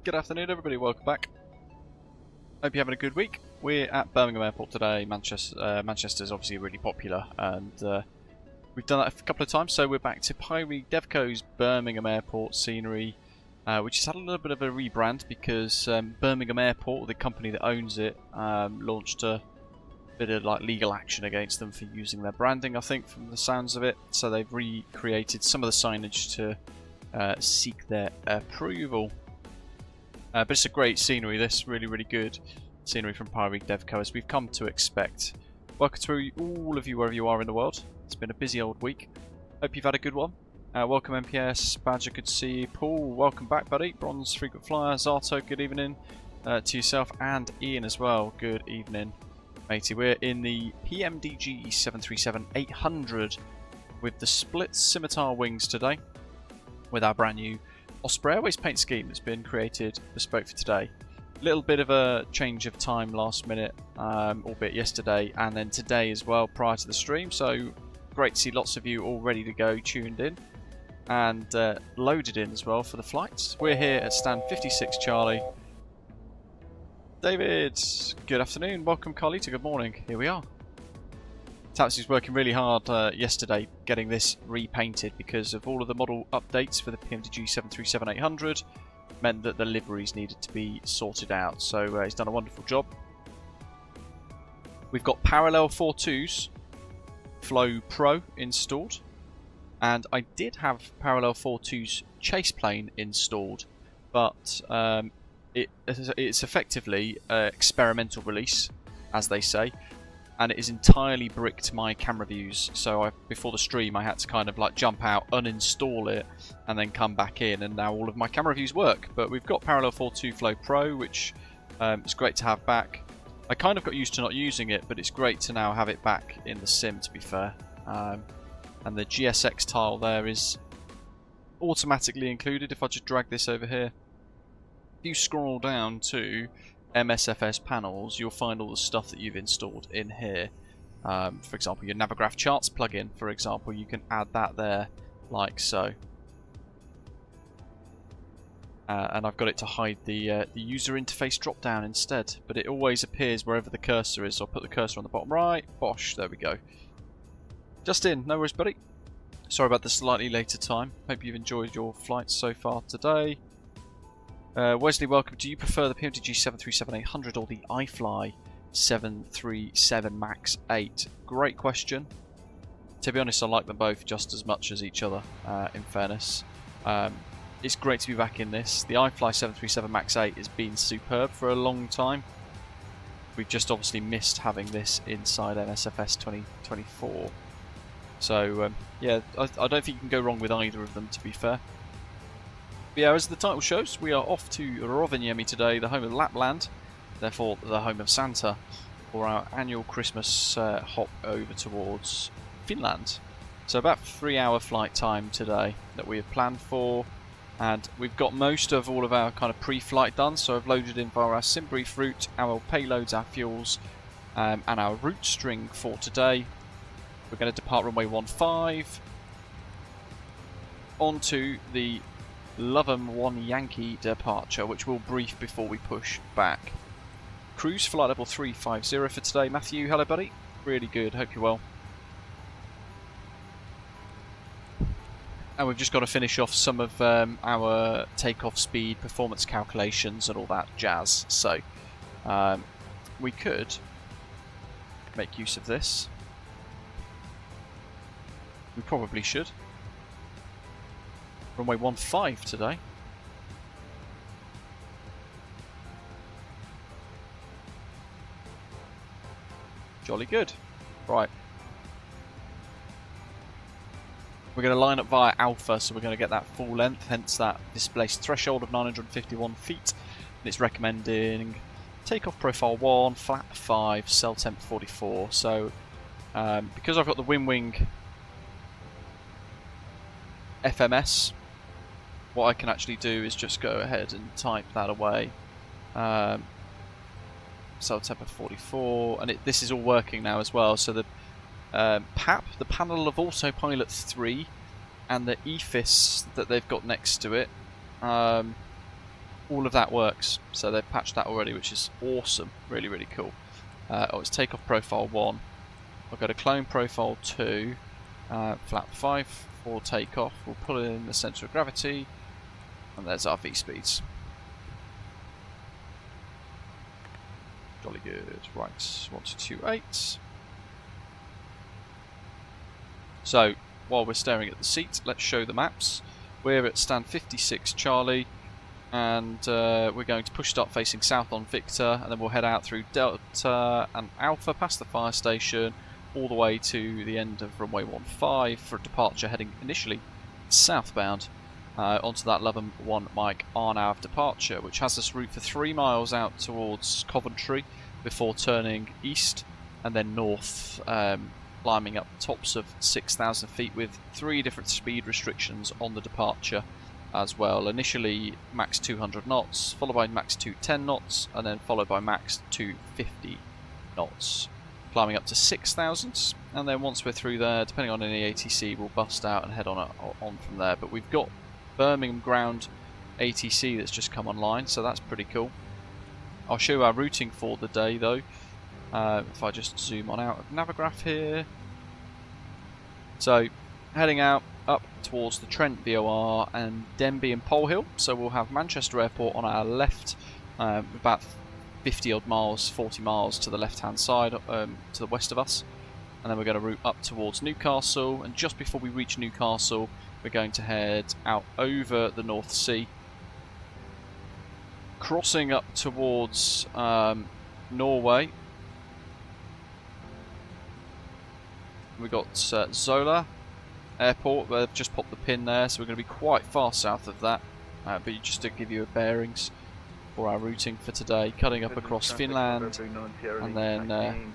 Good afternoon everybody, welcome back. Hope you're having a good week. We're at Birmingham Airport today. Manchester's obviously really popular and we've done that a couple of times, so we're back to Pyre Devco's Birmingham Airport scenery, which has had a little bit of a rebrand because Birmingham Airport, the company that owns it, launched a bit of like legal action against them for using their branding, I think, from the sounds of it. So they've recreated some of the signage to seek their approval. But it's a great scenery, this really good scenery from Pyre Devco, as we've come to expect. Welcome to all of you wherever you are in the world. It's been a busy old week. Hope you've had a good one. Welcome MPS, Badger, good to see you. Paul, welcome back buddy. Bronze, frequent flyer. Zato, good evening to yourself, and Ian as well, good evening matey. We're in the PMDG 737-800 with the split scimitar wings today, with our brand new Osprey Airways paint scheme that's been created bespoke for today. Little bit of a change of time last minute, albeit yesterday and then today as well prior to the stream, so great to see lots of you all ready to go, tuned in and loaded in as well for the flights. We're here at stand 56 Charlie. David, good afternoon. Welcome Carlita, good morning. Here we are. Taxi was working really hard yesterday getting this repainted because of all of the model updates for the PMDG 737-800 meant that the liveries needed to be sorted out. So he's done a wonderful job. We've got parallel 42s Flow Pro installed, and I did have parallel 42s Chaseplane installed, but it's effectively experimental release, as they say. And it has entirely bricked my camera views, so before the stream I had to kind of like jump out, uninstall it, and then come back in, and now all of my camera views work. But we've got Parallel 42 Flow Pro, which is great to have back. I kind of got used to not using it, but it's great to now have it back in the sim, to be fair. And the GSX tile there is automatically included. If I just drag this over here, if you scroll down to MSFS panels, you'll find all the stuff that you've installed in here. For example, your Navigraph charts plugin, for example, you can add that there like so. And I've got it to hide the user interface drop down instead, but it always appears wherever the cursor is. So I'll put the cursor on the bottom right. Bosh, there we go. Just in, no worries buddy. Sorry about the slightly later time. Hope you've enjoyed your flights so far today. Wesley, welcome. Do you prefer the PMDG 737-800 or the iFly 737 MAX 8? Great question. To be honest, I like them both just as much as each other, in fairness. It's great to be back in this. The iFly 737 MAX 8 has been superb for a long time. We've just obviously missed having this inside MSFS 2024. So, yeah, I don't think you can go wrong with either of them, to be fair. But yeah, as the title shows, we are off to Rovaniemi today, the home of Lapland, therefore the home of Santa, for our annual Christmas hop over towards Finland. So about 3-hour flight time today that we have planned for, and we've got most of all of our kind of pre-flight done, so I've loaded in via our sim brief route, our payloads, our fuels, and our route string for today. We're going to depart runway 15 onto the Lovem 1 Yankee departure, which we'll brief before we push back. Cruise flight level 350 for today. Matthew, hello buddy. Really good, hope you're well. And we've just got to finish off some of our takeoff speed, performance calculations and all that jazz. So we could make use of this. We probably should. Runway 15 today. Jolly good. Right. We're going to line up via Alpha, so we're going to get that full length, hence that displaced threshold of 951 feet. And it's recommending takeoff profile 1, flap 5, cell temp 44. So because I've got the Wing FMS, what I can actually do is just go ahead and type that away. Cell temp 44, and this is all working now as well. So the PAP, the panel of autopilot 3, and the EFIS that they've got next to it, all of that works. So they've patched that already, which is awesome. Really, really cool. It's takeoff profile 1. I'll go to clone profile 2, flap 5 for takeoff. We'll pull in the centre of gravity, and there's our V-speeds. Jolly good. Right, 1228. So, while we're staring at the seat, let's show the maps. We're at stand 56 Charlie, and we're going to push start facing south on Victor, and then we'll head out through Delta and Alpha past the fire station, all the way to the end of runway 15 for departure, heading initially southbound onto that 11-1 Mike RNAV departure, which has us route for 3 miles out towards Coventry before turning east and then north, climbing up tops of 6,000 feet with 3 different speed restrictions on the departure as well. Initially max 200 knots, followed by max 210 knots, and then followed by max 250 knots. Climbing up to 6,000, and then once we're through there, depending on any ATC, we'll bust out and head on from there. But we've got Birmingham ground ATC that's just come online, so that's pretty cool. I'll show you our routing for the day though. If I just zoom on out of Navigraph here. So heading out up towards the Trent VOR and Denbigh and Pole Hill. So we'll have Manchester Airport on our left, about 50 odd miles, 40 miles to the left hand side, to the west of us. And then we're going to route up towards Newcastle, and just before we reach Newcastle we're going to head out over the North Sea, crossing up towards Norway. We've got Zola Airport, they've just popped the pin there, so we're going to be quite far south of that, but just to give you bearings for our routing for today, cutting up across Finland and then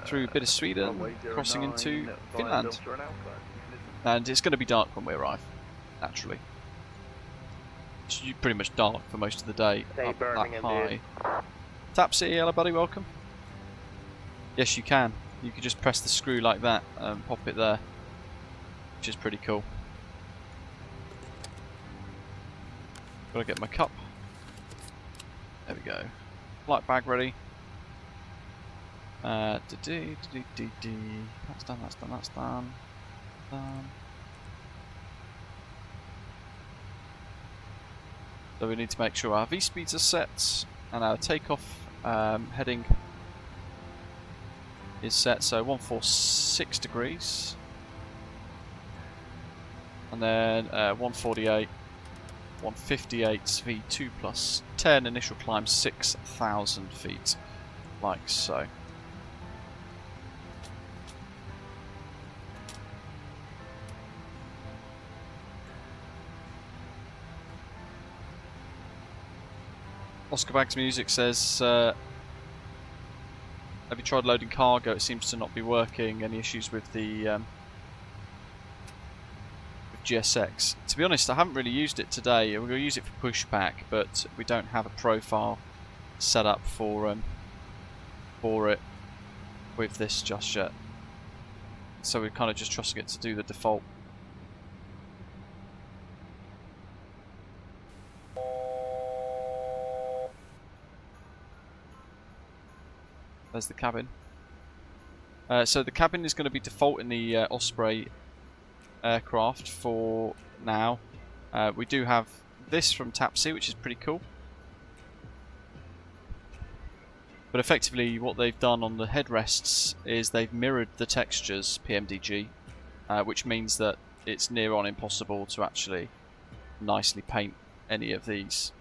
through a bit of Sweden, crossing into Finland. And it's going to be dark when we arrive, naturally. It's pretty much dark for most of the day up that high. Tap City, hello buddy, welcome. Yes, you can. You can just press the screw like that and pop it there, which is pretty cool. Gotta get my cup. There we go. Flight bag ready. That's done, that's done, that's done. So we need to make sure our V-speeds are set and our takeoff heading is set, so 146 degrees. And then 148, 158 V2 plus 10, initial climb 6,000 feet, like so. Oscar Bags Music says, have you tried loading cargo? It seems to not be working. Any issues with the with GSX? To be honest, I haven't really used it today. We're going to use it for pushback, but we don't have a profile set up for it with this just yet. So we're kind of just trusting it to do the default. There's the cabin. So the cabin is going to be default in the Osprey aircraft for now. We do have this from Tapsy, which is pretty cool. But effectively what they've done on the headrests is they've mirrored the textures PMDG, which means that it's near on impossible to actually nicely paint any of these.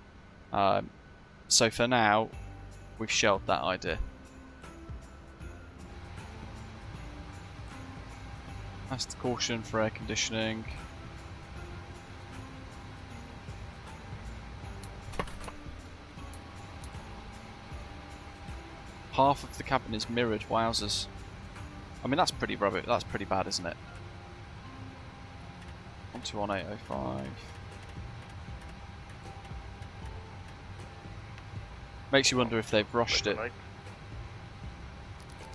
So for now, we've shelved that idea. That's the caution for air conditioning. Half of the cabin is mirrored, wowzers. I mean, that's pretty rubbish. That's pretty bad, isn't it? 121805. Makes you wonder if they've rushed it.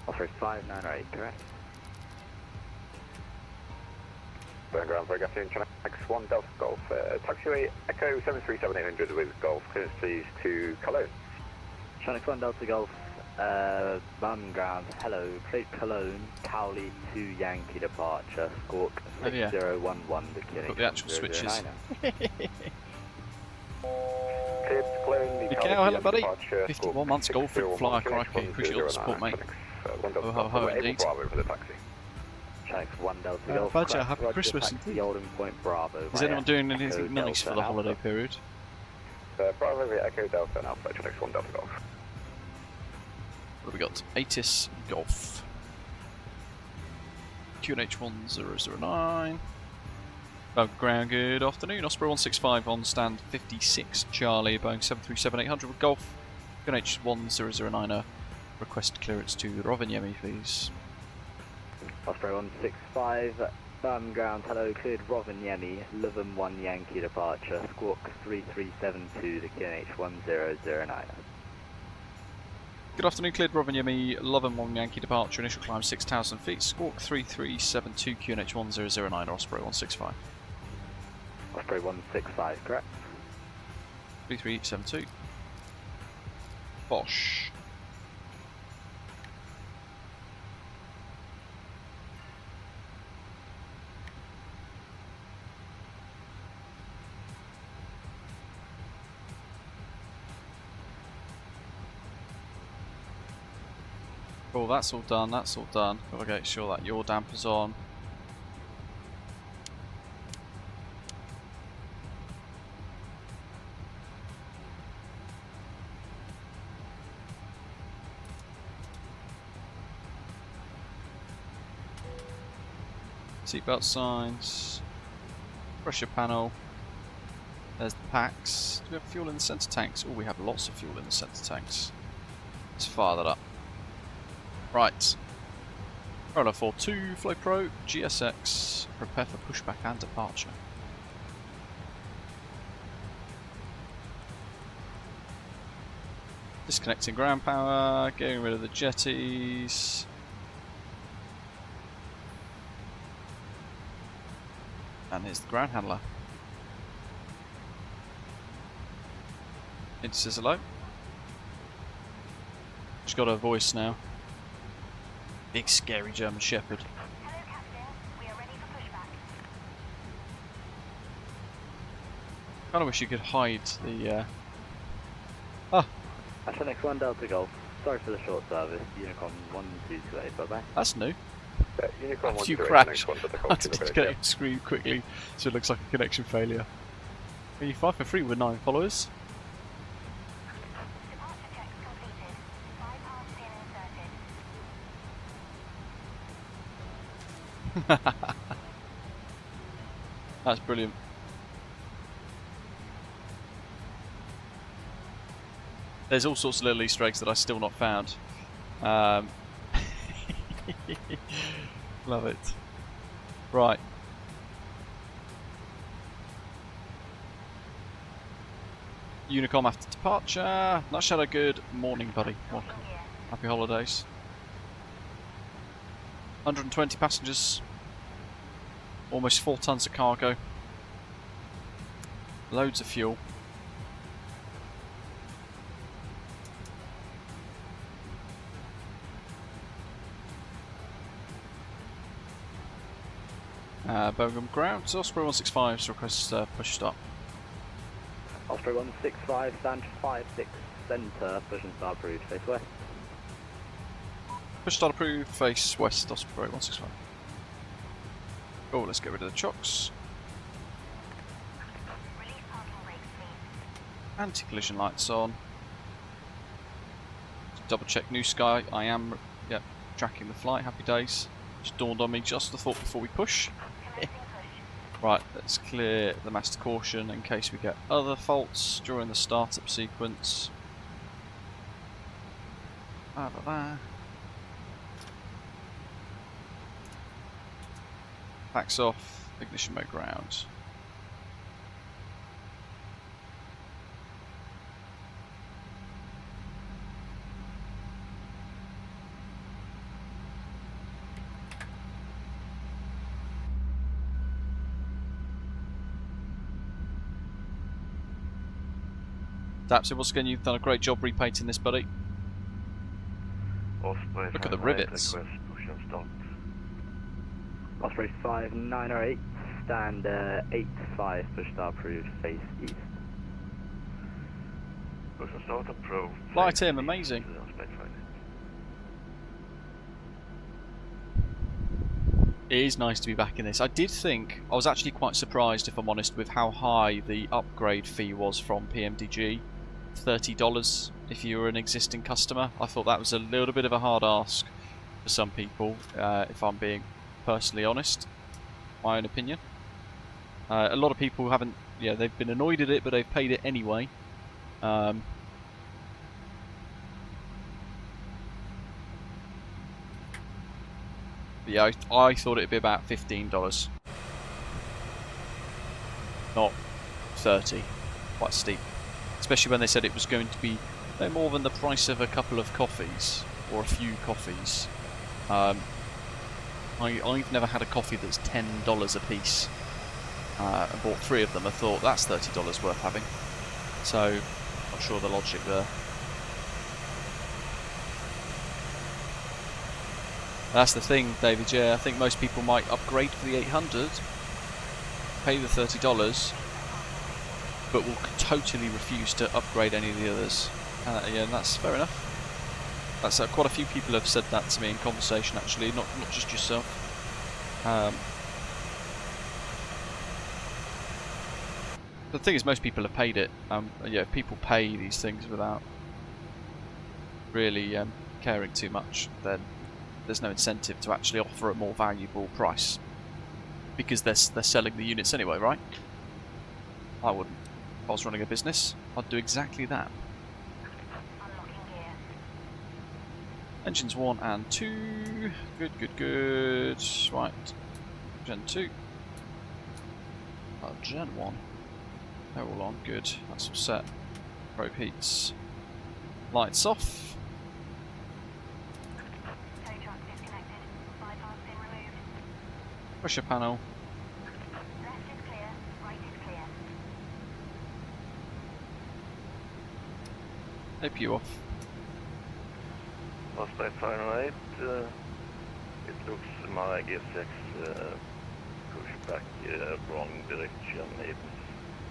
Offer 598, correct? Ground for Gussie, X1 Delta Golf, taxiway Echo 737-800 with Golf, clearance please to Cologne. X1 Delta Golf, Birmingham ground, hello, cleared Cologne, Cowley to Yankee departure, Squawk 6011, the QNH. Got the actual switches. Cleared Cologne, the Cow, hello buddy. 51 months golf and fly, crikey, appreciate your support, mate. Oh ho ho indeed. X1 Delta Golf, Badger, happy Christmas indeed. Golden Point Bravo. Is anyone doing anything nice for the holiday period? Bravo Echo Delta and Alpha, X1 Delta Golf. What have we got? Atis Golf. QNH 1009. Ground, good afternoon. Osprey 165 on stand 56 Charlie, Boeing 737-800 with Golf. QNH 1009. Request clearance to Rovaniemi, please. Osprey 165, Birmingham ground, hello, cleared Rovaniemi, 11-1 Yankee departure, Squawk 3372, the QNH 1009. Good afternoon, cleared Rovaniemi, 11-1 Yankee departure, initial climb 6,000 feet, Squawk 3372, QNH 1009, Osprey 165. Osprey 165, correct. 3372. Bosch. Cool, that's all done, that's all done. Gotta make sure that your damper's on. Seatbelt signs. Pressure panel. There's the packs. Do we have fuel in the centre tanks? Oh, we have lots of fuel in the centre tanks. Let's fire that up. Right. Roller 42, Flow Pro, GSX, prepare for pushback and departure. Disconnecting ground power, getting rid of the jetties. And here's the ground handler. It says hello. She's got her voice now. Big scary German Shepherd. Hello Captain, we are ready for pushback. Kinda wish you could hide the Ashton X1 Delta Golf, sorry for the short service, Unicorn 1228, bye bye. That's new. Unicorn After you 128, crash, X1 Delta I Golf, had to disconnect and scream quickly so it looks like a connection failure. Are you 5 for 3 with 9 followers? Departure checks completed. Bypass pin inserted. That's brilliant. There's all sorts of little Easter eggs that I still not found. Love it. Right. Unicom after departure. Night Shadow, good morning, buddy. Welcome. Happy holidays. 120 passengers. Almost 4 tons of cargo. Loads of fuel. Birmingham ground, Osprey 165 requests push start. Osprey 165, stand 56 centre, push and start approved, face west. Push start approved, face west, Osprey 165. Oh, let's get rid of the chocks. Release parking brakes, please. Anti-collision lights on. Double check New Sky, I am tracking the flight, happy days. Just dawned on me just the thought before we push. Right, let's clear the master caution in case we get other faults during the startup sequence. Packs off, ignition mode ground. Dapsy, once again, you've done a great job repainting this, buddy. Osprey Look at the rivets. request push and start. Osprey 5908, stand 85, push start approved, face east. Push and start approved. Light him, amazing. It is nice to be back in this. I did think, I was actually quite surprised, if I'm honest, with how high the upgrade fee was from PMDG. $30 if you were an existing customer. I thought that was a little bit of a hard ask for some people, if I'm being personally honest. My own opinion. A lot of people haven't, yeah, they've been annoyed at it, but they've paid it anyway. Yeah, I thought it'd be about $15, not 30. Quite steep, especially when they said it was going to be no more than the price of a couple of coffees or a few coffees. I've never had a coffee that's $10 a piece. I bought 3 of them. I thought that's $30 worth having. So, not sure the logic there. That's the thing, David. Yeah, I think most people might upgrade for the 800, pay the $30, but will totally refuse to upgrade any of the others. Yeah, and that's fair enough. That's quite a few people have said that to me in conversation, actually, not just yourself. The thing is, most people have paid it. Yeah, people pay these things without really caring too much, then there's no incentive to actually offer a more valuable price, because they're selling the units anyway, right? I wouldn't. If I was running a business, I'd do exactly that. Unlocking gear. Engines 1 and 2. Good, good, good. Right. Gen 2. Gen 1. They're all on. Good. That's all set. Probe heats. Lights off. Tow truck disconnected. Bypass pin removed. Pressure panel. Left is clear. Right is clear. APU off. Osprey 508, it looks my G6 pushback wrong direction. It's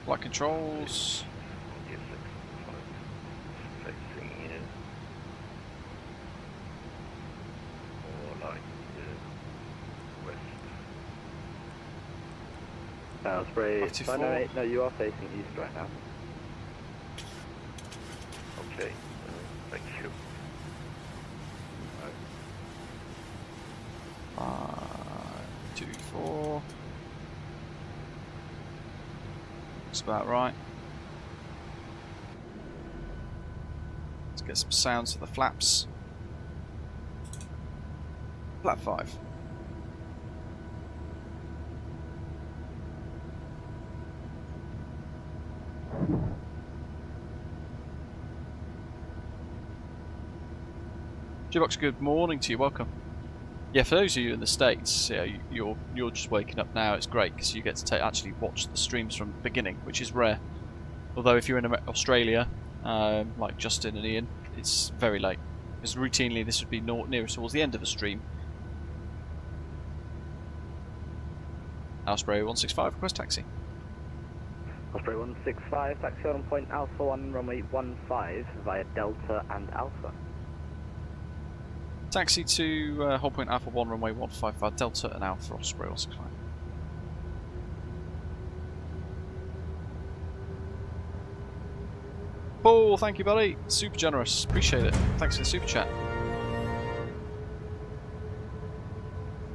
Flight controls. G6 facing more like west. Osprey 54. 5908, no, you are facing east right now. Okay, thank you. 524. That's about right. Let's get some sounds of the flaps. Flap 5. G-Box, good morning to you, welcome. Yeah, for those of you in the States, yeah, you're just waking up now. It's great because you get to actually watch the streams from the beginning, which is rare. Although if you're in Australia, like Justin and Ian, it's very late. Because routinely this would be nearer towards the end of the stream. Osprey 165, request taxi. Osprey 165, taxi on point Alpha 1, runway 15 via Delta and Alpha. Taxi to hold point Alpha 1, runway 155, Delta and Alpha, Osprey 165. Paul, thank you, buddy. Super generous. Appreciate it. Thanks for the super chat.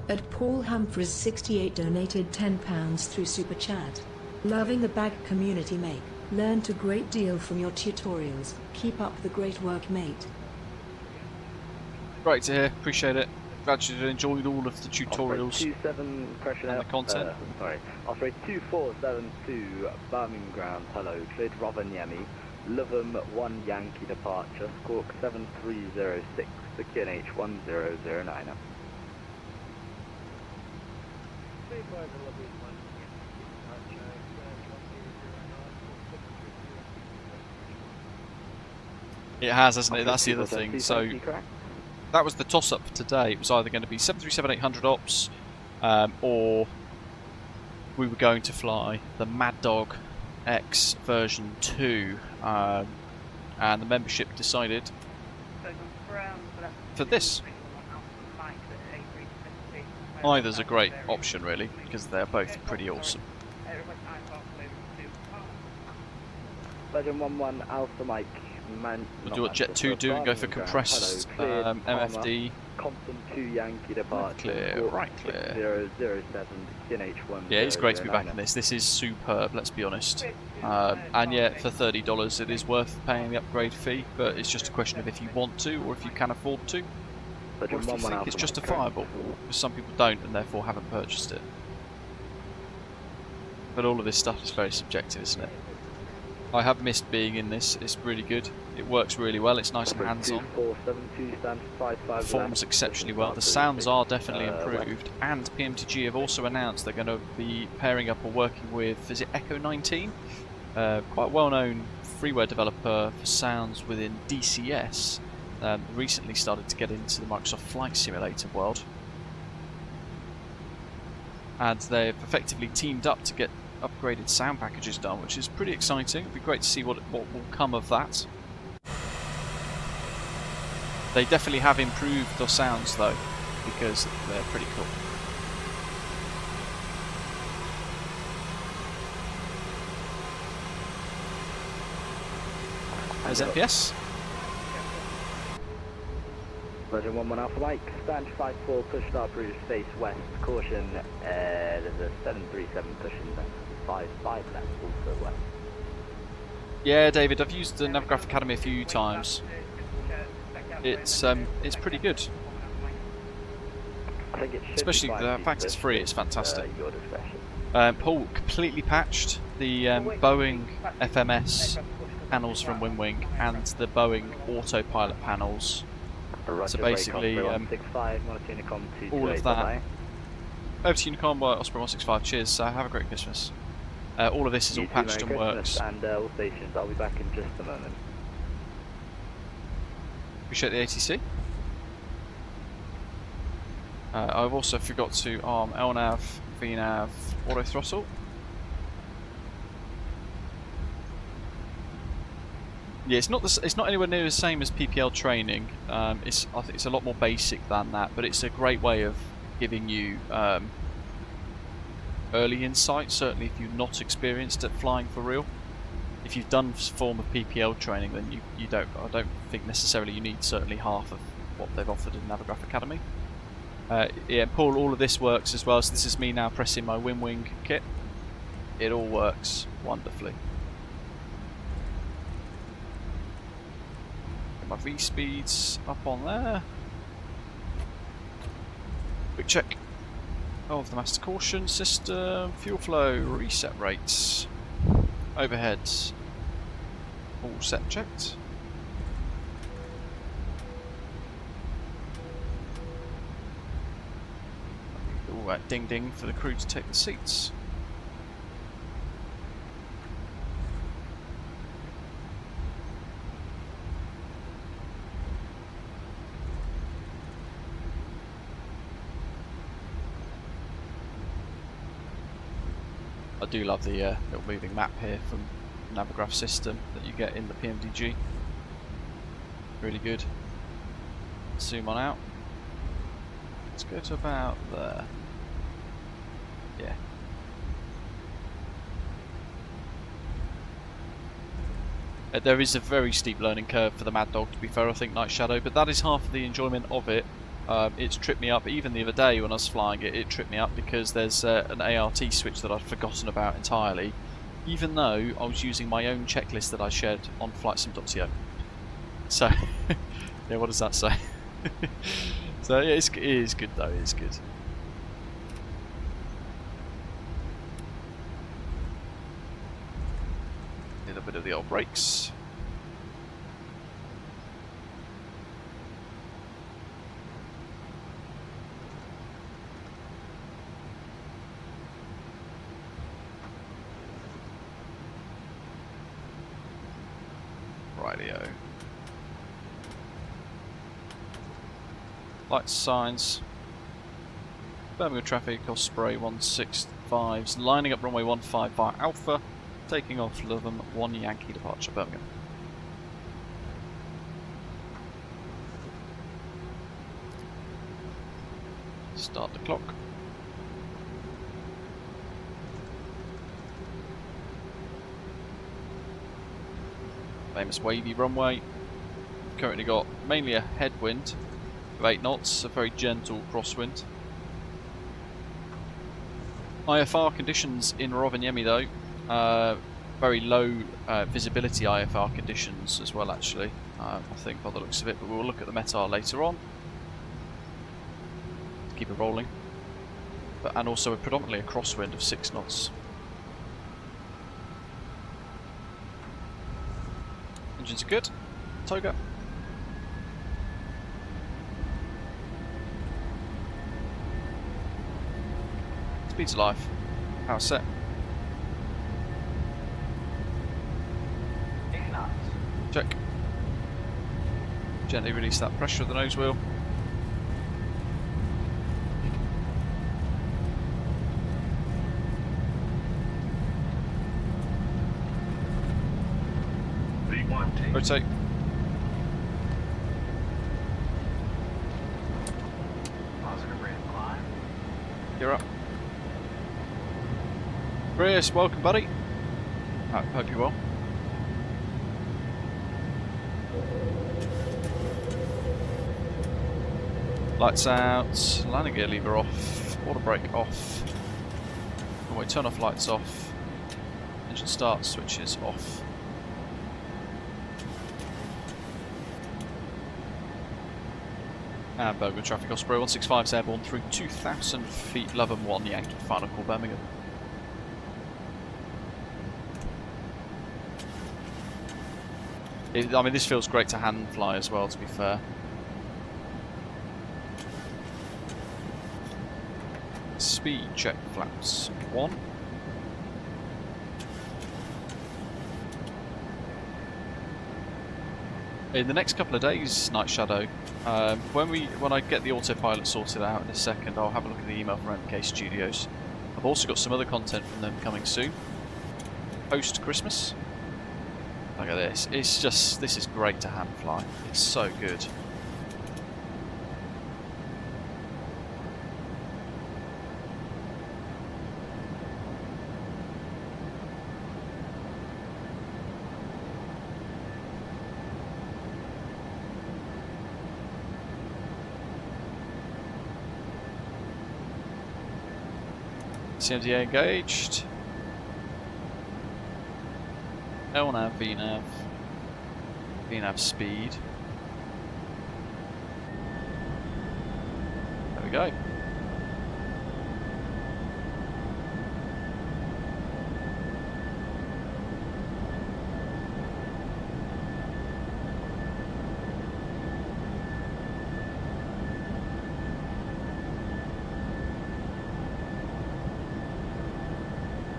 At Paul Humphreys 68 donated £10 through Super Chat. Loving the bag community, mate. Learned a great deal from your tutorials. Keep up the great work, mate. Great to hear. Appreciate it. Glad you enjoyed all of the tutorials. Osprey 27, pressure and out. the content. Sorry. Osprey 2472, Birmingham ground. Hello, cleared Rovaniemi. Livum 1 Yankee departure. Squawk 7306. The QNH 1009. It has, hasn't it? That's the other Osprey thing. 24, So thank you, correct? that was the toss-up for today. It was either going to be 737-800 ops, or we were going to fly the Mad Dog X version 2, and the membership decided for this. Either's a great option, really, because they're both pretty awesome. Legend 11 Alpha Mike. We'll do what Jet 2 do and go for compressed MFD. Compton 2 Yankee departure. Clear, right clear. 007 QNH1. Yeah, it's great to be back in this. This is superb, let's be honest. And yet, for $30, it is worth paying the upgrade fee, but it's just a question of if you want to or if you can afford to. Or if you think it's justifiable, because some people don't and therefore haven't purchased it. But all of this stuff is very subjective, isn't it? I have missed being in this, it's really good. It works really well, it's nice and hands-on. Performs exceptionally well. The sounds are definitely improved, and PMDG have also announced they're going to be pairing up or working with, is it Echo 19? Quite a well-known freeware developer for sounds within DCS. Recently started to get into the Microsoft Flight Simulator world. And they've effectively teamed up to get upgraded sound packages done, which is pretty exciting. It'd be great to see what will come of that. They definitely have improved the sounds though, because they're pretty cool. There's MPS. Legend 11 Alpha Mike, stand 54, push start route face west, caution, there's a 737 pushing 55 left, also west. Yeah, David, I've used the Navigraph Academy a few times. It's pretty good. I think it should especially the fact it's free, it's fantastic. Paul completely patched the Boeing FMS panels from WinWing and the Boeing autopilot panels. So basically, all of that. Over to Unicom by Osprey 165. Cheers. Have a great Christmas. All of this is all patched and works. And all stations. I'll be back in just a moment. Appreciate the ATC. I've also forgot to arm LNAV, VNAV, auto throttle. Yeah, it's not anywhere near the same as PPL training. I think it's a lot more basic than that, but it's a great way of giving you early insight. Certainly, if you're not experienced at flying for real. If you've done form of PPL training, then you don't. I don't think necessarily you need certainly half of what they've offered in Navigraph Academy. Yeah, Paul, all of this works as well. So this is me now pressing my WinWing kit. It all works wonderfully. My V speeds up on there. Quick check of the master caution system, fuel flow, reset rates, overheads, all set checked. All that ding ding for the crew to take the seats. I do love the little moving map here from the Navigraph system that you get in the PMDG. Really good. Zoom on out. Let's go to about there. Yeah. There is a very steep learning curve for the Mad Dog, to be fair, I think, Night Shadow, but that is half of the enjoyment of it. It's tripped me up, even the other day when I was flying it, it tripped me up because there's an ART switch that I'd forgotten about entirely, even though I was using my own checklist that I shared on flightsim.co. So, yeah, what does that say? So, yeah, it is good though, it is good. A little bit of the old brakes. Rightio. Lights, signs. Birmingham traffic, Osprey 165's lining up runway 15 via Alpha, taking off Lotham 1 Yankee departure Birmingham. Start the clock. Famous wavy runway. Currently got mainly a headwind of 8 knots, a very gentle crosswind. IFR conditions in Rovaniemi though, very low visibility IFR conditions as well actually, I think by the looks of it, but we'll look at the METAR later on. Keep it rolling. And also predominantly a crosswind of 6 knots. Engines are good. Toga. Speed's alive. Power set. Check. Gently release that pressure of the nose wheel. Rotate. Positive rate of climb. You're up. Chris, welcome buddy. I hope you're well. Lights out, landing gear lever off, water brake off. When we turn off lights off, engine start switches off. And Birmingham traffic, Osprey 165's airborne through 2,000 feet, Lotham 1 Yankee, final call Birmingham. I mean, this feels great to hand fly as well, to be fair. Speed check, flaps 1. In the next couple of days, Night Shadow, when I get the autopilot sorted out in a second, I'll have a look at the email from MKStudios. I've also got some other content from them coming soon, post Christmas. Look at this! It's just, this is great to hand fly. It's so good. CMDA engaged. LNAV, VNAV, VNAV speed. There we go.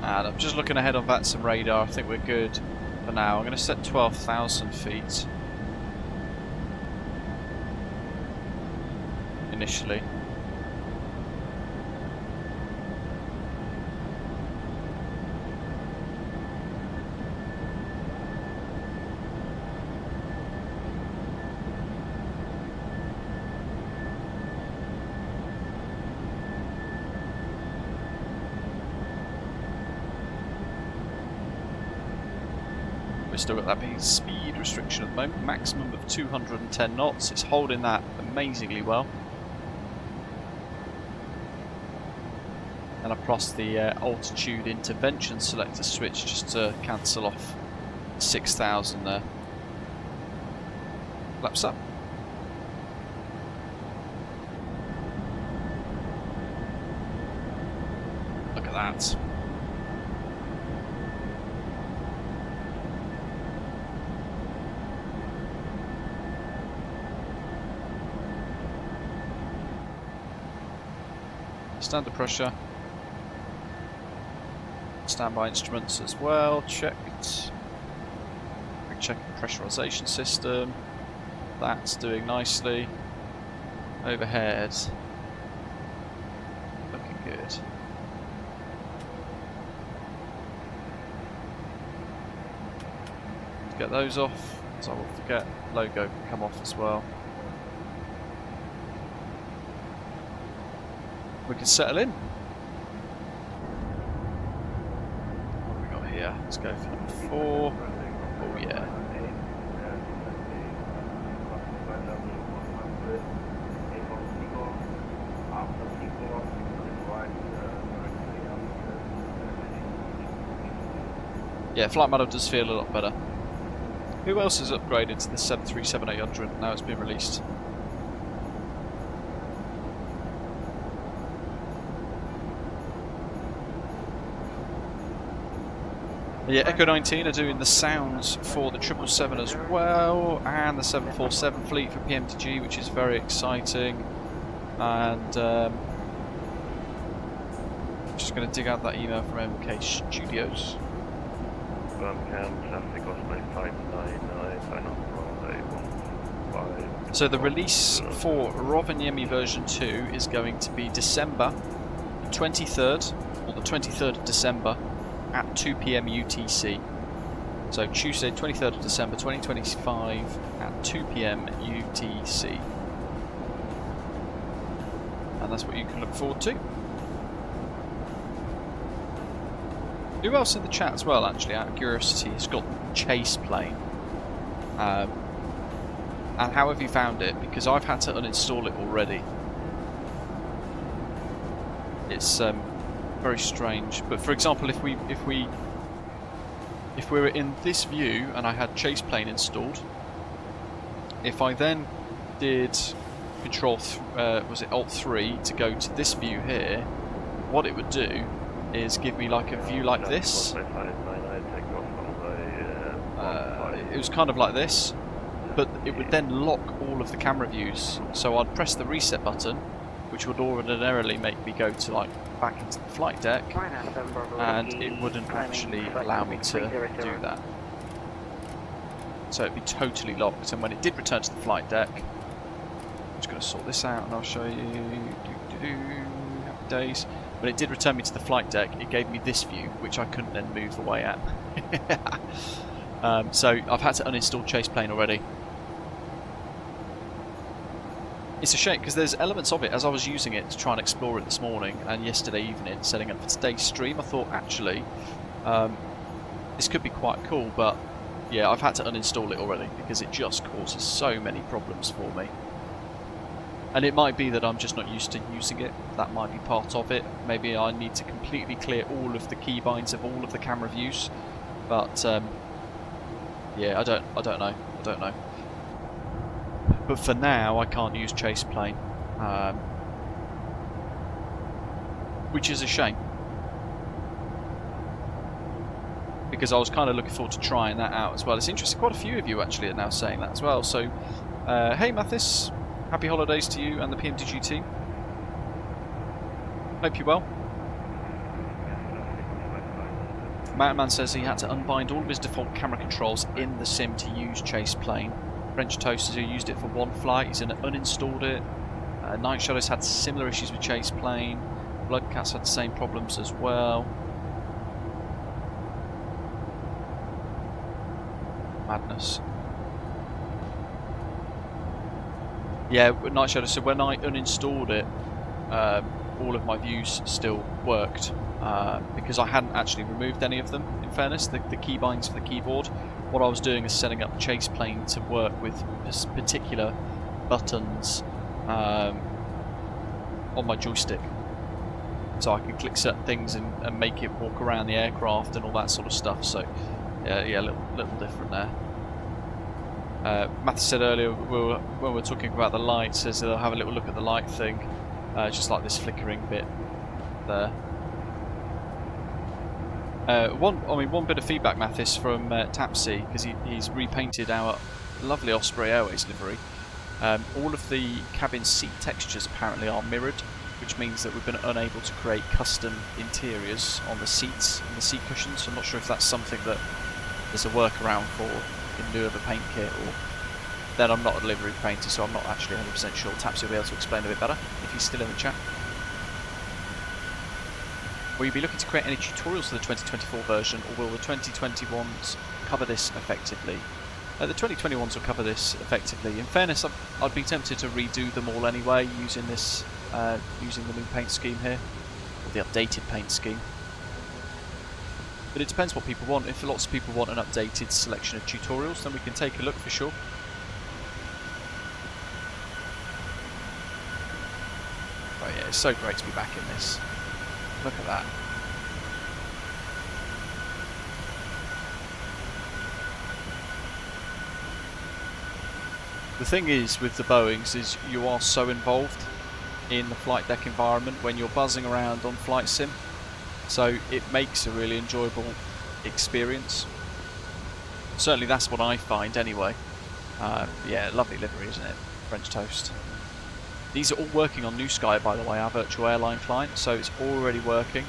And I'm just looking ahead on VATSIM radar. I think we're good for now. I'm going to set 12,000 feet initially. We've still got that big speed restriction at the moment, maximum of 210 knots. It's holding that amazingly well. And I pressed the altitude intervention selector switch just to cancel off 6,000 there. Flaps up. Look at that. Standard pressure. Standby instruments as well, checked. Check the pressurization system. That's doing nicely. overhead. Looking good. Get those off, so I will forget. Logo can come off as well. We can settle in. What have we got here? Let's go for number 4. Oh yeah. Yeah, flight model does feel a lot better. Who else has upgraded to the 737-800 now it's been released? Yeah, Echo 19 are doing the sounds for the 777 as well, and the 747 fleet for PMDG, which is very exciting. And just going to dig out that email from MKStudios. Birmingham, traffic Osprey 599, sign off runway 15. So the release for Rovaniemi version 2 is going to be December 23rd, or the 23rd of December, at 2 PM UTC. So Tuesday 23rd of December 2025 at 2 PM UTC. And that's what you can look forward to. Who else in the chat as well, actually, out of curiosity, has got Chaseplane? And how have you found it? Because I've had to uninstall it already. It's very strange. But for example, if we were in this view and I had Chaseplane installed, if I then did Control was it Alt 3 to go to this view here, what it would do is give me like a view like this. It was kind of like this, but it would then lock all of the camera views. So I'd press the reset button, which would ordinarily make me go to like back into the flight deck, and it wouldn't actually allow me to do that. So it'd be totally locked, and when it did return to the flight deck, I'm just going to sort this out and I'll show you. Happy days. When it did return me to the flight deck, it gave me this view, which I couldn't then move away at. So I've had to uninstall Chaseplane already. It's a shame because there's elements of it, as I was using it to try and explore it this morning and yesterday evening, setting up for today's stream, I thought actually this could be quite cool, but yeah, I've had to uninstall it already because it just causes so many problems for me. And it might be that I'm just not used to using it. That might be part of it. Maybe I need to completely clear all of the keybinds of all of the camera views. But yeah, I don't know. But for now, I can't use Chaseplane, which is a shame because I was kind of looking forward to trying that out as well. It's interesting. Quite a few of you actually are now saying that as well. So, hey Mathis. Happy holidays to you and the PMDG team. Hope you're well. Mountain says he had to unbind all of his default camera controls in the sim to use Chaseplane. French Toasters who used it for one flight, he's uninstalled it. Night Shadows had similar issues with Chaseplane. Bloodcats had the same problems as well. Madness. Yeah, Night Shadow, so when I uninstalled it, all of my views still worked because I hadn't actually removed any of them, in fairness, the keybinds for the keyboard. What I was doing is setting up Chaseplane to work with particular buttons on my joystick. So I could click certain things and make it walk around the aircraft and all that sort of stuff, so yeah, a little different there. Matt said earlier when we were talking about the light, says they'll have a little look at the light thing, just like this flickering bit there. One bit of feedback, Mathis, from Tapsy, because he's repainted our lovely Osprey Airways livery. All of the cabin seat textures apparently are mirrored, which means that we've been unable to create custom interiors on the seats and the seat cushions. So I'm not sure if that's something that there's a workaround for in lieu of a paint kit, or then I'm not a livery painter, so I'm not actually 100% sure. Tapsy will be able to explain a bit better if he's still in the chat. Will you be looking to create any tutorials for the 2024 version, or will the 2021s cover this effectively? The 2021s will cover this effectively. In fairness, I'd be tempted to redo them all anyway, using this, using the new paint scheme here, or the updated paint scheme. But it depends what people want. If lots of people want an updated selection of tutorials, then we can take a look for sure. Oh yeah, it's so great to be back in this. Look at that. The thing is with the Boeings is you are so involved in the flight deck environment when you're buzzing around on flight sim, so it makes a really enjoyable experience. Certainly that's what I find anyway. Yeah, lovely livery, isn't it? French toast. These are all working on New Sky, by the way, our virtual airline client, so it's already working.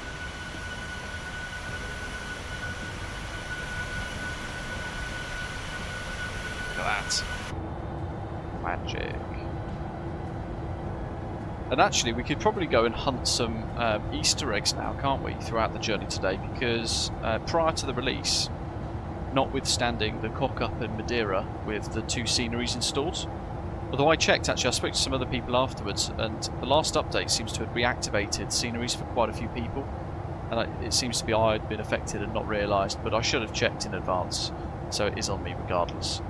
Look at that. Magic. And actually we could probably go and hunt some Easter eggs now, can't we, throughout the journey today, because prior to the release, notwithstanding the cock-up in Madeira with the 2 sceneries installed, although I checked, actually I spoke to some other people afterwards, and the last update seems to have reactivated sceneries for quite a few people, and it seems to be I'd been affected and not realised, but I should have checked in advance, so it is on me regardless.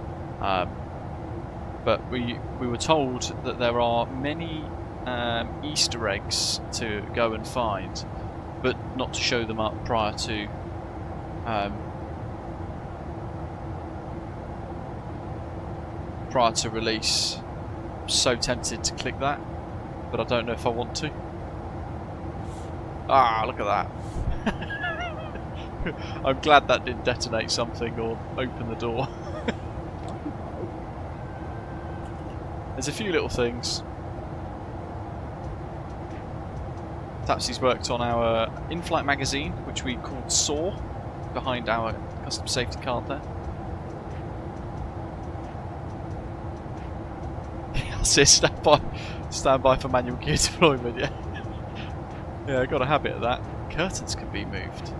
But we were told that there are many Easter eggs to go and find, but not to show them up prior to release. I'm so tempted to click that, but I don't know if I want to. Ah, look at that. I'm glad that didn't detonate something or open the door. There's a few little things. Tapsy's worked on our in-flight magazine, which we called SAW, behind our custom safety card there. So stand by for manual gear deployment, yeah. Yeah, I got a habit of that. Curtains can be moved.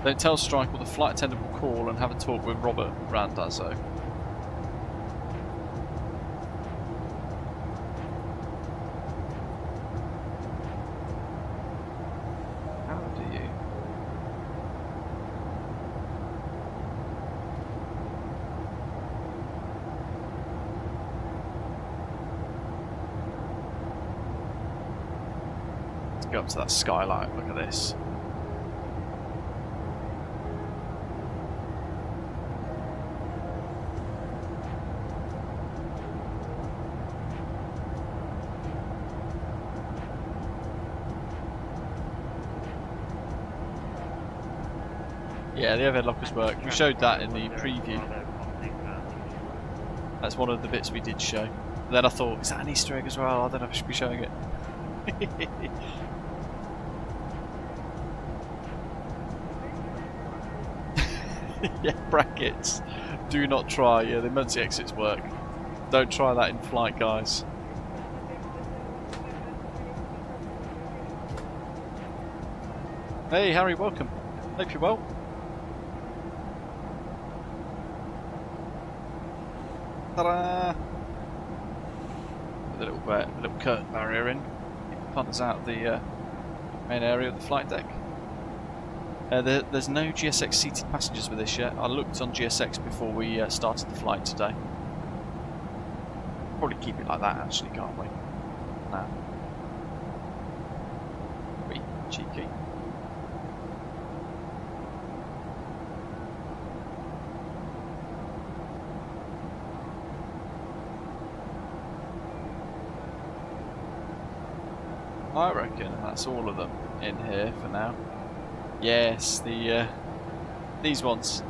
Don't tell Strike what the flight attendant will call and have a talk with Robert Randazzo. How do you? Let's go up to that skylight, look at this. Yeah, the overhead lockers work. We showed that in the preview. That's one of the bits we did show. And then I thought, is that an Easter egg as well? I don't know if I should be showing it. Yeah, brackets. Do not try. Yeah, the emergency exits work. Don't try that in flight, guys. Hey, Harry, welcome. Hope you're well. Ta-da! With a little curtain barrier in. Keep the punters out of the main area of the flight deck. There's no GSX seated passengers with this yet. I looked on GSX before we started the flight today. Probably keep it like that actually, can't we? No. Wee, cheeky. I reckon that's all of them in here for now. Yes, these ones.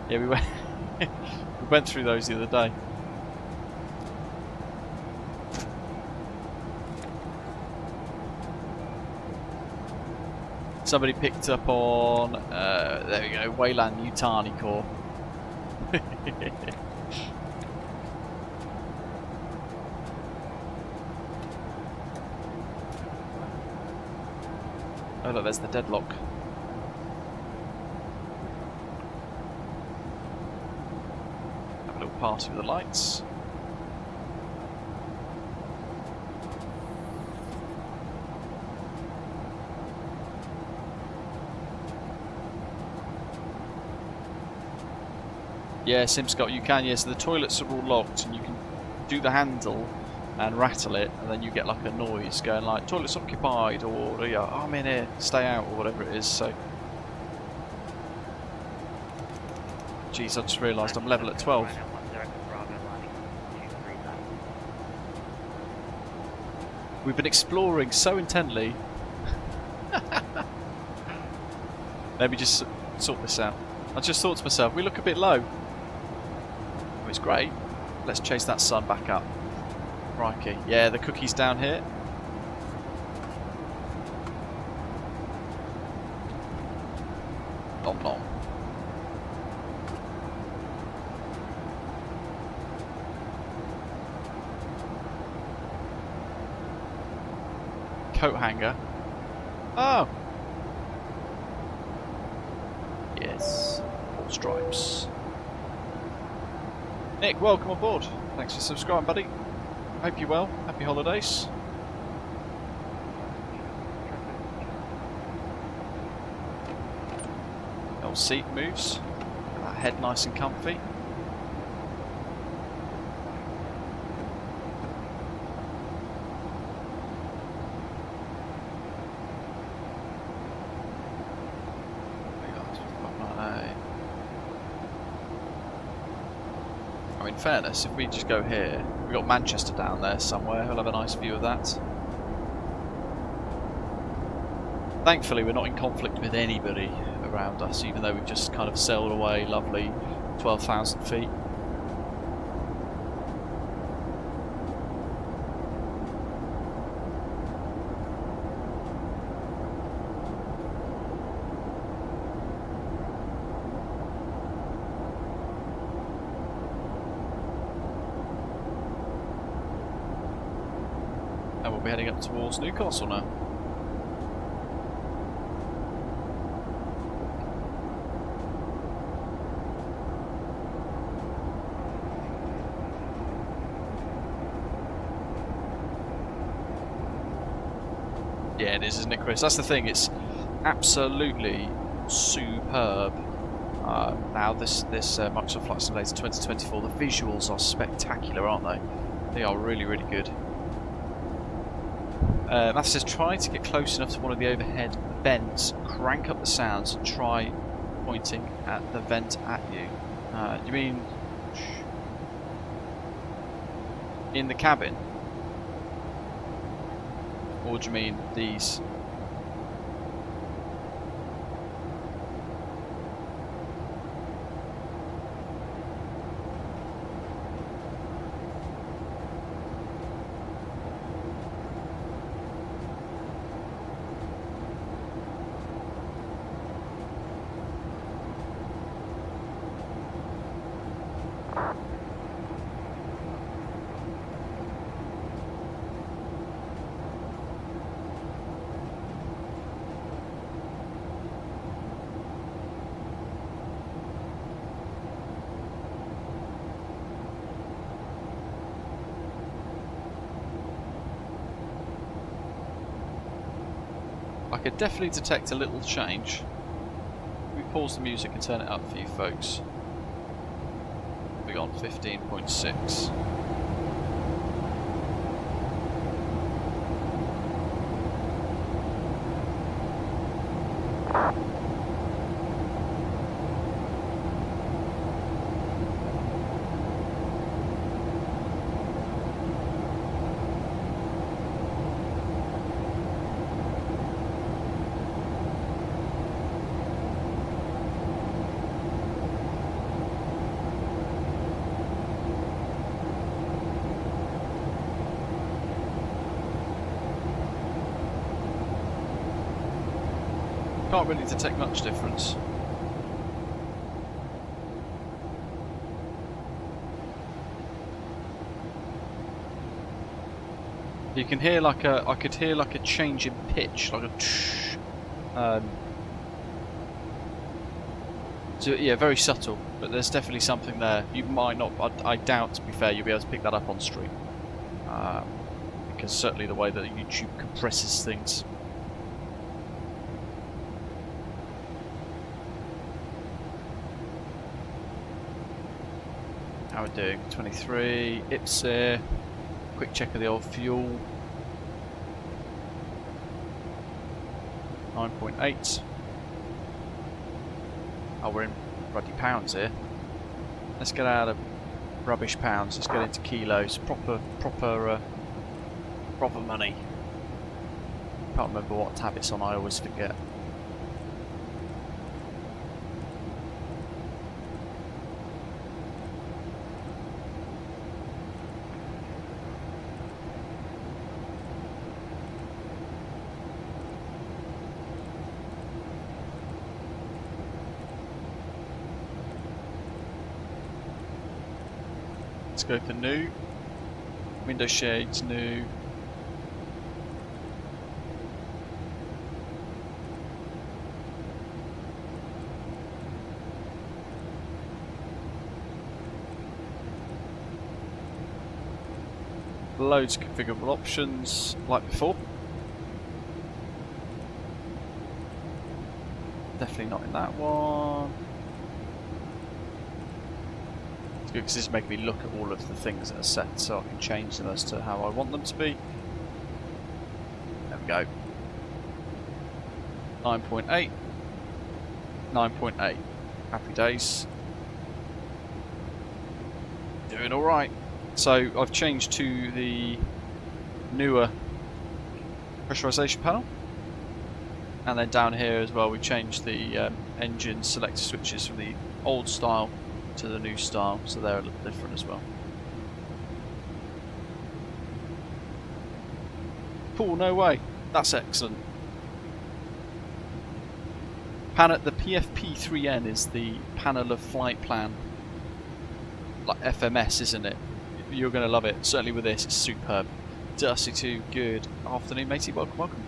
Yeah, we went through those the other day. Somebody picked up on, there we go, Wayland Yutani Core. Oh look, there's the deadlock. Have a little party with the lights. Yeah, SimScott, you can. Yeah, so the toilets are all locked, and you can do the handle and rattle it, and then you get like a noise going like "toilets occupied" or yeah, "Oh, I'm in here, stay out" or whatever it is. So, geez, I just realised I'm level at 12. We've been exploring so intently. Let me just sort this out. I just thought to myself, we look a bit low. Oh, it's great. Let's chase that sun back up. Crikey. Yeah, the cookie's down here. Nom nom. Coat hanger. Oh! Yes. 4 stripes. Nick, welcome aboard. Thanks for subscribing, buddy. Hope you're well. Happy holidays. The old seat moves. Get that head nice and comfy. In fairness, if we just go here, we've got Manchester down there somewhere, we'll have a nice view of that. Thankfully we're not in conflict with anybody around us, even though we've just kind of sailed away lovely 12,000 feet. We're heading up towards Newcastle now. Yeah, it is, isn't it, Chris? That's the thing, it's absolutely superb. Now this Microsoft Flight Simulator 2024, the visuals are spectacular, aren't they? They are really, really good. Matt says, try to get close enough to one of the overhead vents, crank up the sounds and try pointing at the vent at you. You mean in the cabin? Or do you mean these? I could definitely detect a little change. We pause the music and turn it up for you folks. We're on 15.6. Can't really detect much difference. You can hear like I could hear like a change in pitch, like a so yeah, very subtle, but there's definitely something there. You might not, I doubt, to be fair, you'll be able to pick that up on stream. Because certainly the way that YouTube compresses things. How are we doing? 23, IPSIR. Quick check of the old fuel. 9.8. Oh, we're in bloody pounds here. Let's get out of rubbish pounds. Let's get into kilos. Proper money. Can't remember what tab it's on. I always forget. Let's go for new. Window shades, new. Loads of configurable options, like before. Definitely not in that one. It's good because this is making me look at all of the things that are set so I can change them as to how I want them to be. There we go. 9.8. 9.8. Happy days. Doing alright. So I've changed to the newer pressurization panel, and then down here as well we've changed the engine selector switches from the old style to the new style, so they're a little different as well. Cool, no way. That's excellent. The PFP3N is the panel of flight plan, like FMS, isn't it? You're going to love it. Certainly with this, it's superb. Dusty2, good afternoon, matey. Welcome, welcome.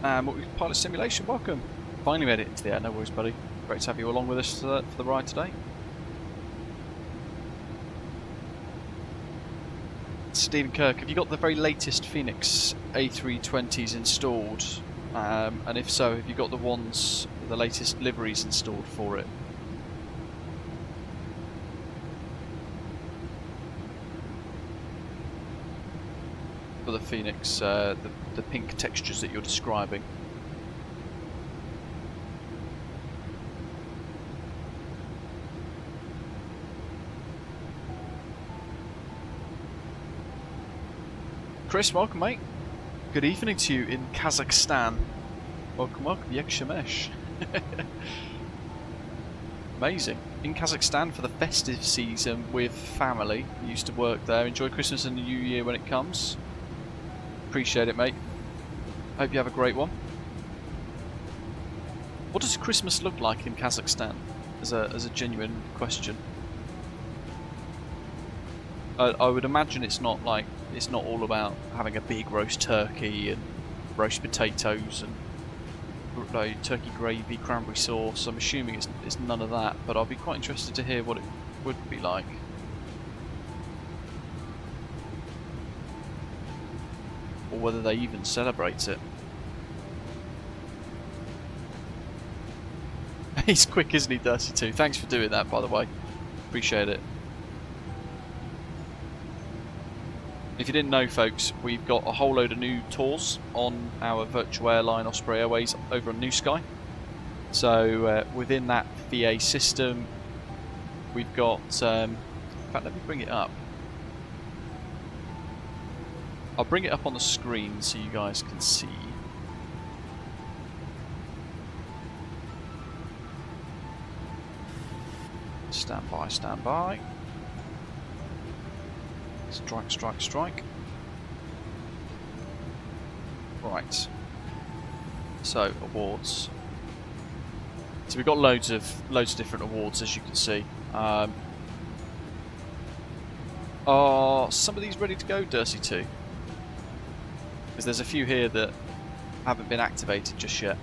And pilot simulation, welcome. Finally made it into the air, no worries, buddy. Great to have you along with us for the ride today. Stephen Kirk, have you got the very latest Phoenix A320s installed? And if so, have you got the latest liveries installed for it? For the Phoenix, the pink textures that you're describing. Chris, welcome, mate. Good evening to you in Kazakhstan. Welcome, welcome, Yekshamesh. Amazing. In Kazakhstan for the festive season with family. Used to work there. Enjoy Christmas and the New Year when it comes. Appreciate it, mate. Hope you have a great one. What does Christmas look like in Kazakhstan? As a genuine question. I would imagine it's not all about having a big roast turkey and roast potatoes and like, turkey gravy, cranberry sauce. I'm assuming it's none of that, but I'll be quite interested to hear what it would be like. Or whether they even celebrate it. He's quick, isn't he, Dirty too? Thanks for doing that, by the way. Appreciate it. If you didn't know, folks, we've got a whole load of new tours on our virtual airline Osprey Airways over on New Sky. So within that VA system, we've got... in fact, let me bring it up. I'll bring it up on the screen so you guys can see. Stand by, stand by. Strike, strike, strike. Right. So awards. So we've got loads of different awards, as you can see. Are some of these ready to go, Dursey 2? Because there's a few here that haven't been activated just yet.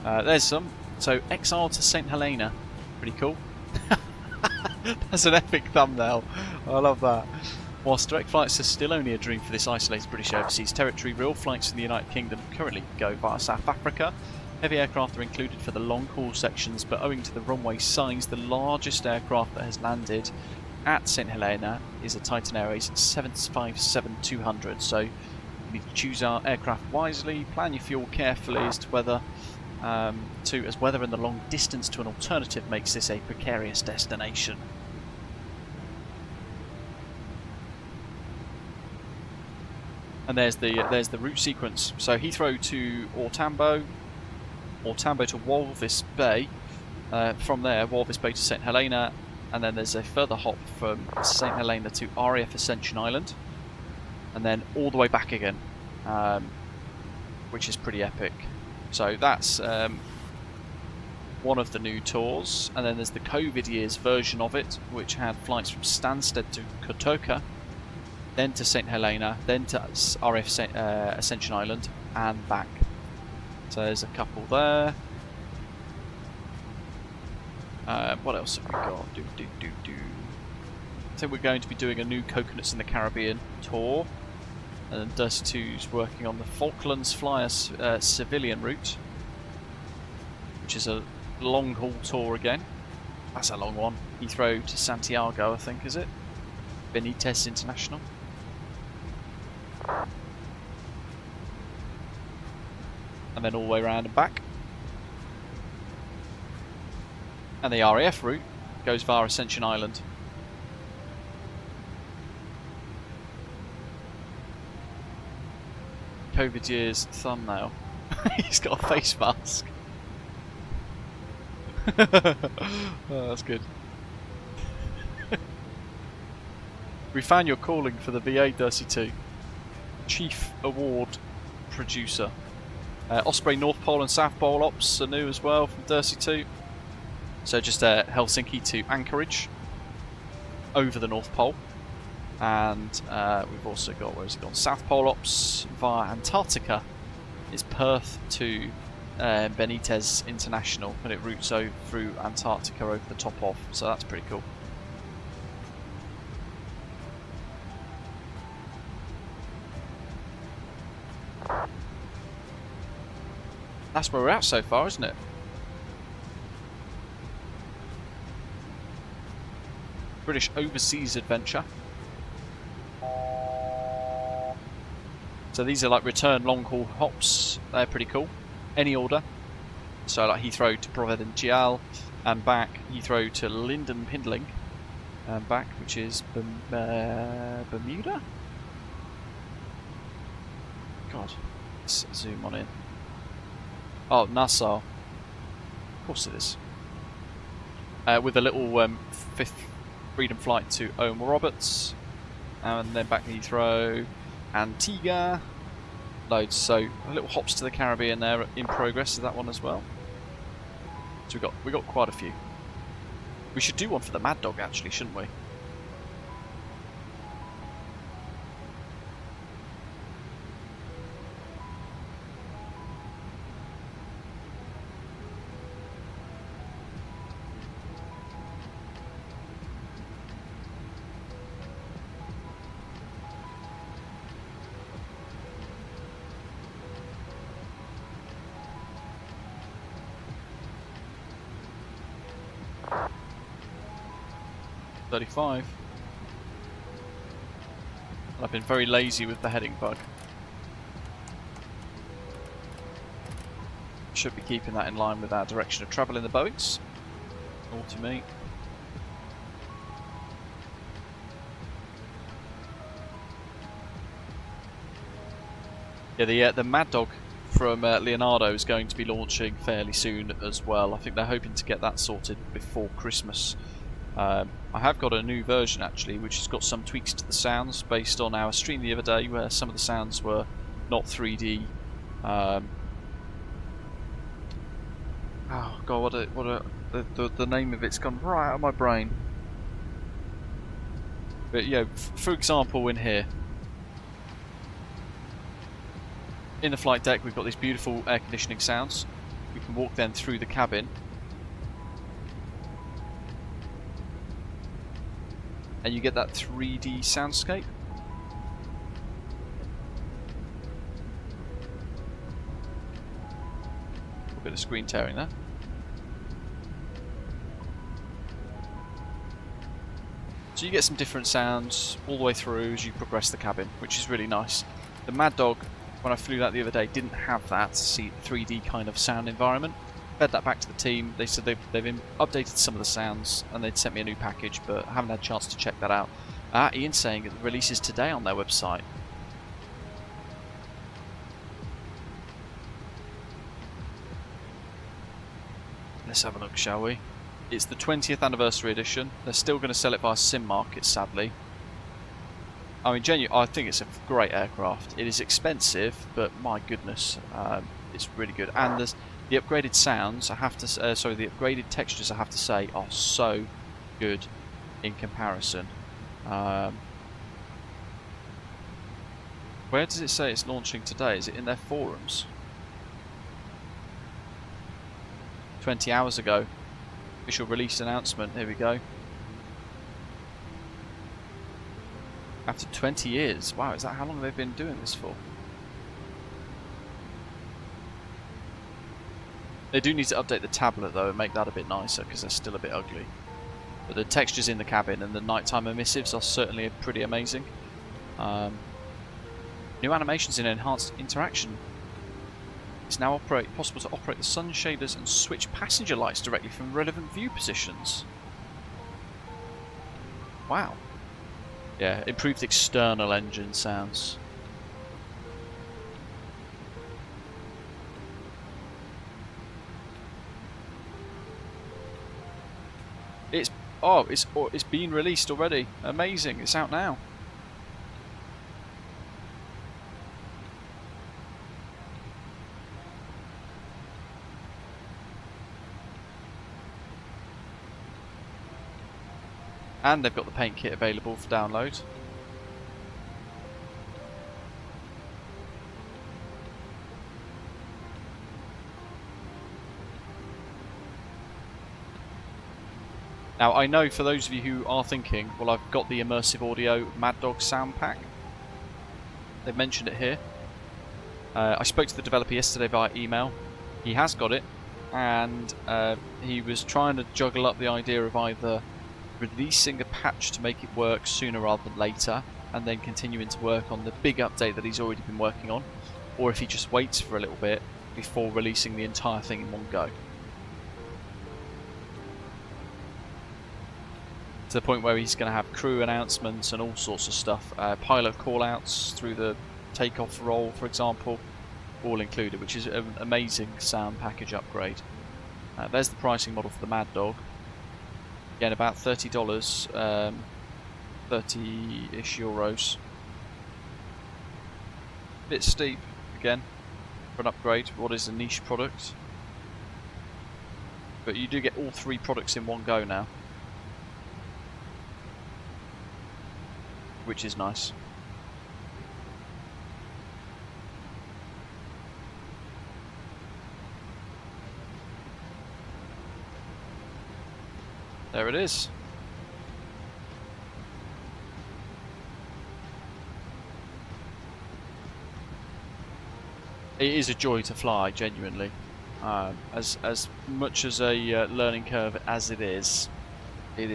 There's some. So Exile to St Helena, pretty cool. That's an epic thumbnail. I love that. Whilst direct flights are still only a dream for this isolated British overseas territory, real flights from the United Kingdom currently go via South Africa. Heavy aircraft are included for the long-haul sections, but owing to the runway size, the largest aircraft that has landed at St Helena is a Titan Airways 757-200. So you need to choose our aircraft wisely, plan your fuel carefully as to whether as weather and the long distance to an alternative makes this a precarious destination. And there's the route sequence. So Heathrow to Ortambo to Walvis Bay. From there, Walvis Bay to St Helena, and then there's a further hop from St Helena to RAF Ascension Island, and then all the way back again, which is pretty epic. So that's one of the new tours, and then there's the COVID years version of it, which had flights from Stansted to Kotoka, then to St Helena, then to RAF Ascension Island, and back. So there's a couple there. What else have we got? I think we're going to be doing a new Coconuts in the Caribbean tour. And then Dursey 2's working on the Falklands Flyers civilian route, which is a long haul tour again. That's a long one. Heathrow to Santiago, I think, is it? Benitez International. And then all the way around and back. And the RAF route goes via Ascension Island. COVID years thumbnail. He's got a face mask. Oh, that's good. We found your calling for the VA Dursey 2. Chief Award Producer. Osprey North Pole and South Pole Ops are new as well from Dursey 2. So just Helsinki to Anchorage over the North Pole. And we've also got, where has it gone? South Pole Ops via Antarctica is Perth to Benitez International, and it routes over through Antarctica over the top of, so that's pretty cool. That's where we're at so far, isn't it? British Overseas Adventure. So these are like return long haul hops. They're pretty cool. Any order. So like Heathrow to Providencial and back. Heathrow to Linden Pindling and back, which is Bermuda? God, let's zoom on in. Oh, Nassau. Of course it is. With a little fifth freedom flight to Owen Roberts, and then back to Heathrow, Antigua, loads. So little hops to the Caribbean there in progress to that one as well. So we got quite a few. We should do one for the Mad Dog actually, shouldn't we? $35. I've been very lazy with the heading bug. Should be keeping that in line with our direction of travel in the Boeings. All to me. Yeah, the Mad Dog from Leonardo is going to be launching fairly soon as well. I think they're hoping to get that sorted before Christmas. I have got a new version actually, which has got some tweaks to the sounds based on our stream the other day, where some of the sounds were not 3D. Oh god, the name of it's gone right out of my brain. But yeah, for example, in here, in the flight deck, we've got these beautiful air conditioning sounds. We can walk then through the cabin, and you get that 3D soundscape. A bit of screen tearing there. So you get some different sounds all the way through as you progress the cabin, which is really nice. The Mad Dog, when I flew that the other day, didn't have that 3D kind of sound environment. Fed that back to the team. They said they've updated some of the sounds and they'd sent me a new package, but I haven't had a chance to check that out. Ian's saying it releases today on their website. Let's have a look, shall we? It's the 20th anniversary edition. They're still going to sell it via sim market, sadly. I mean, genuinely, I think it's a great aircraft. It is expensive, but my goodness, it's really good. And the upgraded sounds, the upgraded textures, I have to say, are so good in comparison. Where does it say it's launching today? Is it in their forums? 20 hours ago. Official release announcement, here we go. After 20 years. Wow, is that how long they've been doing this for? They do need to update the tablet though and make that a bit nicer because they're still a bit ugly. But the textures in the cabin and the nighttime emissives are certainly pretty amazing. New animations in enhanced interaction. It's now possible to operate the sun shaders and switch passenger lights directly from relevant view positions. Wow. Yeah, improved external engine sounds. It's been released already. Amazing. It's out now. And they've got the paint kit available for download. Now I know for those of you who are thinking, well, I've got the immersive audio Mad Dog sound pack. They've mentioned it here. I spoke to the developer yesterday via email. He has got it, and he was trying to juggle up the idea of either releasing a patch to make it work sooner rather than later, and then continuing to work on the big update that he's already been working on, or if he just waits for a little bit before releasing the entire thing in one go. To the point where he's going to have crew announcements and all sorts of stuff, pilot callouts through the takeoff roll, for example, all included, which is an amazing sound package upgrade. There's the pricing model for the Mad Dog. Again, about $30, 30-ish euros. Bit steep, again, for an upgrade. What is a niche product? But you do get all three products in one go now, which is nice. There it is. It is a joy to fly, genuinely. As much as a learning curve as it is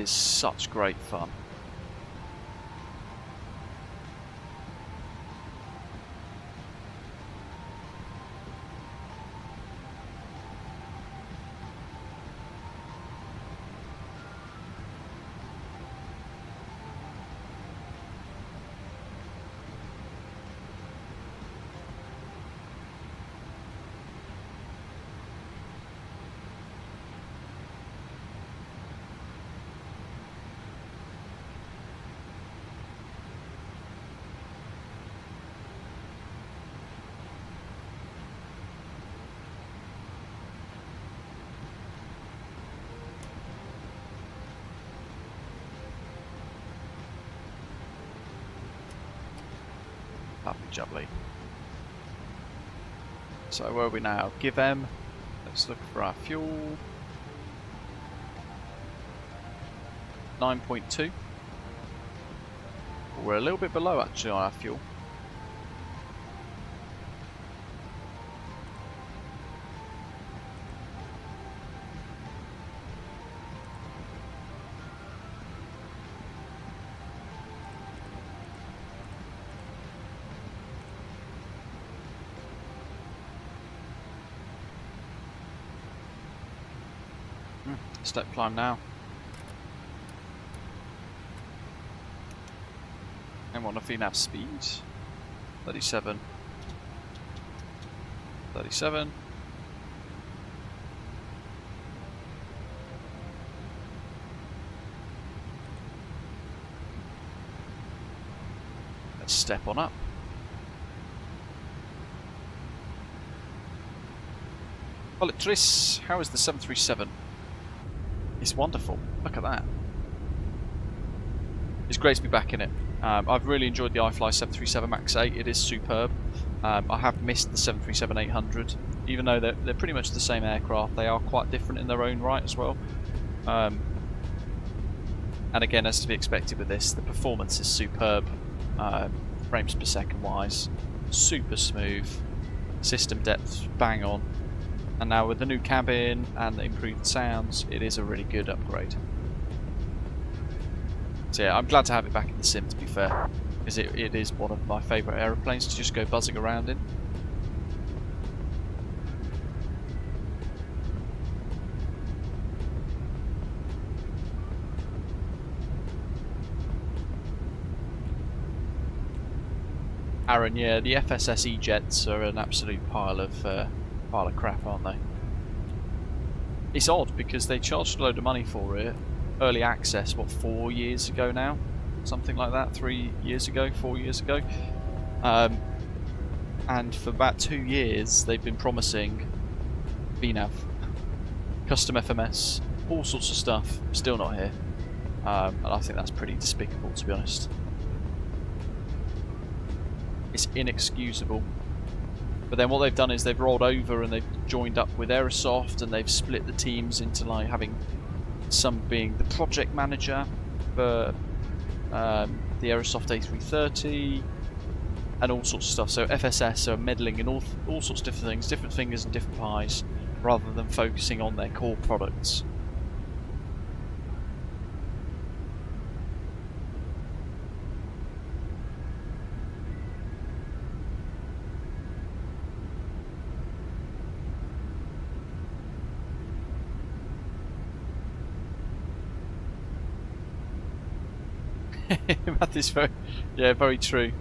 such great fun. Jubbly. So where are we now? Give M. Let's look for our fuel. 9.2. We're a little bit below actually on our fuel. Step climb now. And what if we have speed? 37. 37. Let's step on up. Tris, how is the 737? It's wonderful. Look at that. It's great to be back in it. I've really enjoyed the iFly 737 MAX 8. It is superb. I have missed the 737-800, even though they're pretty much the same aircraft. They are quite different in their own right as well. And again, as to be expected with this, the performance is superb. Frames per second wise, super smooth. System depth bang on. And now with the new cabin and the improved sounds, it is a really good upgrade. So yeah, I'm glad to have it back in the sim, to be fair, because it is one of my favourite aeroplanes to just go buzzing around in. Aaron, yeah, the FSS E-Jets are an absolute pile of crap, aren't they? It's odd because they charged a load of money for it, early access, what, 4 years ago now? Something like that, 3 years ago, 4 years ago. And for about 2 years they've been promising VNAV, custom FMS, all sorts of stuff, still not here. And I think that's pretty despicable, to be honest. It's inexcusable. But then what they've done is they've rolled over and they've joined up with Aerosoft, and they've split the teams into like having some being the project manager for the Aerosoft A330 and all sorts of stuff. So FSS are meddling in all sorts of different things, different fingers and different pies, rather than focusing on their core products. That is very true.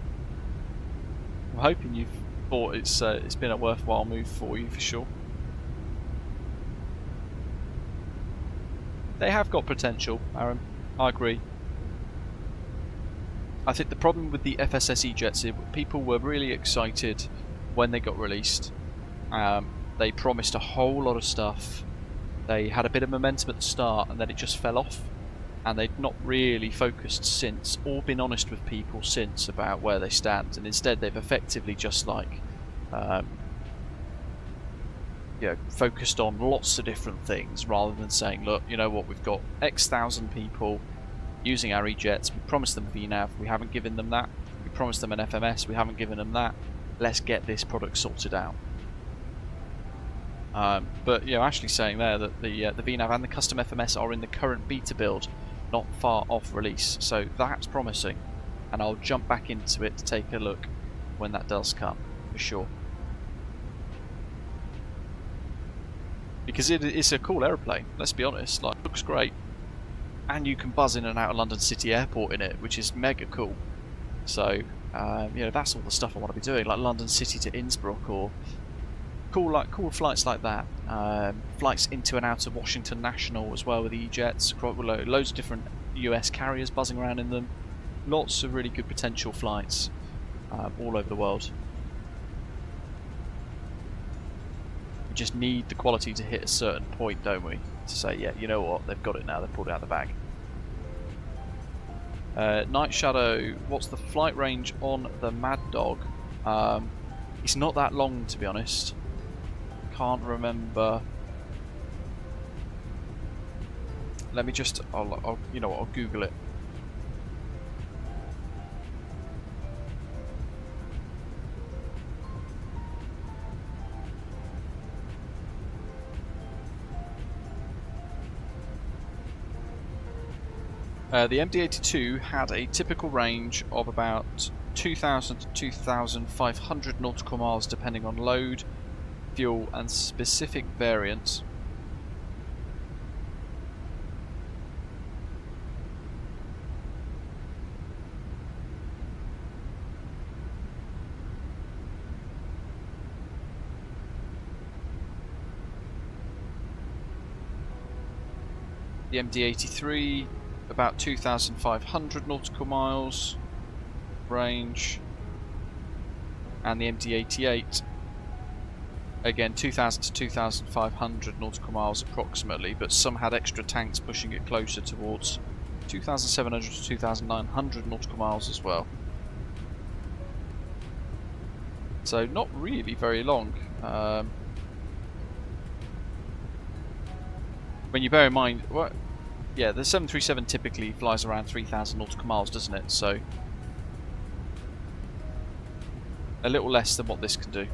I'm hoping you've thought it's been a worthwhile move for you, for sure. They have got potential, Aaron. I agree. I think the problem with the FSS E-Jets is people were really excited when they got released. They promised a whole lot of stuff. They had a bit of momentum at the start, and then it just fell off. And they've not really focused since, or been honest with people since about where they stand, and instead they've effectively just like focused on lots of different things, rather than saying, look, you know what, we've got X thousand people using our E-Jets, we promised them VNAV, we haven't given them that, we promised them an FMS, we haven't given them that, let's get this product sorted out. But actually saying there that the VNAV and the custom FMS are in the current beta build, not far off release, so that's promising, and I'll jump back into it to take a look when that does come, for sure. Because it's a cool aeroplane, let's be honest, like, looks great, and you can buzz in and out of London City Airport in it, which is mega cool. So that's all the stuff I want to be doing, like London City to Innsbruck, or cool flights like that. Flights into and out of Washington National as well with the E-Jets. Loads of different US carriers buzzing around in them. Lots of really good potential flights all over the world. We just need the quality to hit a certain point, don't we? To say, yeah, you know what, they've got it now, they've pulled it out of the bag. Night Shadow, what's the flight range on the Mad Dog? It's not that long, to be honest. Can't remember. Let me just, I'll you know what, I'll Google it. The MD-82 had a typical range of about 2,000 to 2,500 nautical miles depending on load, fuel and specific variants. The MD-83 about 2,500 nautical miles range, and the MD-88 again 2,000 to 2,500 nautical miles approximately, but some had extra tanks pushing it closer towards 2,700 to 2,900 nautical miles as well. So not really very long. When you bear in mind, well, yeah, the 737 typically flies around 3,000 nautical miles, doesn't it? So a little less than what this can do.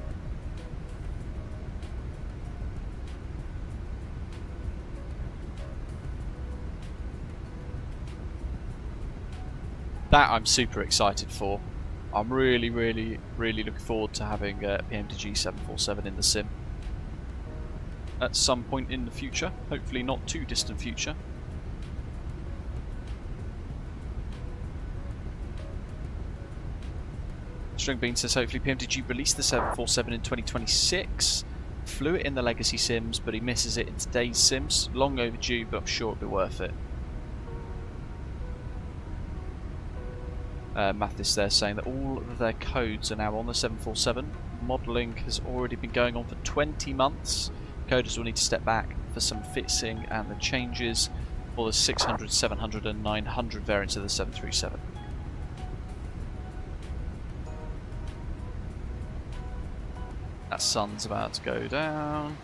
That I'm super excited for. I'm really looking forward to having PMDG 747 in the sim at some point in the future, hopefully not too distant future. Stringbean says hopefully PMDG released the 747 in 2026. Flew it in the legacy sims, but he misses it in today's sims. Long overdue, but I'm sure it'll be worth it. Mathis there saying that all of their codes are now on the 747. Modelling has already been going on for 20 months. Coders will need to step back for some fixing and the changes for the 600, 700 and 900 variants of the 737. That sun's about to go down.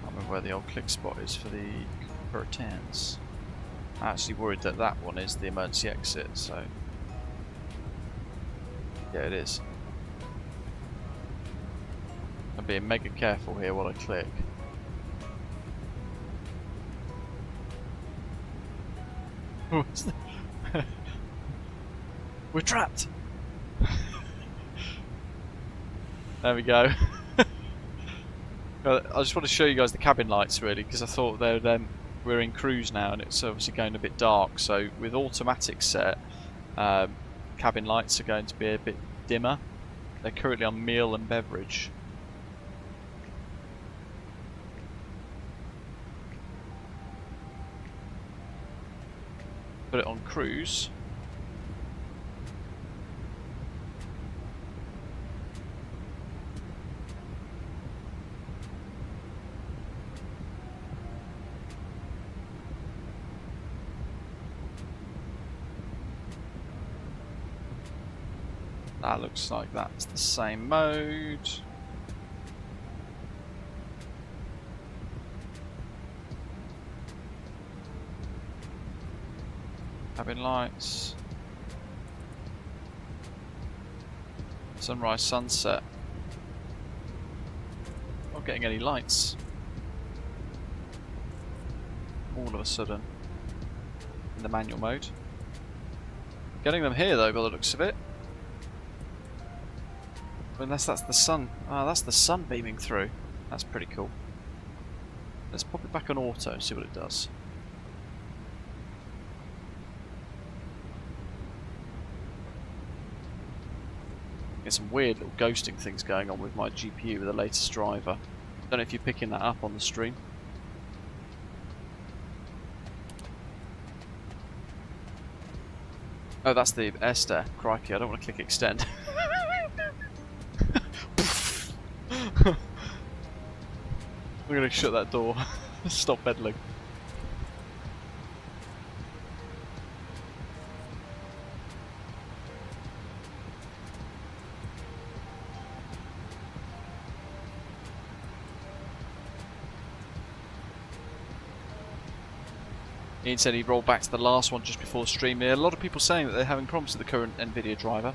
I can't remember where the old click spot is for the curtains. I'm actually worried that that one is the emergency exit, so yeah, it is. I'm being mega careful here while I click. We're trapped! There we go. I just want to show you guys the cabin lights really, because I thought we're in cruise now and it's obviously going a bit dark, so with automatic set, cabin lights are going to be a bit dimmer. They're currently on meal and beverage. Put it on cruise. That looks like that's the same mode. Cabin lights. Sunrise, sunset. Not getting any lights. All of a sudden. In the manual mode. Getting them here though by the looks of it. Unless that's the sun. Ah, that's the sun beaming through. That's pretty cool. Let's pop it back on auto and see what it does. Get some weird little ghosting things going on with my GPU with the latest driver. Don't know if you're picking that up on the stream. Oh, that's the air stair. Crikey, I don't want to click extend. We're going to shut that door. Stop meddling. Ian said he rolled back to the last one just before stream. A lot of people saying that they're having problems with the current NVIDIA driver.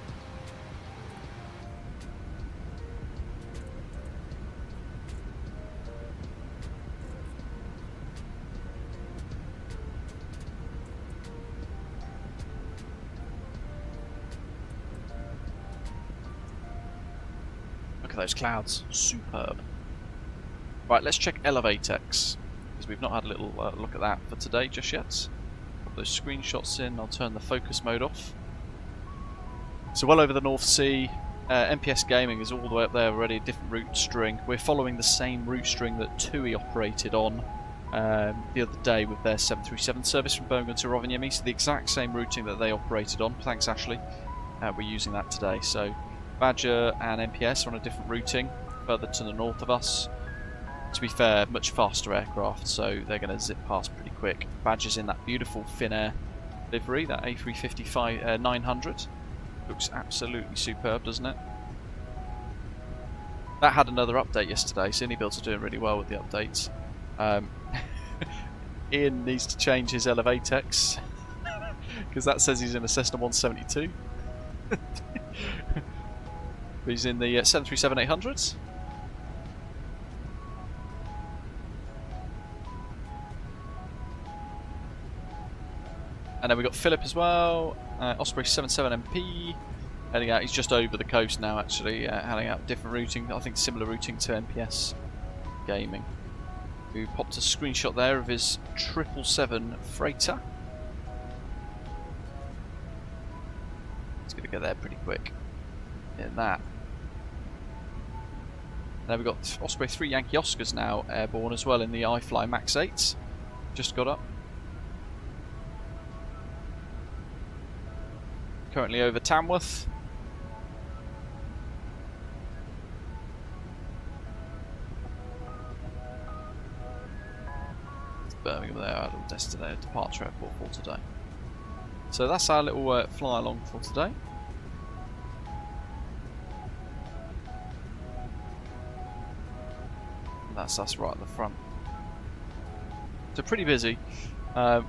Look at those clouds. Superb. Right, let's check ElevateX, because we've not had a little look at that for today just yet. Put those screenshots in, I'll turn the focus mode off. So well over the North Sea, MPS Gaming is all the way up there already, a different route string. We're following the same route string that TUI operated on the other day with their 737 service from Birmingham to Rovaniemi, so the exact same routing that they operated on. Thanks Ashley, we're using that today. So Badger and MPS are on a different routing, further to the north of us. To be fair, much faster aircraft, so they're going to zip past pretty quick. Badger's in that beautiful Finnair livery, that A350 900. Looks absolutely superb, doesn't it? That had another update yesterday, so inibuilds are doing really well with the updates. Ian needs to change his ElevateX, because that says he's in a Cessna 172. He's in the 737-800s. And then we've got Philip as well, Osprey 77MP, heading out. He's just over the coast now actually, heading out different routing, I think similar routing to MPS Gaming. We popped a screenshot there of his 777 freighter. He's going to get there pretty quick in that. And then we've got Osprey 3 Yankee Oscars now airborne as well in the iFly Max 8. Just got up. Currently over Tamworth. It's Birmingham there, our little destination departure airport for today. So that's our little fly along for today. And that's us right at the front. So pretty busy.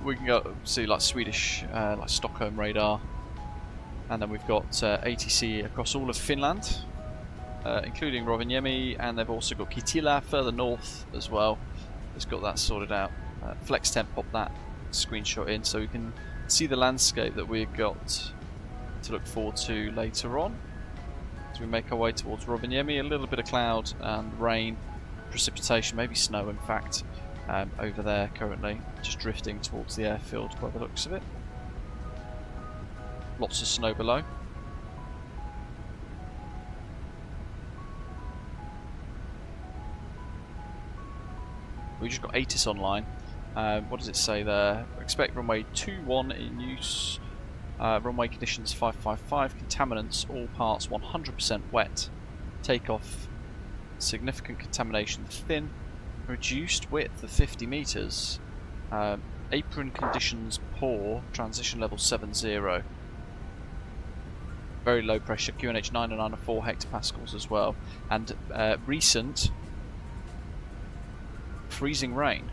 We can go see like Swedish, like Stockholm radar. And then we've got ATC across all of Finland, including Rovaniemi, and they've also got Kittilä further north as well. It's got that sorted out. FlexTemp popped that screenshot in so we can see the landscape that we've got to look forward to later on. As we make our way towards Rovaniemi, a little bit of cloud and rain, precipitation, maybe snow in fact, over there currently, just drifting towards the airfield by the looks of it. Lots of snow below. We just got ATIS online. What does it say there? Expect runway 21 in use. Runway conditions 555. Contaminants, all parts 100% wet. Takeoff, significant contamination thin. Reduced width of 50 meters. Apron conditions poor. Transition level 70. Very low pressure, QNH 994 hectopascals as well, and recent freezing rain.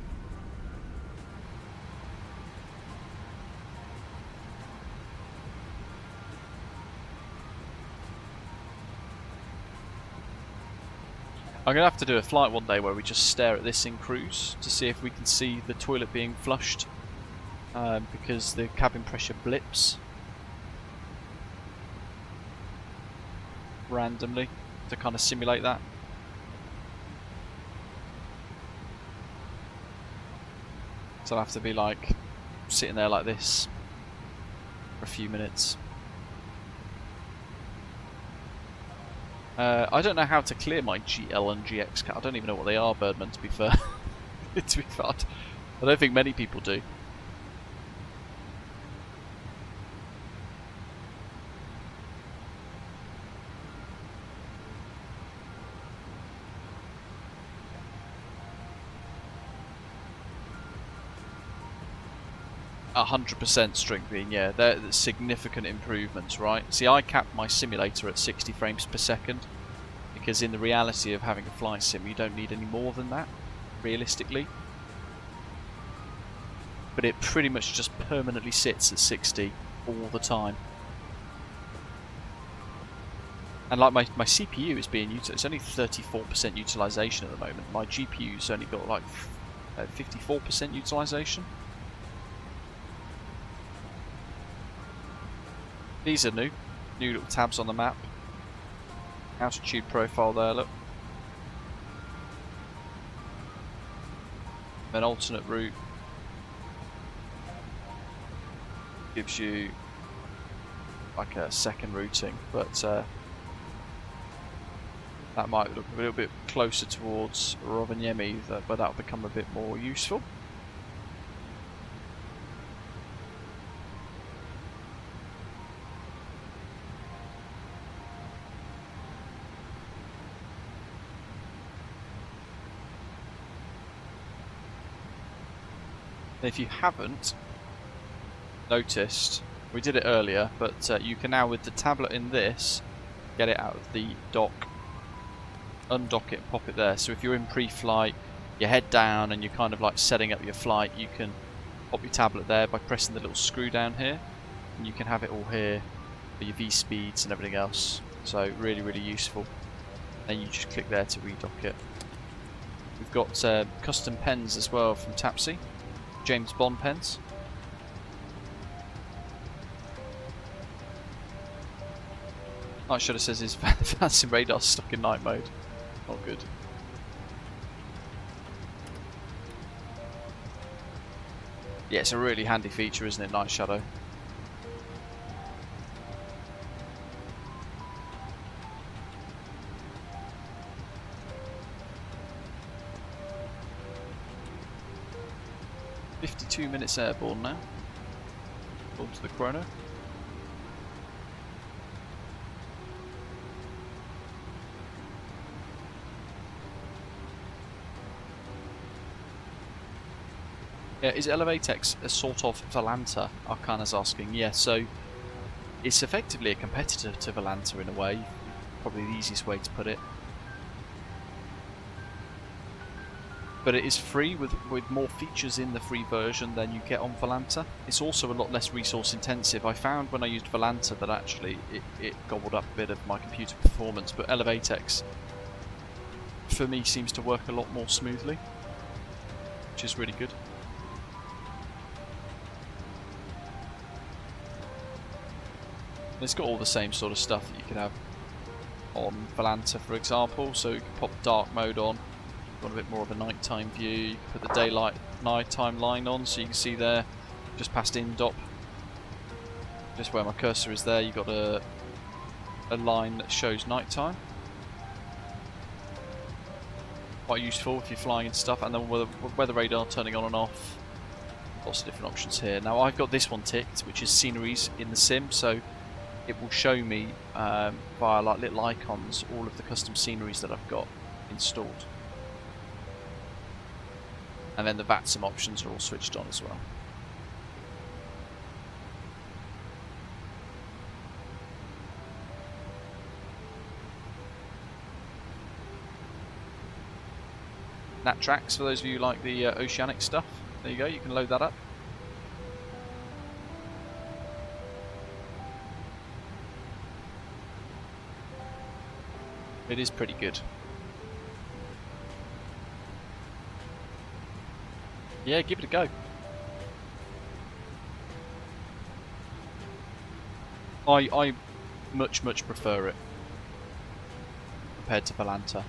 I'm going to have to do a flight one day where we just stare at this in cruise to see if we can see the toilet being flushed, because the cabin pressure blips randomly to kind of simulate that. So I'll have to be like sitting there like this for a few minutes. I don't know how to clear my GL and GX cat. I don't even know what they are, Birdman, to be fair. To be fair, I don't think many people do. 100% strength being, yeah, they're significant improvements, right? See, I capped my simulator at 60 frames per second because in the reality of having a flight sim, you don't need any more than that, realistically. but it pretty much just permanently sits at 60 all the time. And like my CPU is being used, it's only 34% utilization at the moment. My GPU's only got like 54% utilization. These are new little tabs on the map. Altitude profile there, look. An alternate route gives you like a second routing, but that might look a little bit closer towards Rovaniemi, but that'll become a bit more useful. If you haven't noticed, we did it earlier, but you can now, with the tablet in this, get it out of the dock, undock it and pop it there. So if you're in pre-flight, you head down and you're kind of like setting up your flight, you can pop your tablet there by pressing the little screw down here, and you can have it all here for your V-speeds and everything else. So really, really useful. Then you just click there to redock it. We've got custom pens as well from Tapsi. James Bond pens. Night Shutter says his VATSIM radar's stuck in night mode. Not good. Yeah, it's a really handy feature, isn't it, Night Shadow? Minutes airborne now. According to the chrono. Yeah, is Elevatex a sort of Volanta? Arcana's asking. Yeah, so it's effectively a competitor to Volanta in a way. Probably the easiest way to put it. But it is free with more features in the free version than you get on Volanta. It's also a lot less resource intensive. I found when I used Volanta that actually it gobbled up a bit of my computer performance, but Elevatex for me seems to work a lot more smoothly, which is really good. And it's got all the same sort of stuff that you could have on Volanta, for example. So you can pop dark mode on. Want a bit more of a nighttime view. You can put the daylight nighttime line on, so you can see there, just past INDOP, just where my cursor is there, you've got a line that shows nighttime. Quite useful if you're flying and stuff, and then weather radar turning on and off. Lots of different options here. Now I've got this one ticked, which is sceneries in the sim, so it will show me via like little icons all of the custom sceneries that I've got installed. And then the VATSIM options are all switched on as well. Nat tracks for those of you who like the oceanic stuff. There you go, you can load that up. It is pretty good. Yeah, give it a go. I much prefer it compared to Volanta.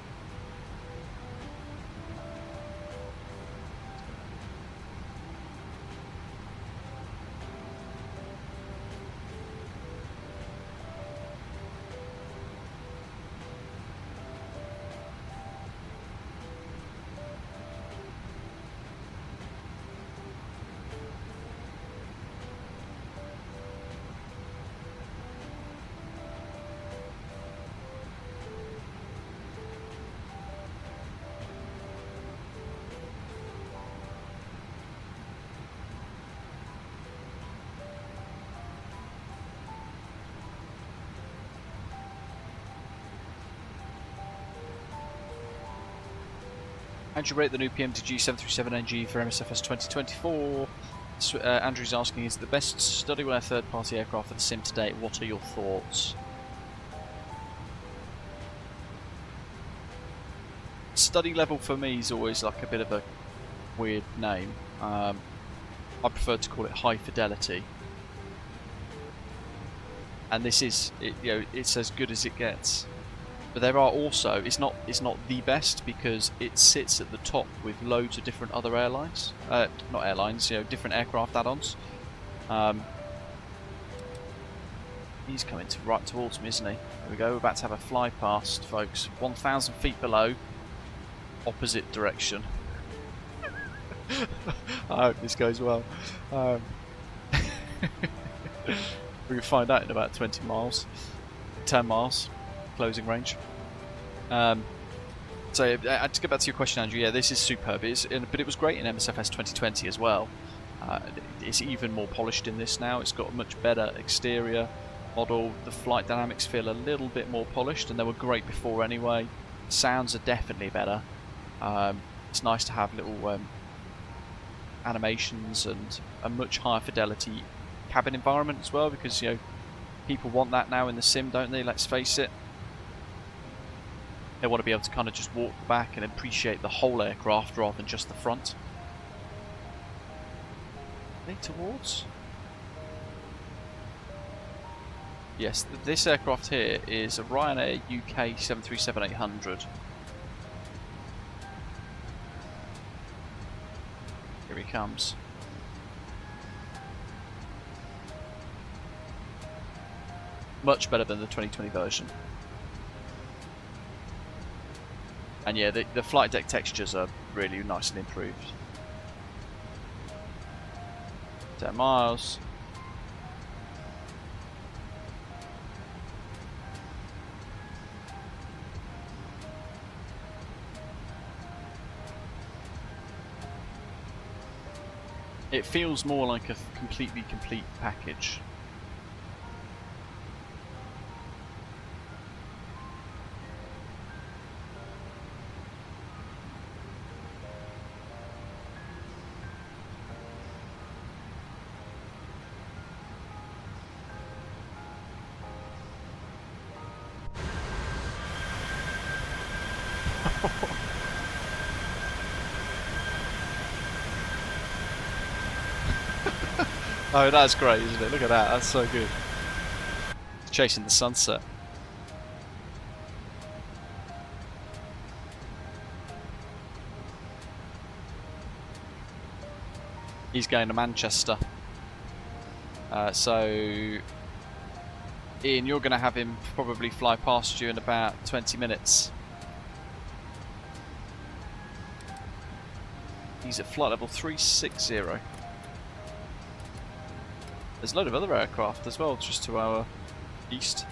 How'd you rate the new PMDG 737NG for MSFS 2024? Andrew's asking, is the best studyware third-party aircraft for the sim to date? What are your thoughts? Study level for me is always like a bit of a weird name. I prefer to call it high fidelity. And this is, it's as good as it gets. But there are also, it's not the best because it sits at the top with loads of different other airlines. Not airlines, different aircraft add-ons. He's coming right towards me, isn't he? There we go, we're about to have a fly past, folks. 1,000 feet below, opposite direction. I hope this goes well. We can find out in about 20 miles. 10 miles, closing range. So to get back to your question, Andrew, yeah, this is superb. But it was great in MSFS 2020 as well. It's even more polished in this now. It's got a much better exterior model. The flight dynamics feel a little bit more polished, and they were great before anyway. Sounds are definitely better. It's nice to have little animations and a much higher fidelity cabin environment as well, because people want that now in the sim, don't they? Let's face it. They want to be able to kind of just walk back and appreciate the whole aircraft rather than just the front. Are they towards? Yes, this aircraft here is a Ryanair UK 737-800. Here he comes. Much better than the 2020 version. And yeah, the flight deck textures are really nicely improved. 10 miles. It feels more like a completely complete package. Oh, that's great, isn't it? Look at that, that's so good. Chasing the sunset. He's going to Manchester. So, Ian, you're going to have him probably fly past you in about 20 minutes. He's at flight level 360. There's a load of other aircraft as well, just to our east.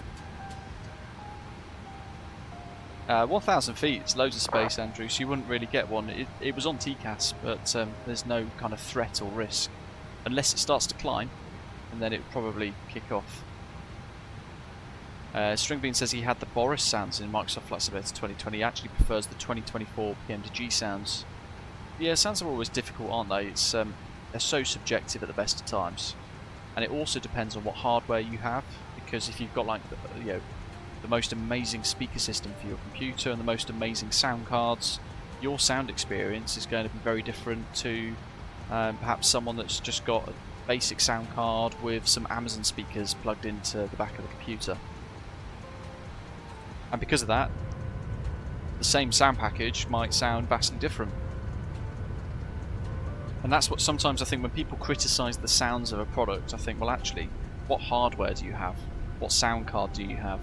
1,000 feet, it's loads of space, Andrew, so you wouldn't really get one. It was on TCAS, but there's no kind of threat or risk. Unless it starts to climb, and then it would probably kick off. Stringbean says he had the Boris sounds in Microsoft Flight Simulator 2020. He actually prefers the 2024 PMDG sounds. Yeah, sounds are always difficult, aren't they? It's they're so subjective at the best of times. And it also depends on what hardware you have, because if you've got like the most amazing speaker system for your computer and the most amazing sound cards, your sound experience is going to be very different to perhaps someone that's just got a basic sound card with some Amazon speakers plugged into the back of the computer. And because of that, the same sound package might sound vastly different. And that's what sometimes I think when people criticise the sounds of a product, I think, well actually, what hardware do you have? What sound card do you have?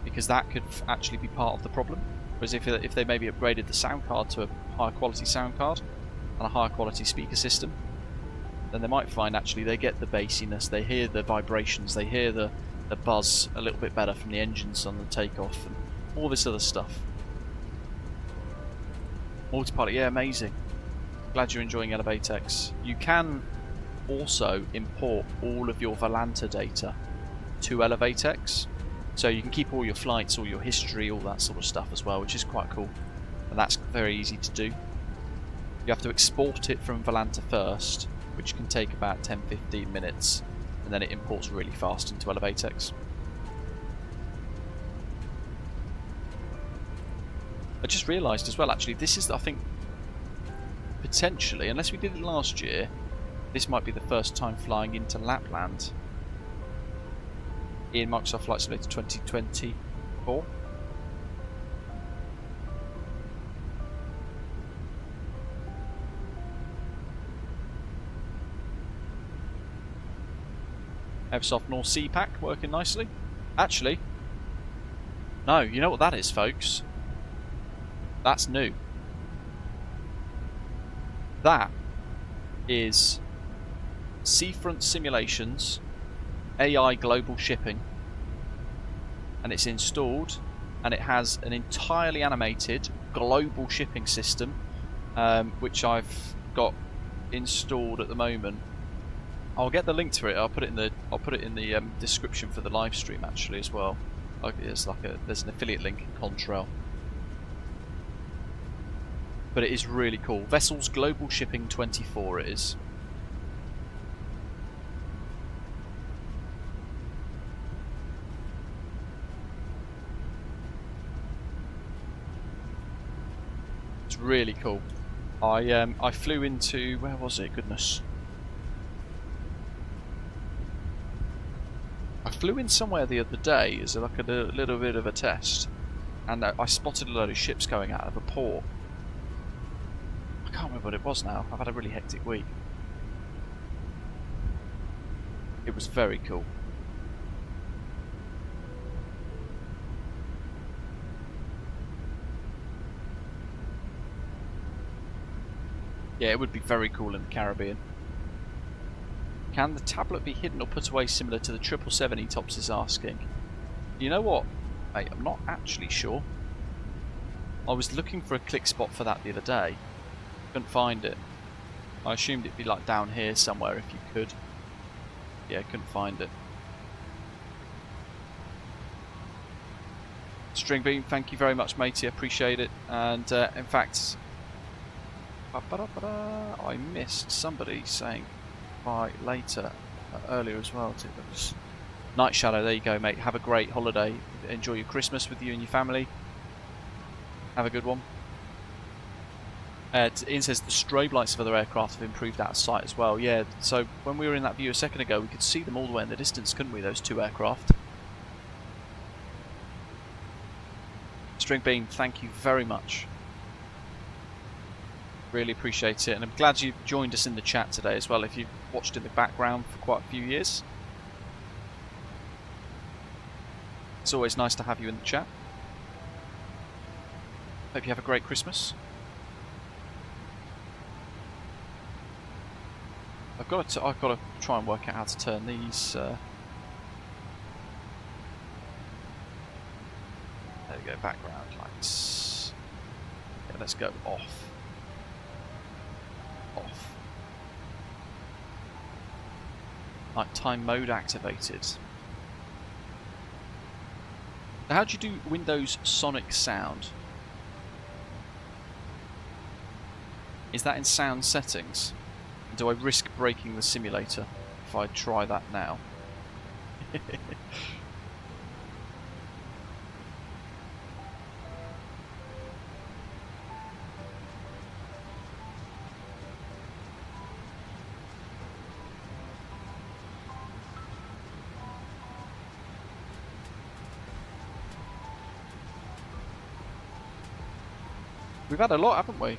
Because that could actually be part of the problem. Whereas if they maybe upgraded the sound card to a higher quality sound card and a higher quality speaker system, then they might find actually they get the bassiness, they hear the vibrations, they hear the buzz a little bit better from the engines on the takeoff and all this other stuff. Multipilot, yeah, amazing. Glad you're enjoying ElevateX. You can also import all of your Volanta data to ElevateX, so you can keep all your flights, all your history, all that sort of stuff as well, which is quite cool. And that's very easy to do. You have to export it from Volanta first, which can take about 10-15 minutes, and then it imports really fast into Elevatex. I just realised as well, actually, this is, I think, potentially, unless we did it last year, this might be the first time flying into Lapland in Microsoft Flight Simulator 2024. Eversoft North Sea Pack working nicely. Actually, no, you know what that is, folks? That's new. That is Seafront Simulations AI Global Shipping, and it's installed, and it has an entirely animated global shipping system, which I've got installed at the moment. I'll get the link to it. I'll put it in the description for the live stream actually as well. There's an affiliate link in Contrail. But it is really cool. Vessels Global Shipping 24 it is. It's really cool. I flew into, where was it? Goodness. I flew in somewhere the other day as like a little bit of a test, and I spotted a load of ships going out of a port. I can't remember what it was now. I've had a really hectic week. It was very cool. Yeah, it would be very cool in the Caribbean. Can the tablet be hidden or put away similar to the 777 ETOPS is asking? You know what, mate, I'm not actually sure. I was looking for a click spot for that the other day. Couldn't find it. I assumed it'd be like down here somewhere if you could. Yeah, couldn't find it. String Beam, thank you very much, matey. I appreciate it. And in fact, I missed somebody saying bye later earlier as well. Night Shadow, there you go, mate. Have a great holiday. Enjoy your Christmas with you and your family. Have a good one. Ian says the strobe lights of other aircraft have improved out of sight as well. Yeah, so when we were in that view a second ago, we could see them all the way in the distance, couldn't we, those two aircraft? String Beam, thank you very much. Really appreciate it, and I'm glad you joined us in the chat today as well, if you've watched in the background for quite a few years. It's always nice to have you in the chat. Hope you have a great Christmas. I've got to try and work out how to turn these. There we go, background lights. Yeah, let's go off. Off. Nighttime mode activated. Now, how do you do Windows Sonic Sound? Is that in sound settings? Do I risk breaking the simulator if I try that now? We've had a lot, haven't we?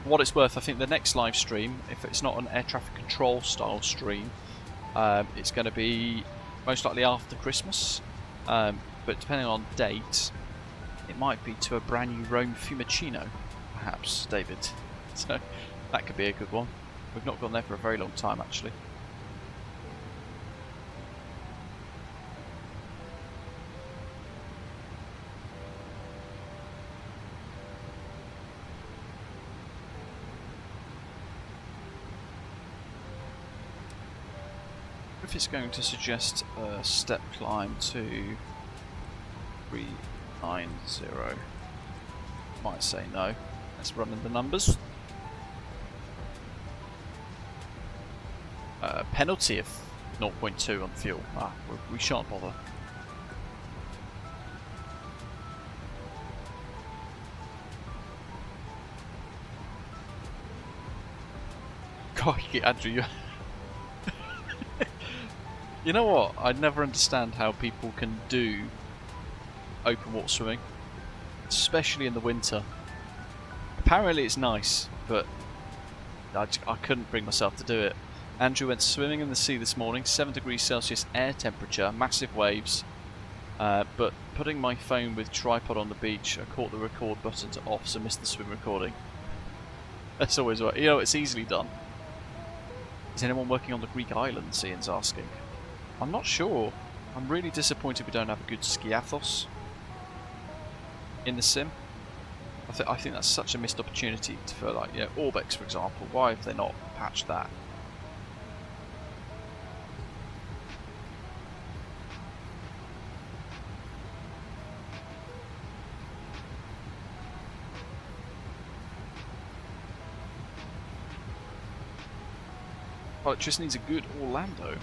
What it's worth, I think the next live stream, if it's not an air traffic control style stream, it's going to be most likely after Christmas, but depending on date, it might be to a brand new Rome Fiumicino, perhaps, David. So that could be a good one. We've not gone there for a very long time, actually. if it's going to suggest a step climb to 390. Might say no. Let's run in the numbers. Penalty of 0.2 on fuel. We shan't bother. Crikey, Andrew, you know what? I never understand how people can do open water swimming, especially in the winter. Apparently it's nice, but I couldn't bring myself to do it. Andrew went swimming in the sea this morning, 7 degrees Celsius air temperature, massive waves, but putting my phone with tripod on the beach, I caught the record button to off, so missed the swim recording. That's always right. You know, it's easily done. Is anyone working on the Greek islands, Ian's asking. I'm not sure. I'm really disappointed we don't have a good skiathos in the sim. I think that's such a missed opportunity for, like, you know, Orbex, for example. Why have they not patched that? Well, it just needs a good Orlando.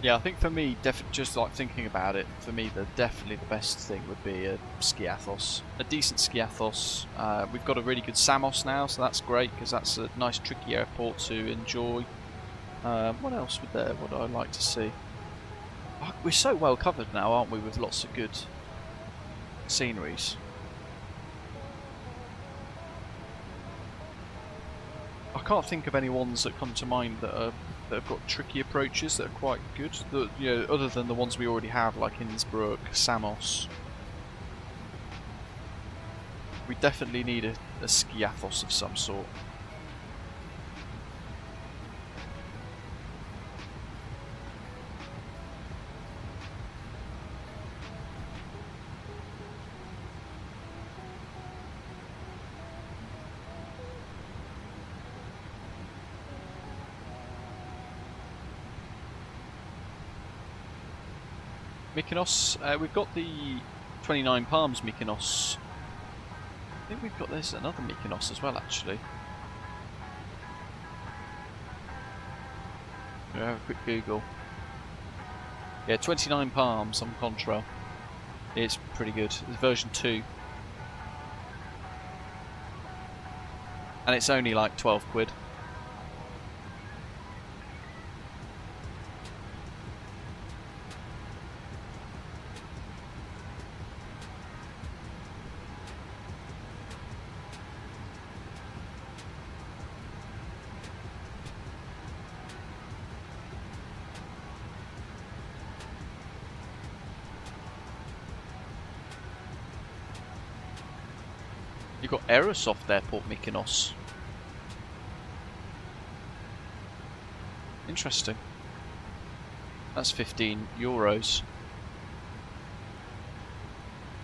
Yeah, I think for me, just like thinking about it, for me, definitely the best thing would be a skiathos, a decent skiathos. We've got a really good Samos now, so that's great because that's a nice, tricky airport to enjoy. What else would I like to see? We're so well covered now, aren't we, with lots of good sceneries. I can't think of any ones that come to mind that have got tricky approaches that are quite good. You know, other than the ones we already have, like Innsbruck, Samos. We definitely need a skiathos of some sort. Mykonos, we've got the 29 Palms Mykonos. I think we've got there's another Mykonos as well, actually. We'll have a quick Google. Yeah, 29 Palms on Contrail. It's pretty good. It's version 2. And it's only like 12 quid. You've got Aerosoft Airport Mykonos. Interesting. That's €15.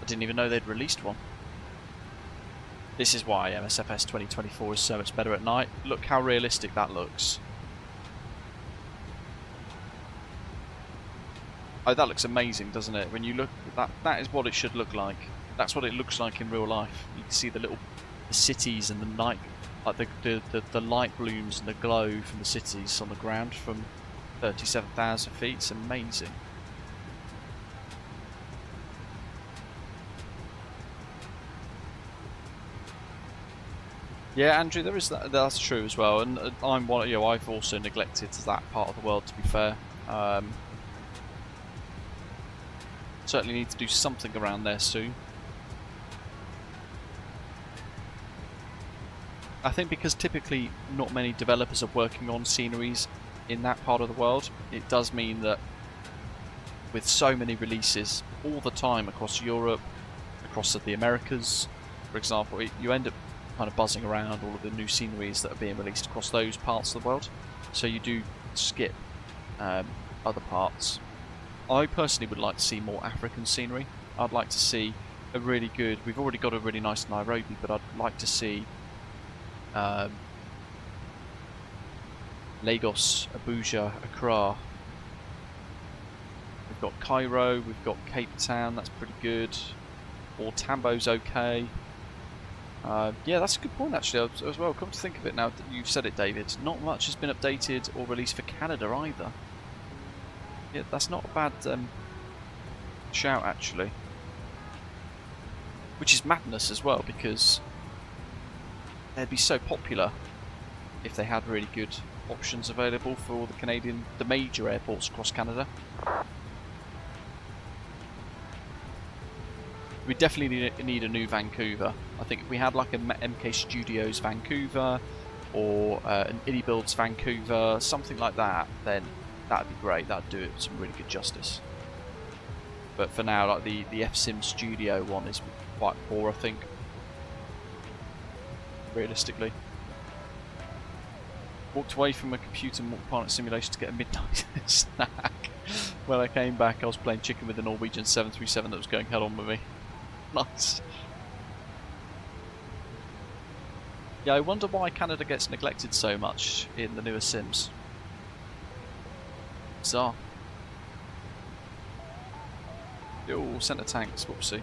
I didn't even know they'd released one. This is why MSFS 2024 is so much better at night. Look how realistic that looks. Oh, that looks amazing, doesn't it? When you look at that, that is what it should look like. That's what it looks like in real life. You can see the cities and the night, like the light blooms and the glow from the cities on the ground from 37,000 feet. It's amazing. Yeah, Andrew, there is that. That's true as well. And I'm one. You know, I've also neglected that part of the world. To be fair, certainly need to do something around there soon. I think because typically not many developers are working on sceneries in that part of the world, it does mean that with so many releases, all the time across Europe, across the Americas, for example. You end up kind of buzzing around all of the new sceneries that are being released across those parts of the world, so you do skip other parts. I personally would like to see more African scenery. I'd like to see a really good, we've already got a really nice Nairobi, but I'd like to see Lagos, Abuja, Accra. We've got Cairo, we've got Cape Town, that's pretty good. Or Tambo's okay. Yeah, that's a good point actually as well. Come to think of it now that you've said it, David, not much has been updated or released for Canada either. Yeah, that's not a bad shout actually. Which is madness as well, because they'd be so popular if they had really good options available for all the major airports across Canada. We definitely need a new Vancouver. I think if we had like a MKStudios Vancouver or an inibuilds Vancouver, something like that, then that'd be great. That'd do it some really good justice. But for now, like the FSIM Studio one is quite poor, I think, realistically. Walked away from a computer pilot simulation to get a midnight snack. When I came back, I was playing chicken with the Norwegian 737 that was going head on with me. Nice. Yeah, I wonder why Canada gets neglected so much in the newer Sims. Bizarre. Oh, centre tanks, whoopsie.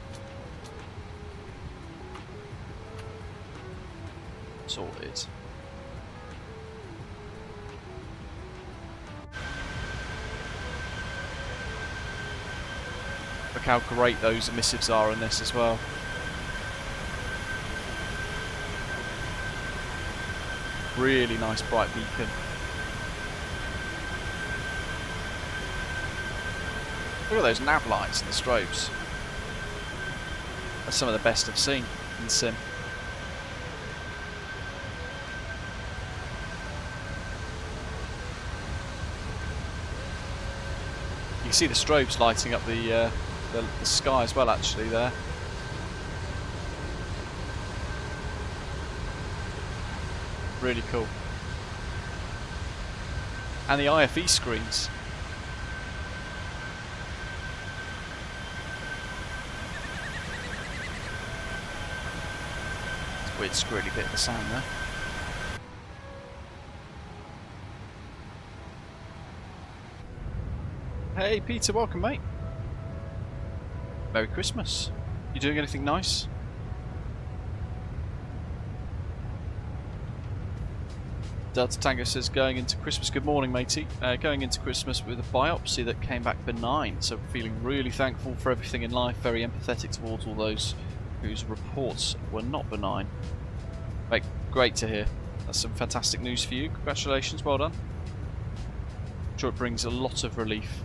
Sorted. Look how great those emissives are in this as well. Really nice bright beacon. Look at those nav lights and the strobes. That's some of the best I've seen in Sim. You can see the strobes lighting up the sky as well, actually, there. Really cool. And the IFE screens. It's a weird squirrely bit of the sound there. Hey Peter, welcome mate. Merry Christmas. You doing anything nice? Delta Tango says going into Christmas. Good morning matey. Going into Christmas with a biopsy that came back benign, so feeling really thankful for everything in life, very empathetic towards all those whose reports were not benign. Mate, great to hear. That's some fantastic news for you. Congratulations, well done. I'm sure it brings a lot of relief,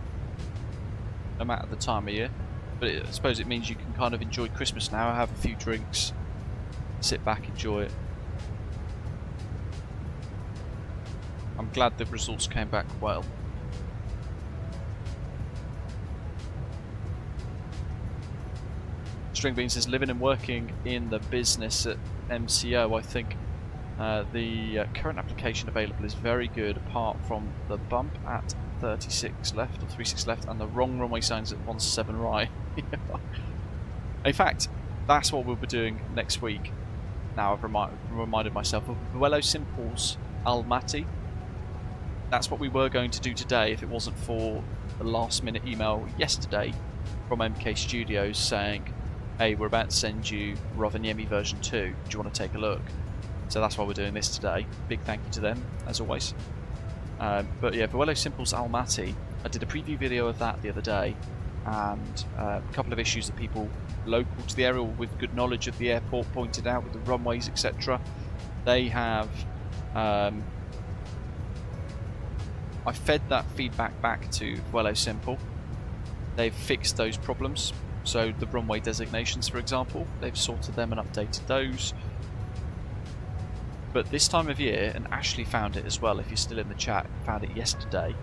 no matter the time of year. But I suppose it means you can kind of enjoy Christmas now, have a few drinks, sit back, enjoy it. I'm glad the results came back well. Stringbean says living and working in the business at MCO, I think the current application available is very good, apart from the bump at 36 left or 36 left and the wrong runway signs at 17 right. In fact, that's what we'll be doing next week. Now I've reminded myself of Vuelo Simple's Almaty. That's what we were going to do today if it wasn't for the last minute email yesterday from MKStudios saying, hey, we're about to send you Rovaniemi version 2, do you want to take a look? So that's why we're doing this today. Big thank you to them, as always. But yeah, Vuelo Simple's Almaty, I did a preview video of that the other day, and a couple of issues that people local to the area with good knowledge of the airport pointed out with the runways, etc. They have... I fed that feedback back to Vuelo Simple. They've fixed those problems. So the runway designations, for example, they've sorted them and updated those. But this time of year, and Ashley found it as well, if you're still in the chat, found it yesterday,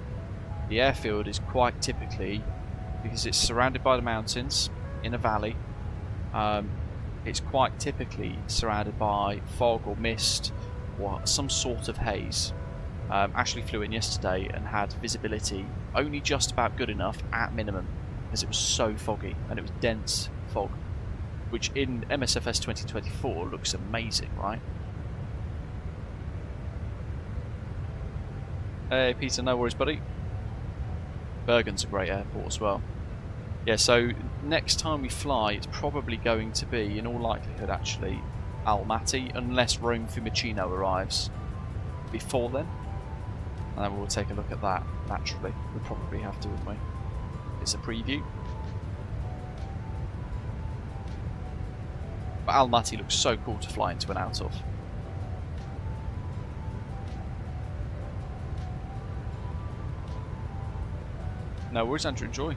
the airfield is quite typically because it's surrounded by the mountains in a valley. It's quite typically surrounded by fog or mist or some sort of haze. Ashley flew in yesterday and had visibility only just about good enough at minimum, because it was so foggy, and it was dense fog, which in MSFS 2024 looks amazing, right? Hey Peter, no worries buddy. Bergen's a great airport as well. Yeah, so next time we fly, it's probably going to be, in all likelihood actually, Almaty, unless Rome Fiumicino arrives before then. And then we'll take a look at that, naturally. We'll probably have to, wouldn't we? It's a preview. But Almaty looks so cool to fly into and out of. No worries, Andrew, enjoy.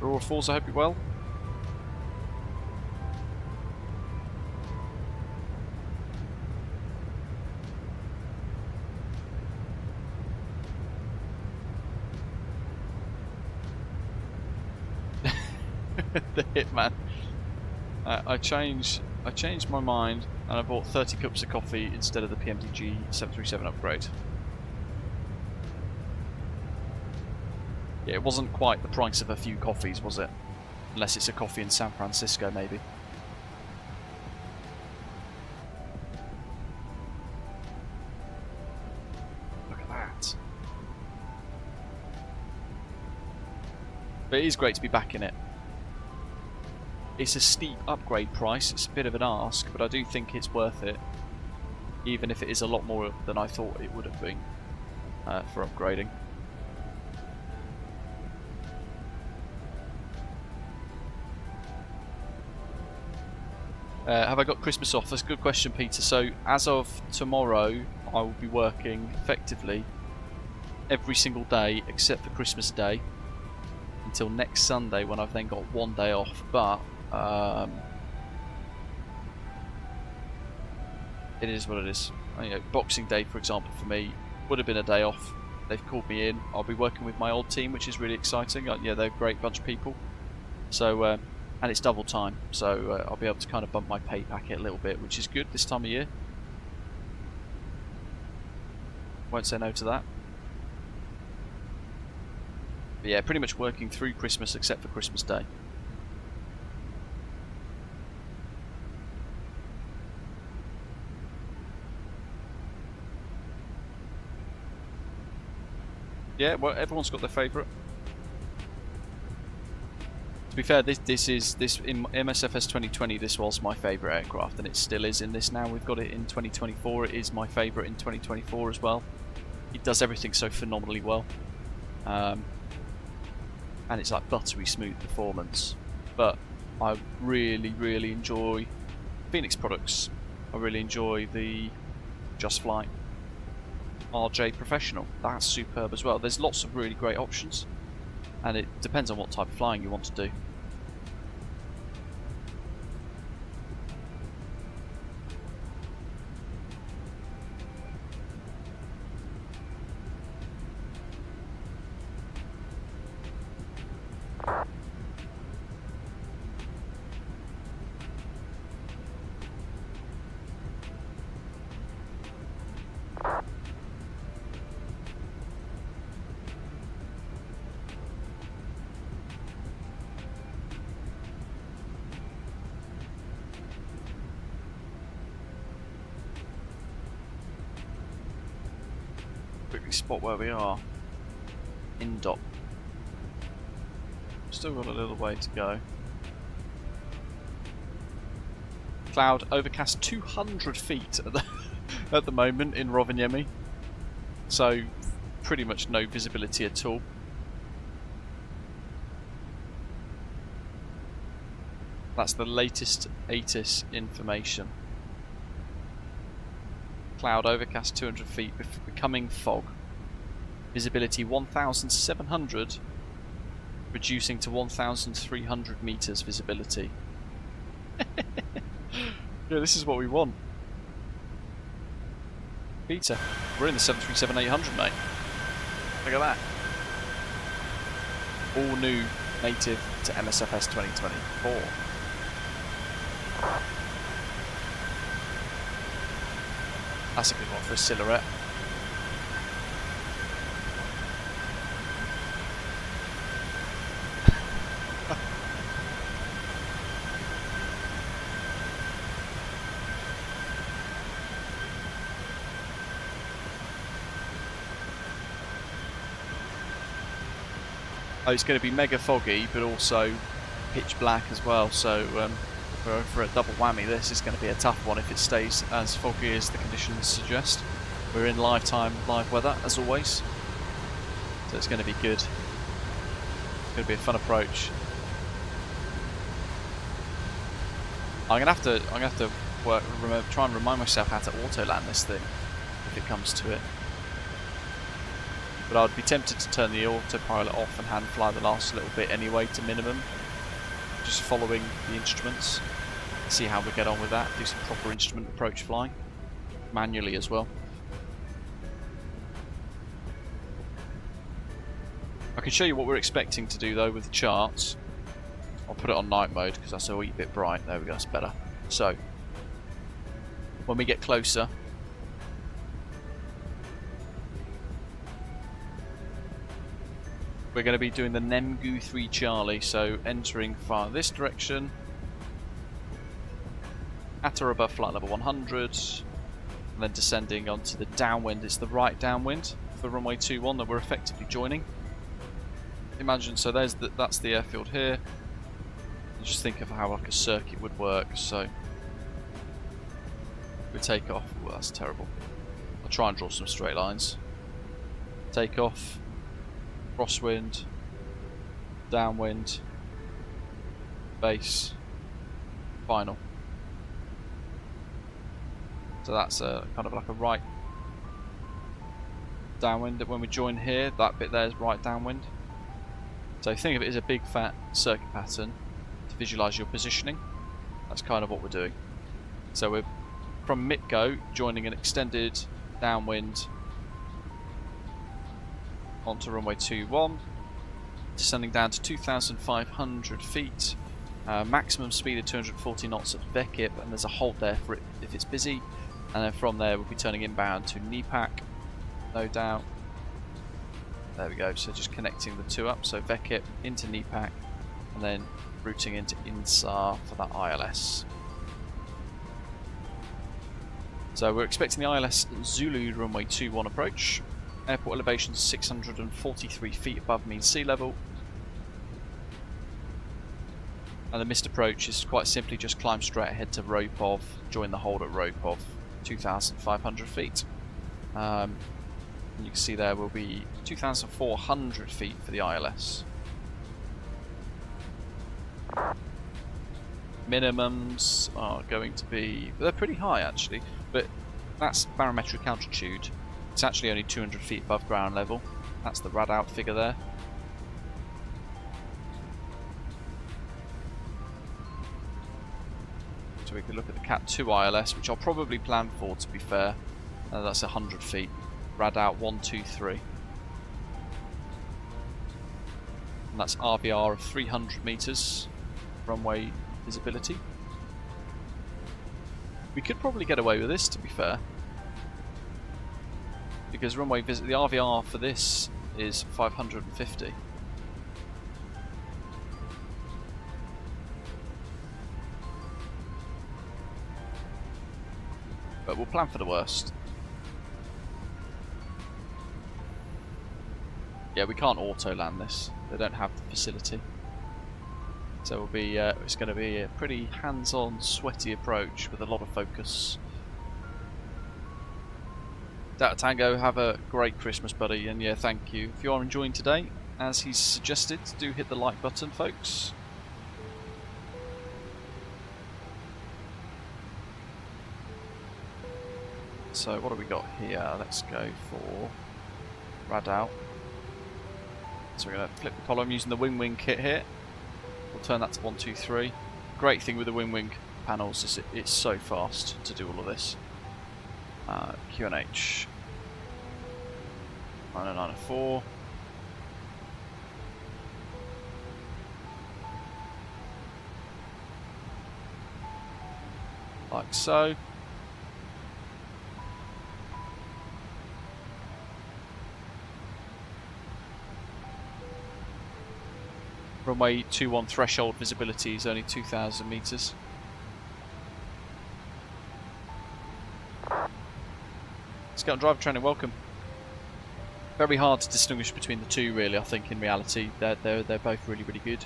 Aurora Falls, I hope you're well. The Hitman. I changed my mind and I bought 30 cups of coffee instead of the PMDG 737 upgrade. Yeah, it wasn't quite the price of a few coffees, was it? Unless it's a coffee in San Francisco, maybe. Look at that. But it is great to be back in it. It's a steep upgrade price, it's a bit of an ask, but I do think it's worth it, even if it is a lot more than I thought it would have been for upgrading. Have I got Christmas off? That's a good question, Peter. So as of tomorrow, I will be working effectively every single day except for Christmas Day until next Sunday, when I've then got one day off. But it is what it is. You know, Boxing Day, for example, for me would have been a day off. They've called me in. I'll be working with my old team, which is really exciting. Yeah, they're a great bunch of people. So and it's double time, so I'll be able to kind of bump my pay packet a little bit, which is good this time of year. Won't say no to that. But yeah, pretty much working through Christmas except for Christmas Day. Yeah, well, everyone's got their favourite. To be fair, this in MSFS 2020, this was my favourite aircraft, and it still is in this now. We've got it in 2024. It is my favourite in 2024 as well. It does everything so phenomenally well, and it's like buttery smooth performance. But I really enjoy Phoenix products. I really enjoy the Just Flight RJ Professional. That's superb as well. There's lots of really great options, and it depends on what type of flying you want to do. Quickly spot where we are. In dock. Still got a little way to go. Cloud overcast 200 feet at the moment in Rovaniemi, so pretty much no visibility at all. That's the latest ATIS information. Cloud overcast 200 feet, becoming fog. Visibility 1,700, reducing to 1,300 meters visibility. Yeah, this is what we want. Peter, we're in the 737-800, mate. Look at that. All new, native to MSFS 2024. That's a good one for a silhouette. Oh, it's going to be mega foggy, but also pitch black as well. So for a double whammy, this is going to be a tough one if it stays as foggy as the conditions suggest. We're in live weather as always, so it's going to be good. It's going to be a fun approach. I'm going to have to try and remind myself how to auto land this thing if it comes to it. But I'd be tempted to turn the autopilot off and hand fly the last little bit anyway to minimum. Just following the instruments. See how we get on with that. Do some proper instrument approach flying. Manually as well. I can show you what we're expecting to do though with the charts. I'll put it on night mode because that's a wee bit bright. There we go, that's better. So, when we get closer, we're going to be doing the Nemgu 3 Charlie, so entering via this direction, at or above flight level 100, and then descending onto the downwind. It's the right downwind for runway 21 that we're effectively joining. Imagine, so that's the airfield here. And just think of how like a circuit would work. So we take off. Well, that's terrible. I'll try and draw some straight lines. Take off. Crosswind, downwind, base, final. So that's a kind of like a right downwind. When we join here, that bit there is right downwind. So think of it as a big fat circuit pattern to visualise your positioning. That's kind of what we're doing. So we're from mid-go joining an extended downwind onto runway 21, descending down to 2,500 feet, maximum speed of 240 knots at VECIP, and there's a hold there for it if it's busy, and then from there we'll be turning inbound to NEPAC, no doubt. There we go, so just connecting the two up, so VECIP into NEPAC, and then routing into INSAR for that ILS. So we're expecting the ILS Zulu runway 21 approach. Airport elevation 643 feet above mean sea level. And the missed approach is quite simply just climb straight ahead to Ropov, join the hold at Ropov, 2,500 feet. And you can see there will be 2,400 feet for the ILS. Minimums are going to be, they're pretty high actually, but that's barometric altitude. It's actually only 200 feet above ground level. That's the rad out figure there. So we could look at the Cat 2 ILS, which I'll probably plan for, to be fair. That's 100 feet. Rad out 123. And that's RVR of 300 meters runway visibility. We could probably get away with this, to be fair, because runway the RVR for this is 550. But we'll plan for the worst. Yeah, we can't auto land this. They don't have the facility. So it'll be, it's going to be a pretty hands-on, sweaty approach with a lot of focus. Data Tango, have a great Christmas, buddy, and yeah, thank you. If you are enjoying today, as he's suggested, do hit the like button, folks. So what have we got here? Let's go for rad out. So we're going to flip the column using the wing kit here. We'll turn that to 123. Great thing with the wing panels is it's so fast to do all of this. QNH. 90904. Like so. Runway 21 threshold visibility is only 2,000 meters. Scout and driver training, welcome. Very hard to distinguish between the two, really. I think in reality they're both really good.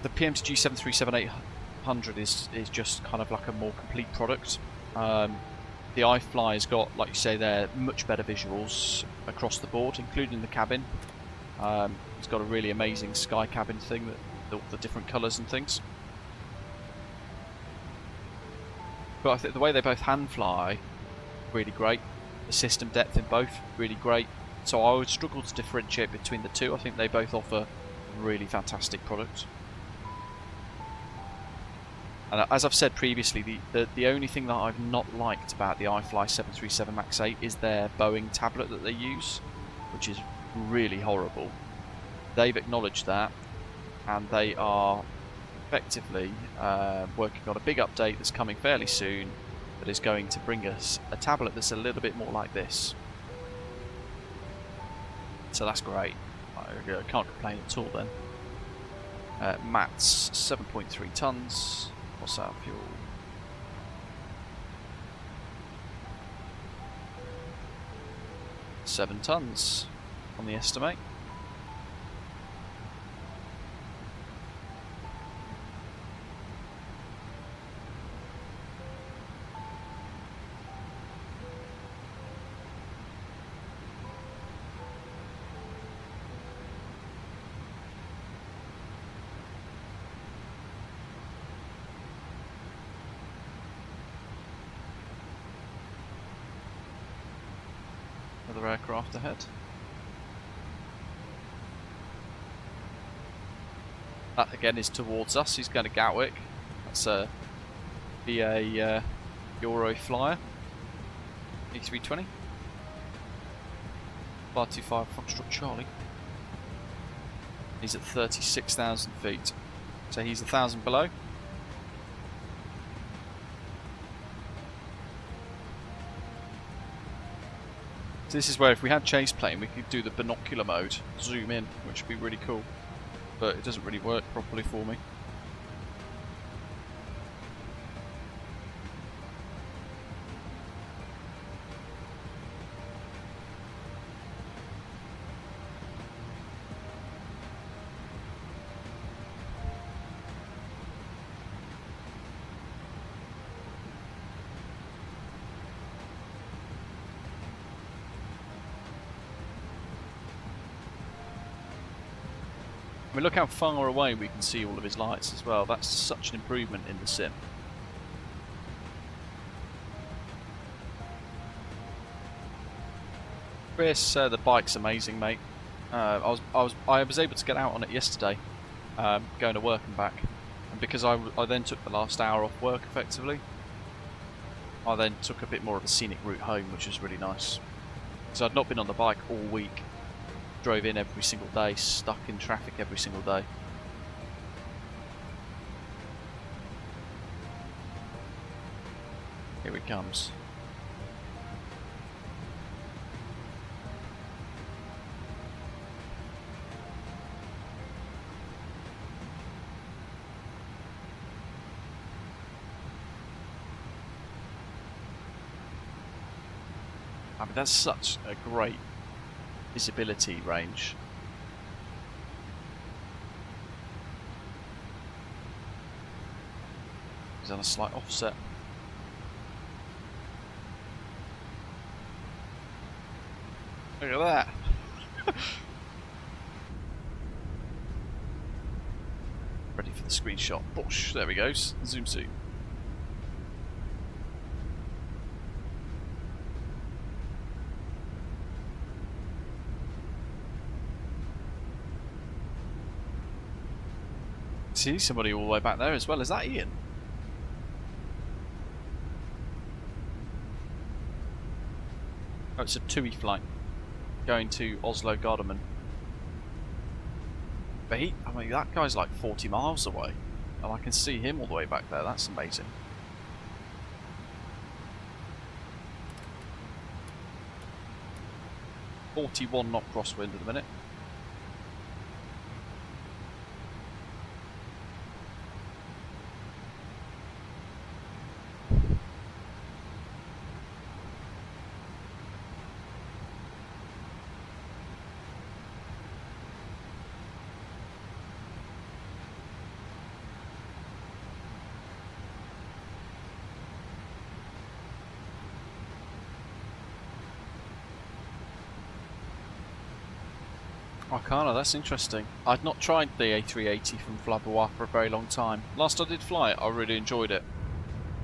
The PMDG 737-800 is just kind of like a more complete product. The iFly has got, like you say there, much better visuals across the board, including the cabin. It's got a really amazing sky cabin thing, that all the different colours and things. But I think the way they both hand fly, really great. The system depth in both, really great. So I would struggle to differentiate between the two. I think they both offer really fantastic products. And as I've said previously, the only thing that I've not liked about the iFly 737 MAX 8 is their Boeing tablet that they use, which is really horrible. They've acknowledged that, and they are effectively working on a big update that's coming fairly soon that is going to bring us a tablet that's a little bit more like this. So that's great. I can't complain at all then. Mats, 7.3 tons. What's our fuel? $7 tons on the estimate. Another aircraft ahead. That again is towards us. He's going to Gatwick. That's a BA Euro flyer. E320. 525 Foxtrot Charlie. He's at 36,000 feet. So he's 1,000 below. So this is where if we had Chaseplane we could do the binocular mode, zoom in, which would be really cool. But it doesn't really work properly for me. I mean, look how far away we can see all of his lights as well. That's such an improvement in the sim. Chris, the bike's amazing, mate. I was able to get out on it yesterday, going to work and back, and because I then took the last hour off work effectively, I then took a bit more of a scenic route home, which was really nice. So I'd not been on the bike all week. Drove in every single day, stuck in traffic every single day. Here he comes. I mean, that's such a great visibility range. He's on a slight offset. Look at that. Ready for the screenshot. Bosh, there we go. Zoom zoom. See somebody all the way back there as well. Is that Ian? Oh, it's a TUI flight going to Oslo Gardermoen. But I mean, that guy's like 40 miles away, and I can see him all the way back there. That's amazing. .41 knot crosswind at the minute. Arcana, that's interesting. I'd not tried the A380 from Flabberwa for a very long time. Last I did fly it, I really enjoyed it.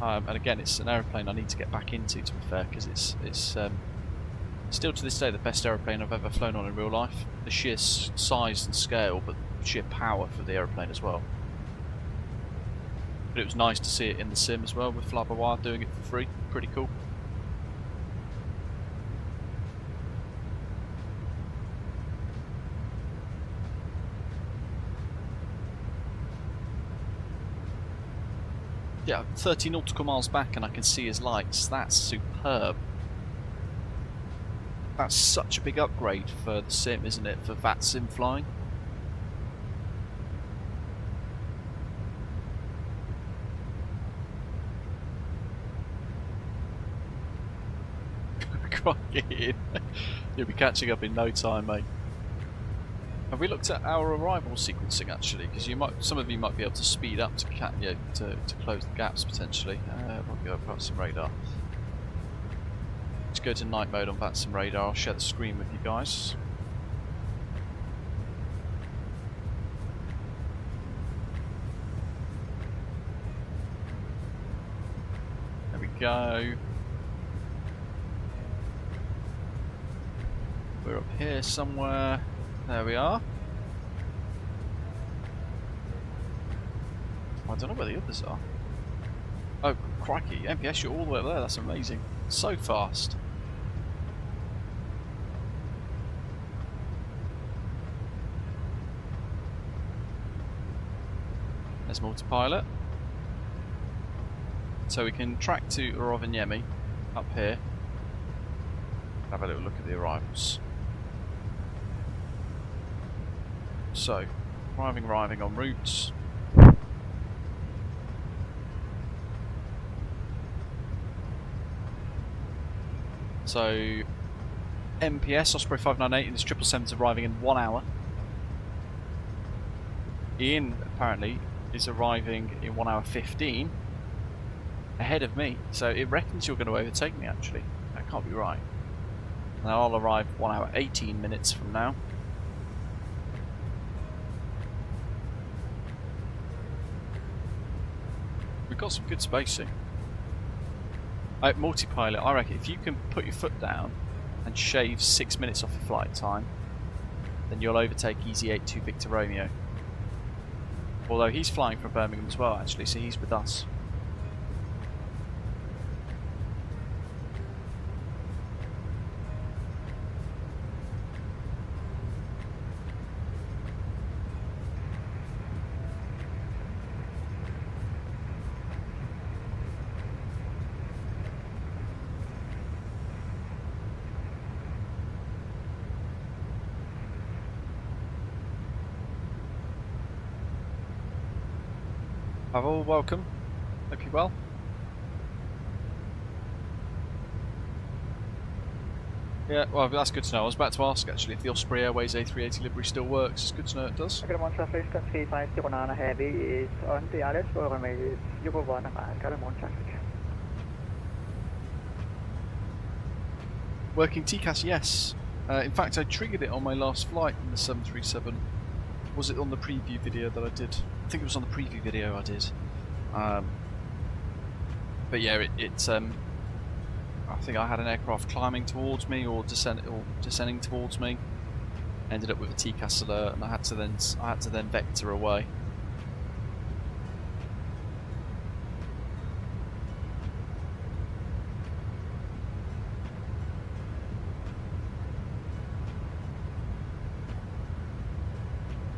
And again, it's an aeroplane I need to get back into, to be fair, because it's still to this day the best aeroplane I've ever flown on in real life. The sheer size and scale, but sheer power for the aeroplane as well. But it was nice to see it in the sim as well, with Flabberwa doing it for free. Pretty cool. Yeah, 30 nautical miles back and I can see his lights. That's superb. That's such a big upgrade for the sim, isn't it? For VATSIM flying. Crikey. You'll be catching up in no time, mate. Have we looked at our arrival sequencing actually? Because some of you might be able to speed up to close the gaps potentially. We'll go VATSIM radar. Let's go to night mode on VATSIM radar. I'll share the screen with you guys. There we go. We're up here somewhere. There we are. I don't know where the others are. Oh, crikey. MPS, you're all the way up there. That's amazing. So fast. There's multipilot. So we can track to Rovaniemi up here. Have a little look at the arrivals. So, arriving en route. So, MPS, Osprey 598 in this 777 is arriving in 1 hour. Ian, apparently, is arriving in 1 hour 15 ahead of me. So it reckons you're going to overtake me, actually. That can't be right. Now I'll arrive 1 hour 18 minutes from now. We've got some good spacing. Multi-pilot, I reckon if you can put your foot down and shave 6 minutes off your flight time, then you'll overtake Easy 82 Victor Romeo. Although he's flying from Birmingham as well, actually, so he's with us. Pavel, welcome. Hope you're well. Yeah, well, that's good to know. I was about to ask actually if the Osprey Airways A380 livery still works. It's good to know it does. Gardermoen traffic 3509 heavy is on the RS for EGBB Gardermoen traffic. Working TCAS, yes. In fact, I triggered it on my last flight in the 737. Was it on the preview video that I did? I think it was on the preview video I did. But yeah, I think I had an aircraft climbing towards me or descending towards me. Ended up with a TCAS alert, and I had to then vector away.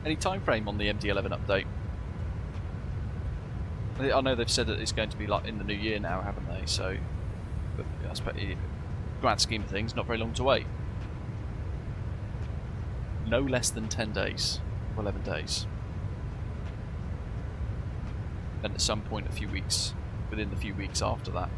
Any time frame on the MD-11 update? I know they've said that it's going to be like in the new year now, haven't they? So, but I suppose, in the grand scheme of things, not very long to wait. No less than 10 days, or 11 days. And at some point, a few weeks, within the few weeks after that.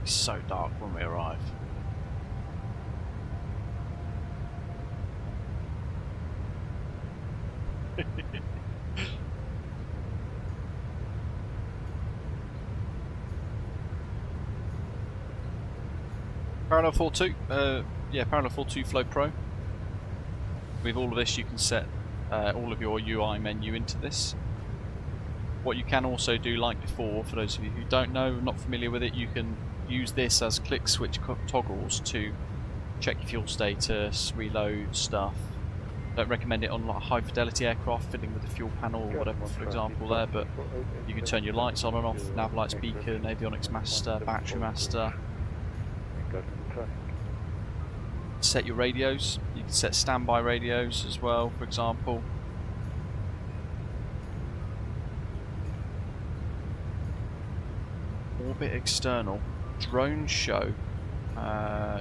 It's so dark when we arrive. Parallel 4.2, yeah, Parallel 4.2 Flow Pro. With all of this, you can set all of your UI menu into this. What you can also do, like before, for those of you who don't know, not familiar with it, you can use this as click switch toggles to check your fuel status, reload stuff. Don't recommend it on like high fidelity aircraft fiddling with the fuel panel or whatever, for example there, but you can turn your lights on and off, nav lights, beacon, avionics master, battery master. Set your radios, you can set standby radios as well, for example. Orbit external. Drone show,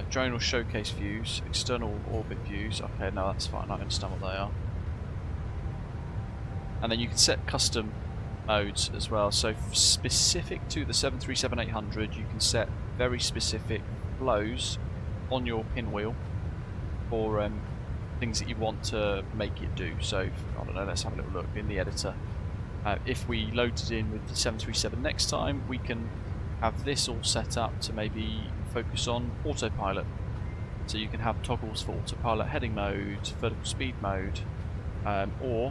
drone or showcase views, external orbit views. Okay, no, that's fine. I understand what they are. And then you can set custom modes as well. So specific to the 737-800, you can set very specific flows on your pinwheel for things that you want to make it do. So I don't know. Let's have a little look in the editor. If we loaded in with the 737 next time, we can have this all set up to maybe focus on autopilot. So you can have toggles for autopilot heading mode, vertical speed mode, or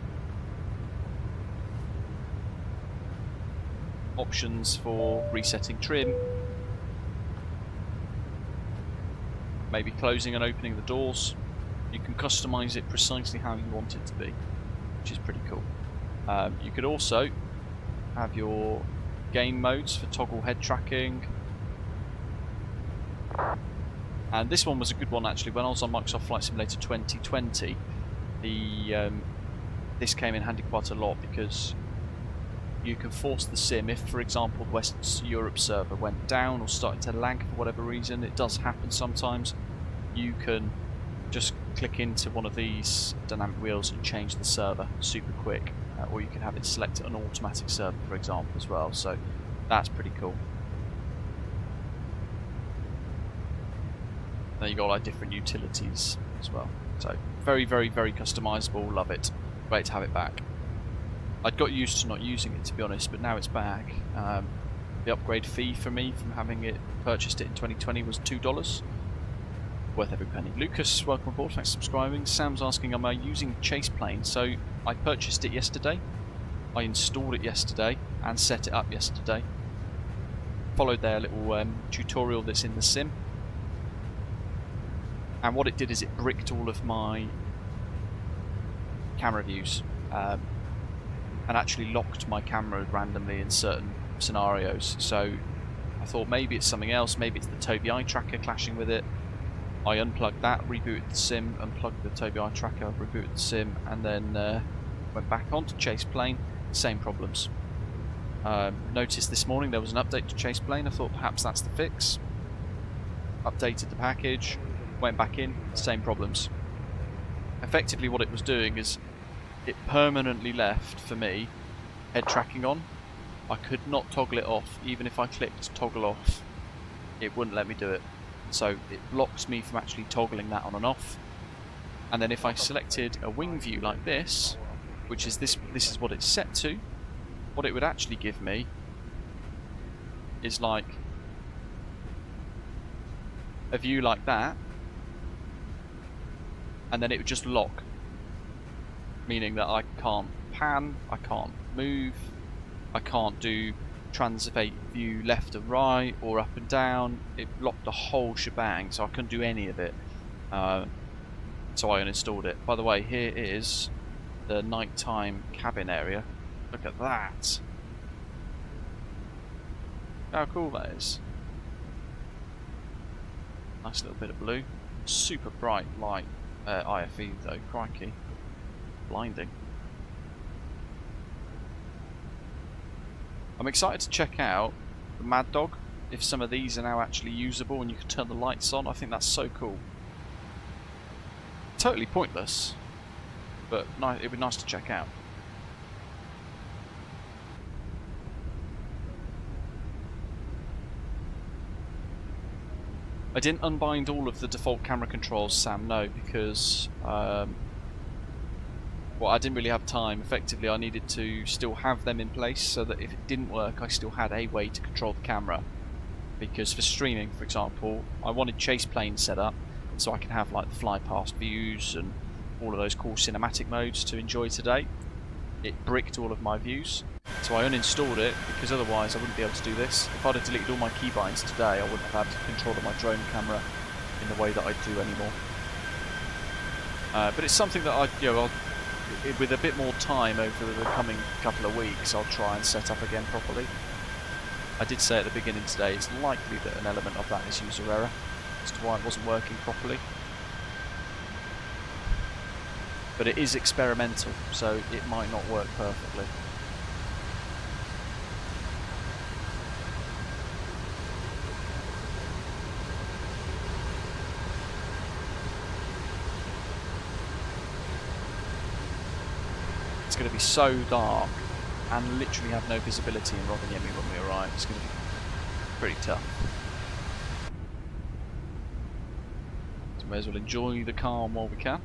options for resetting trim, maybe closing and opening the doors. You can customize it precisely how you want it to be, which is pretty cool. You could also have your game modes for toggle head tracking, and this one was a good one actually. When I was on Microsoft Flight Simulator 2020, this came in handy quite a lot, because you can force the sim, if for example the West Europe server went down or started to lag for whatever reason, it does happen sometimes, you can just click into one of these dynamic wheels and change the server super quick. Or you can have it select an automatic server, for example, as well. So that's pretty cool. Then you got like different utilities as well. So very, very, very customizable. Love it. Great to have it back. I'd got used to not using it, to be honest, but now it's back. The upgrade fee for me from having it purchased it in 2020 was $2. Worth every penny. Lucas, welcome aboard, thanks for subscribing. Sam's asking, am I using Chaseplane? So I purchased it yesterday, I installed it yesterday and set it up yesterday. Followed their little tutorial that's in the sim, and what it did is it bricked all of my camera views and actually locked my camera randomly in certain scenarios. So I thought maybe it's something else, maybe it's the Tobii eye tracker clashing with it. I unplugged that, rebooted the sim, unplugged the Tobii Eye tracker, rebooted the sim, and then went back onto Chaseplane. Same problems. Noticed this morning there was an update to Chaseplane. I thought perhaps that's the fix. Updated the package, went back in, same problems. Effectively what it was doing is it permanently left, for me, head tracking on. I could not toggle it off. Even if I clicked toggle off, it wouldn't let me do it. So it blocks me from actually toggling that on and off. And then if I selected a wing view like this, which is this is what it's set to, what it would actually give me is like a view like that, and then it would just lock, meaning that I can't pan, I can't move, I can't do transivate view left and right or up and down. It blocked the whole shebang, so I couldn't do any of it. So I uninstalled it. By the way, here is the nighttime cabin area. Look at that. How cool that is. Nice little bit of blue. Super bright light IFE though, crikey. Blinding. I'm excited to check out the Mad Dog, if some of these are now actually usable and you can turn the lights on. I think that's so cool. Totally pointless, but it'd be nice to check out. I didn't unbind all of the default camera controls, Sam, no, because well, I didn't really have time. Effectively, I needed to still have them in place so that if it didn't work, I still had a way to control the camera. Because for streaming, for example, I wanted Chaseplane set up so I can have like the fly past views and all of those cool cinematic modes to enjoy today. It bricked all of my views, so I uninstalled it because otherwise I wouldn't be able to do this. If I'd have deleted all my keybinds today, I wouldn't have had control of my drone camera in the way that I do anymore. But it's something that I'll with a bit more time over the coming couple of weeks, I'll try and set up again properly. I did say at the beginning today, it's likely that an element of that is user error as to why it wasn't working properly. But it is experimental, so it might not work perfectly. It's going to be so dark and literally have no visibility in Rovaniemi when we arrive. It's going to be pretty tough. So we may as well enjoy the calm while we can.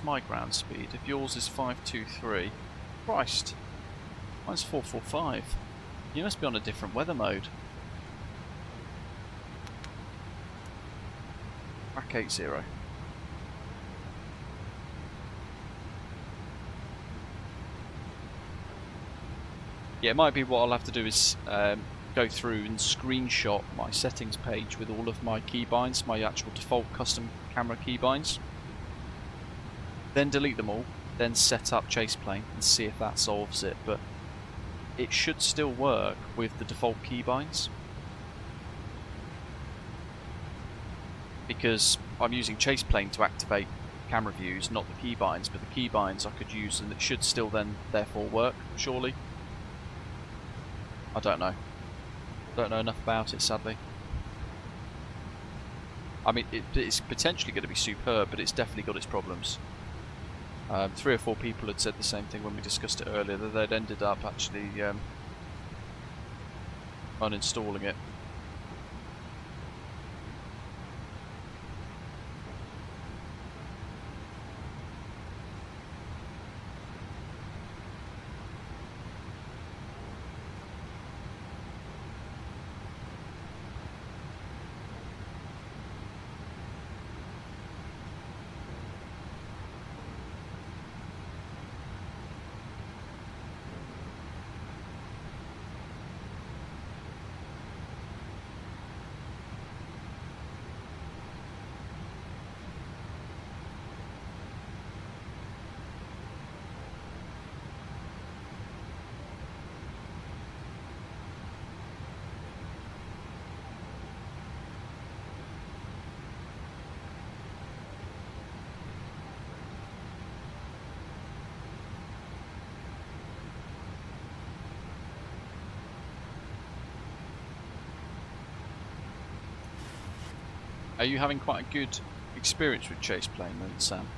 My ground speed, if yours is 523, Christ, mine's 445. You must be on a different weather mode. Back 80. Yeah, it might be what I'll have to do is go through and screenshot my settings page with all of my keybinds, my actual default custom camera keybinds. Then delete them all, then set up Chaseplane and see if that solves it, but it should still work with the default keybinds. Because I'm using Chaseplane to activate camera views, not the keybinds, but the keybinds I could use and it should still then therefore work, surely. I don't know. Don't know enough about it, sadly. I mean, it's potentially going to be superb, but it's definitely got its problems. 3 or 4 people had said the same thing when we discussed it earlier, that they'd ended up actually uninstalling it. Are you having quite a good experience with Chaseplane then, Sam?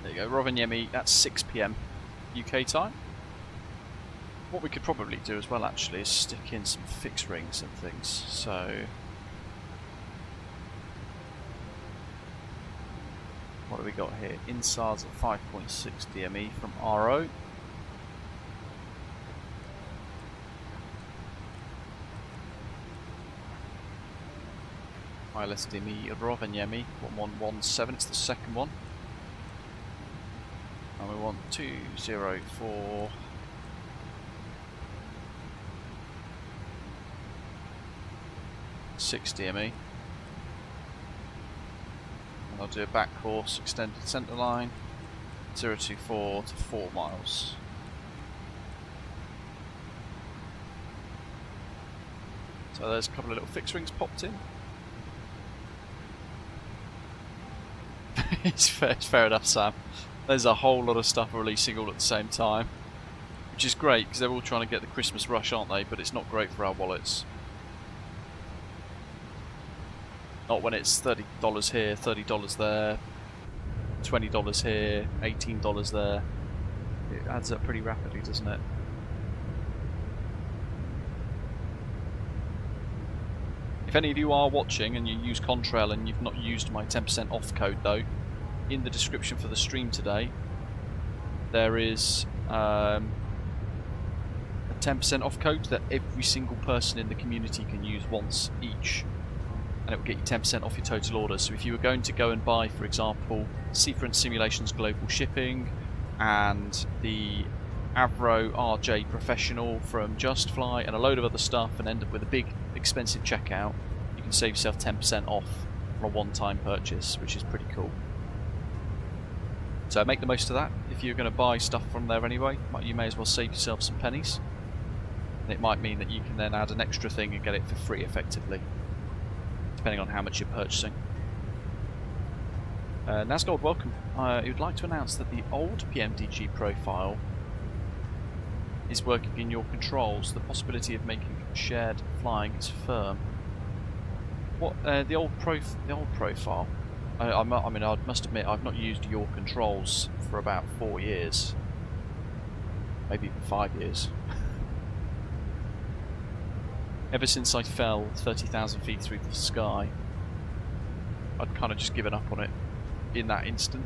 There you go, Rovaniemi, that's 6 PM UK time. What we could probably do as well actually is stick in some fixed rings and things, so... What do we got here? Insides at 5.6 DME from RO. ILS DME Rovaniemi, 1117, it's the second one. And we want 204 6 DME. And I'll do a back course, extended centre line, 024 to 4 miles. So there's a couple of little fixed rings popped in. It's fair enough, Sam. There's a whole lot of stuff releasing all at the same time, which is great because they're all trying to get the Christmas rush, aren't they? But it's not great for our wallets. Not when it's $30 here, $30 there, $20 here, $18 there. It adds up pretty rapidly, doesn't it? If any of you are watching and you use Contrail and you've not used my 10% off code though, in the description for the stream today there is a 10% off code that every single person in the community can use once each, and it will get you 10% off your total order. So if you were going to go and buy, for example, Seafront Simulations Global Shipping and the Avro RJ Professional from Just Fly and a load of other stuff and end up with a big expensive checkout, you can save yourself 10% off on a one-time purchase, which is pretty cool. So make the most of that. If you're going to buy stuff from there anyway, you may as well save yourself some pennies. And it might mean that you can then add an extra thing and get it for free effectively, depending on how much you're purchasing. Nasgold, welcome. He would like to announce that the old PMDG profile is working in your controls. The possibility of making shared flying is firm. What the old profile? I mean, I must admit I've not used your controls for about 4 years, maybe even 5 years. Ever since I fell 30,000 feet through the sky, I'd kind of just given up on it in that instant.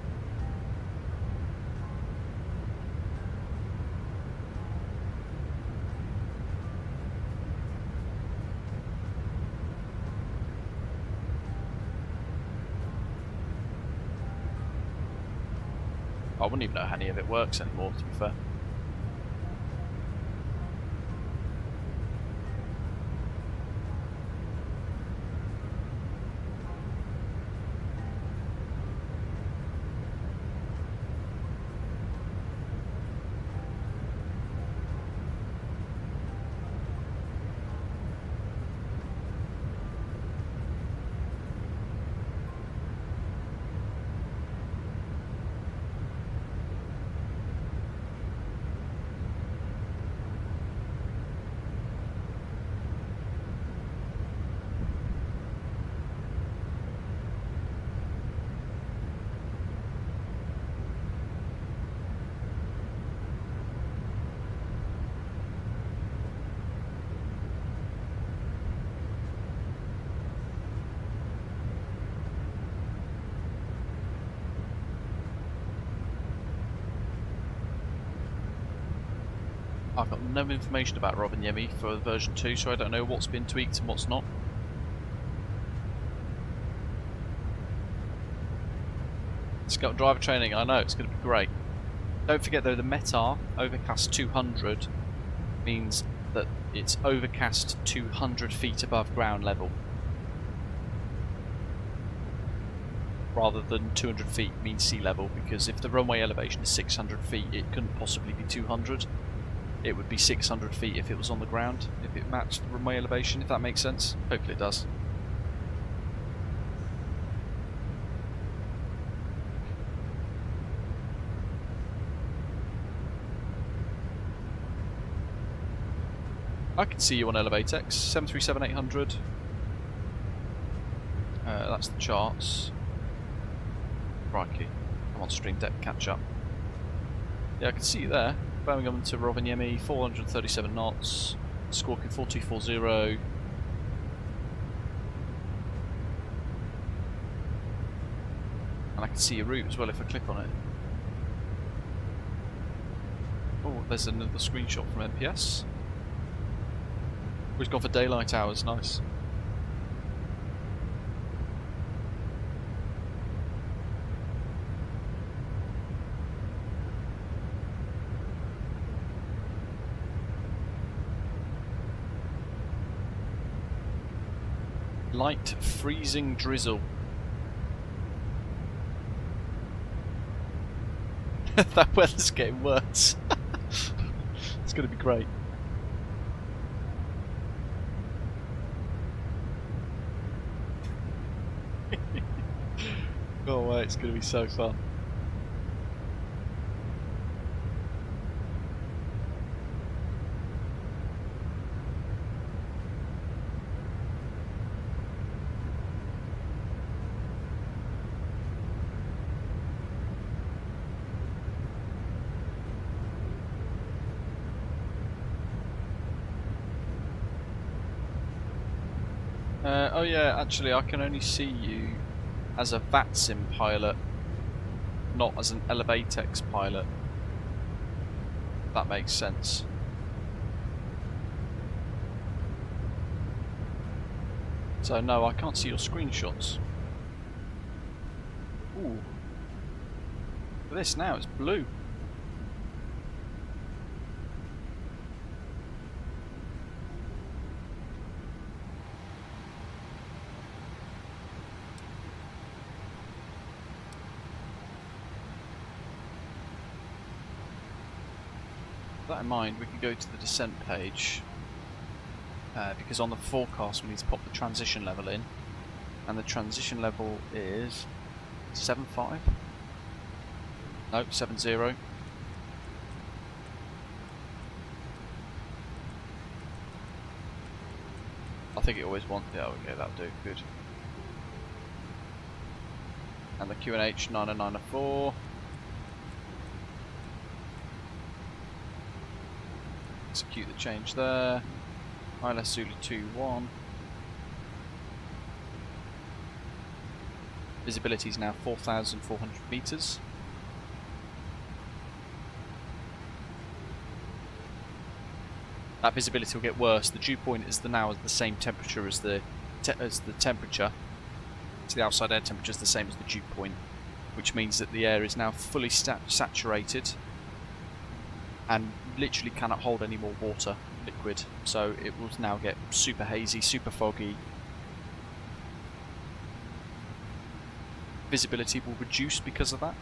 I wouldn't even know how any of it works anymore, to be fair. I've got no information about Rovaniemi for version 2, so I don't know what's been tweaked and what's not. Scout driver training, I know, it's going to be great. Don't forget though, the METAR Overcast 200 means that it's overcast 200 feet above ground level, rather than 200 feet mean sea level, because if the runway elevation is 600 feet, it couldn't possibly be 200. It would be 600 feet if it was on the ground, if it matched the runway elevation, if that makes sense. Hopefully it does. I can see you on Elevatex, 737-800. That's the charts. Crikey, I'm on Stream Deck, catch up. Yeah, I can see you there. Birmingham to Rovaniemi, 437 knots, squawking 4240. And I can see your route as well if I click on it. Oh, there's another screenshot from MPS. We've gone for daylight hours, nice. Light freezing drizzle. That weather's getting worse. It's going to be great. Oh wait, it's going to be so fun. Oh yeah, actually I can only see you as a VATSIM pilot, not as an Elevatex pilot. That makes sense. So no, I can't see your screenshots. Ooh. For this now, it's blue. With that in mind, we can go to the descent page, because on the forecast we need to pop the transition level in, and the transition level is 7.5? No, 7.0. I think it always wants, yeah, okay, that'll do, good. And the QNH 90904. Execute the change there. ILS Zulu 21. Visibility is now 4,400 meters. That visibility will get worse. The dew point is now the same temperature as the temperature. So the outside air temperature is the same as the dew point, which means that the air is now fully saturated and literally cannot hold any more water, liquid. So it will now get super hazy, super foggy. Visibility will reduce because of that.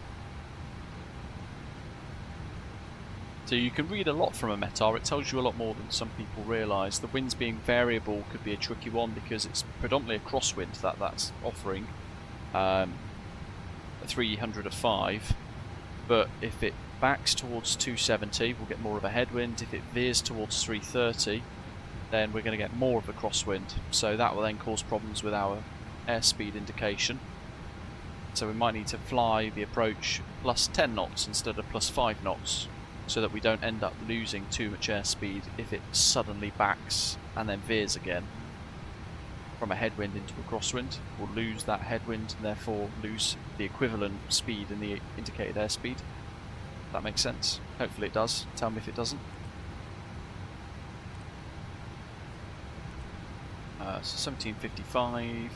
So you can read a lot from a METAR. It tells you a lot more than some people realise. The winds being variable could be a tricky one because it's predominantly a crosswind that's offering a 300 of 5. But if it backs towards 270, we'll get more of a headwind. If it veers towards 330, then we're going to get more of a crosswind. So that will then cause problems with our airspeed indication. So we might need to fly the approach plus 10 knots instead of plus 5 knots, so that we don't end up losing too much airspeed if it suddenly backs and then veers again from a headwind into a crosswind. We'll lose that headwind and therefore lose the equivalent speed in the indicated airspeed. That makes sense. Hopefully it does. Tell me if it doesn't. So 1755.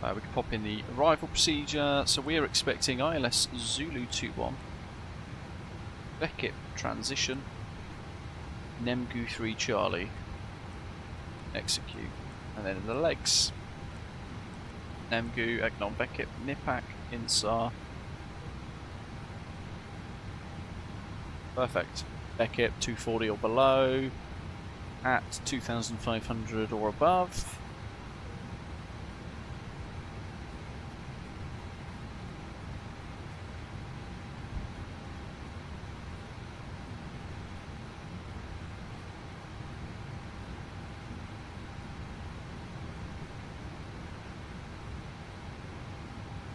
We can pop in the arrival procedure. So we are expecting ILS Zulu 21. Beckett transition. Nemgu 3 Charlie. Execute. And then in the legs. Nemgu, Egnon Bekip, Nipak, Insar. Perfect. Bekip 240 or below. At 2,500 or above.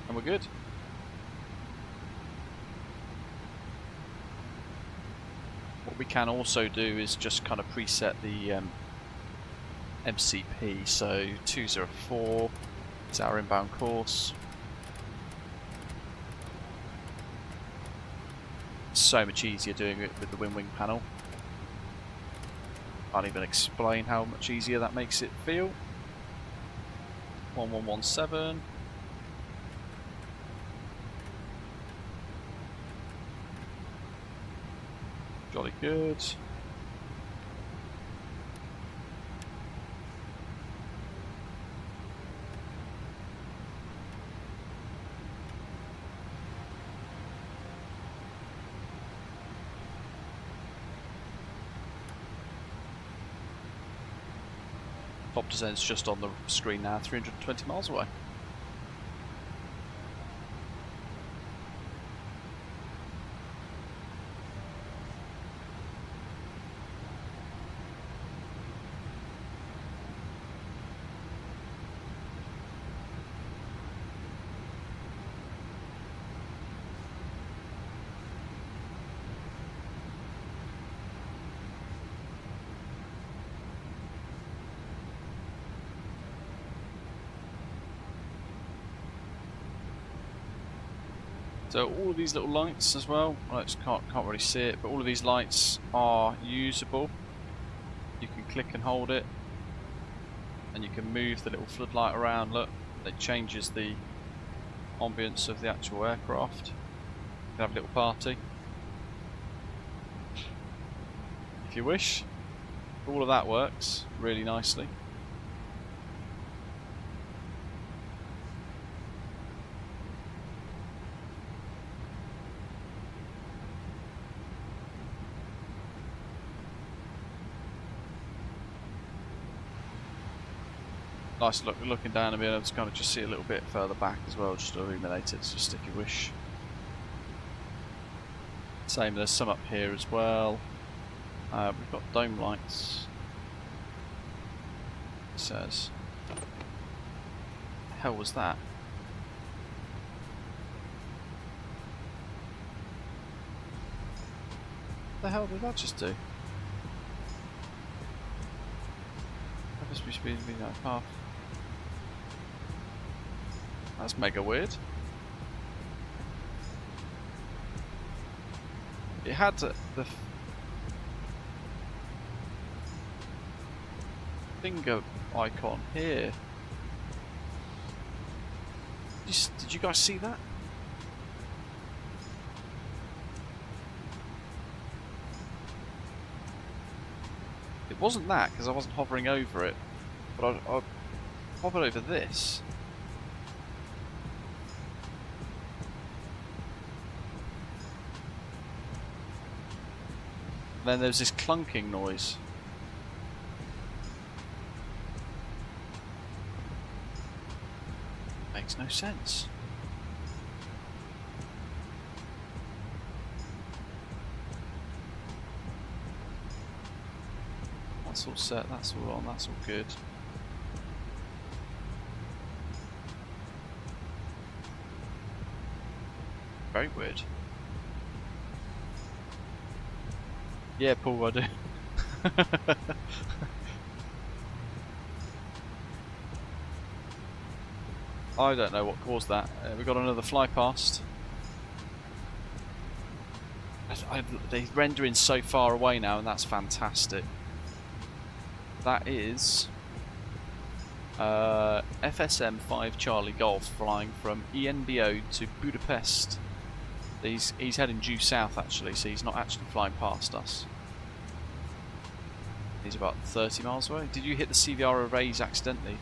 And we're good. What we can also do is just kind of preset the MCP. So 204 is our inbound course. So much easier doing it with the wing panel. Can't even explain how much easier that makes it feel. 1117. Jolly good. Top descent's just on the screen now, 320 miles away. So all of these little lights as well, I just can't really see it, but all of these lights are usable. You can click and hold it, and you can move the little floodlight around. Look, it changes the ambience of the actual aircraft. You can have a little party if you wish. All of that works really nicely. Nice looking down and being able to kind of just see a little bit further back as well, just to illuminate it, just if you wish. Same, there's some up here as well. We've got dome lights. It says. What the hell was that? What the hell did that just do? FS speed path. That's mega weird. It had the finger icon here. Did you guys see that? It wasn't that because I wasn't hovering over it, but I hovered over this. Then there's this clunking noise. Makes no sense. That's all set, that's all on, that's all good. Very weird. Yeah, Paul, I do. I don't know what caused that. We've got another fly past. They're rendering so far away now, and that's fantastic. That is FSM5 Charlie Golf flying from ENBO to Budapest. He's heading due south actually, so he's not actually flying past us. He's about 30 miles away. Did you hit the CVR arrays accidentally?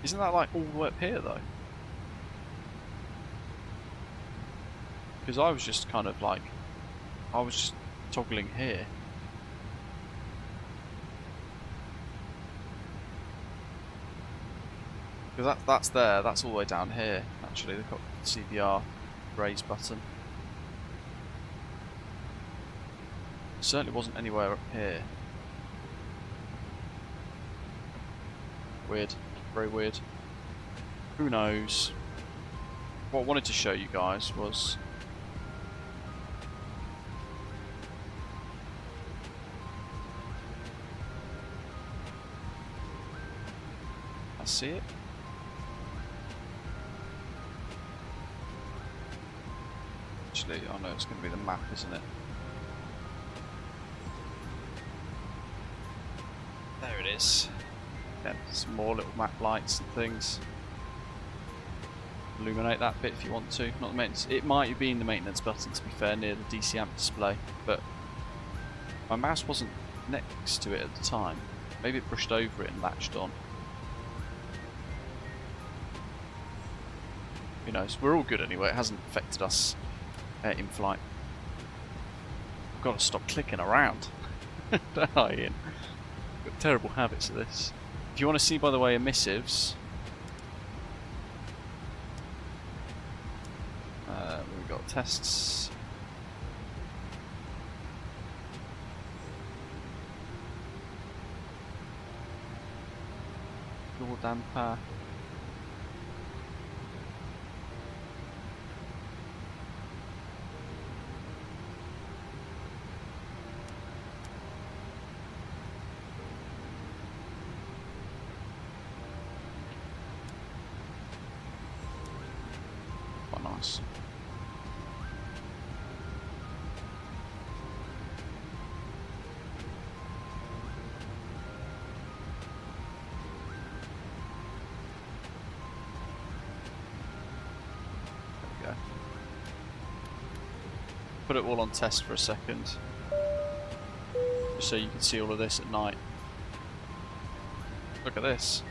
Isn't that like all the way up here though? Because I was just kind of like, I was just toggling here. Because that's there, that's all the way down here actually, they've got the CVR raise button. Certainly wasn't anywhere up here. Weird, very weird. Who knows? What I wanted to show you guys was I see it. Actually, oh no, it's going to be the map, isn't it? There it is. Yeah, some more little map lights and things. Illuminate that bit if you want to. Not the maintenance. It might have been the maintenance button, to be fair, near the DC amp display, but my mouse wasn't next to it at the time. Maybe it brushed over it and latched on. Who knows? We're all good anyway. It hasn't affected us in flight. I've got to stop clicking around. Don't I, Ian? Got terrible habits of this. If you want to see, by the way, emissives, we've got tests. Fuel damper. Nice. There we go. Put it all on test for a second, just so you can see all of this at night. Look at this.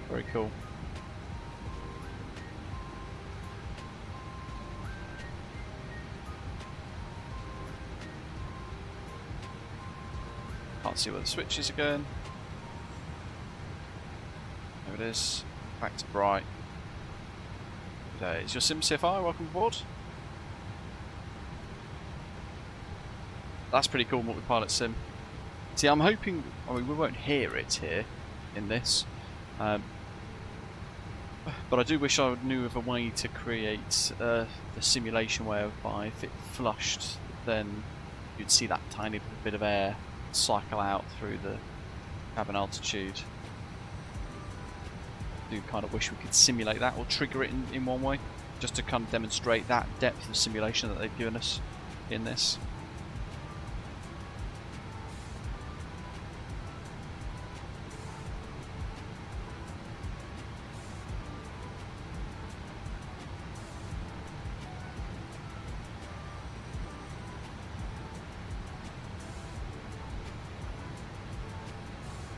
Very cool. Can't see where the switches are going. There it is. Back to bright. There is your SimCFI. Welcome aboard. That's pretty cool, multi-pilot sim. See, I'm hoping. I mean, we won't hear it here in this. But I do wish I knew of a way to create the simulation whereby if it flushed, then you'd see that tiny bit of air cycle out through the cabin altitude. I do kind of wish we could simulate that or trigger it in one way, just to kind of demonstrate that depth of simulation that they've given us in this.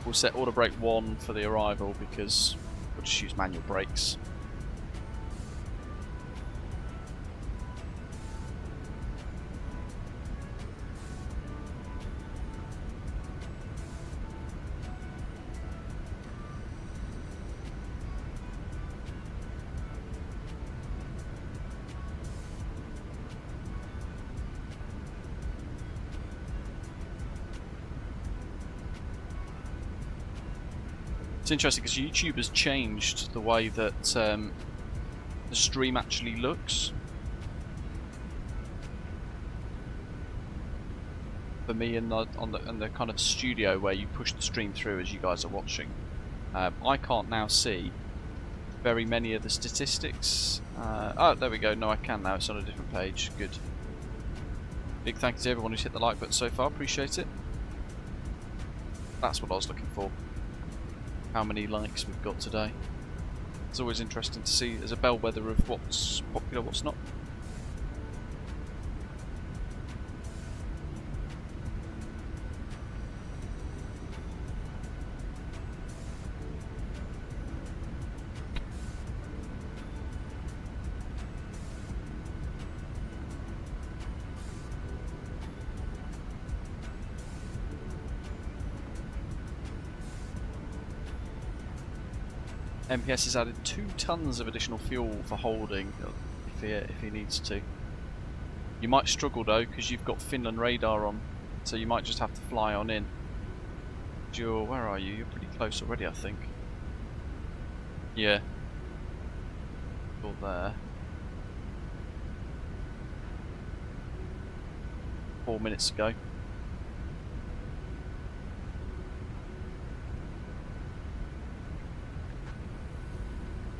We'll set auto brake 1 for the arrival because we'll just use manual brakes. It's interesting because YouTube has changed the way that the stream actually looks. For me, in the kind of studio where you push the stream through as you guys are watching, I can't now see very many of the statistics. Oh, there we go. No, I can now. It's on a different page. Good. Big thank you to everyone who's hit the like button so far. Appreciate it. That's what I was looking for. how many likes we've got today. It's always interesting to see as a bellwether of what's popular, what's not. MPS has added 2 tons of additional fuel for holding if he needs to. You might struggle though because you've got Finland radar on, so you might just have to fly on in. Where are you? You're pretty close already, I think. Yeah. You're there. 4 minutes ago.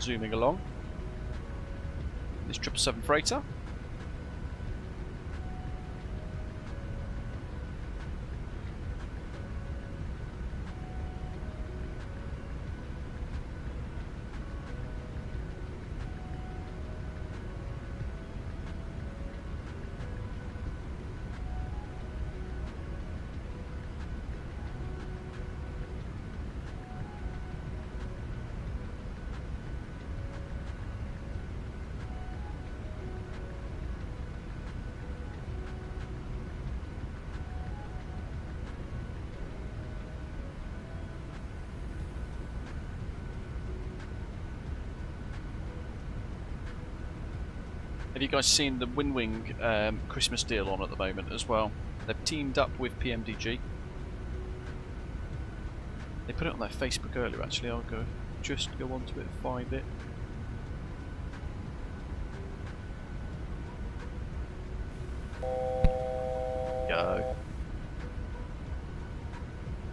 Zooming along. This 777 freighter. Have you guys seen the WinWing Christmas deal on at the moment as well? They've teamed up with PMDG. They put it on their Facebook earlier actually. I'll just go onto it and find it. Go.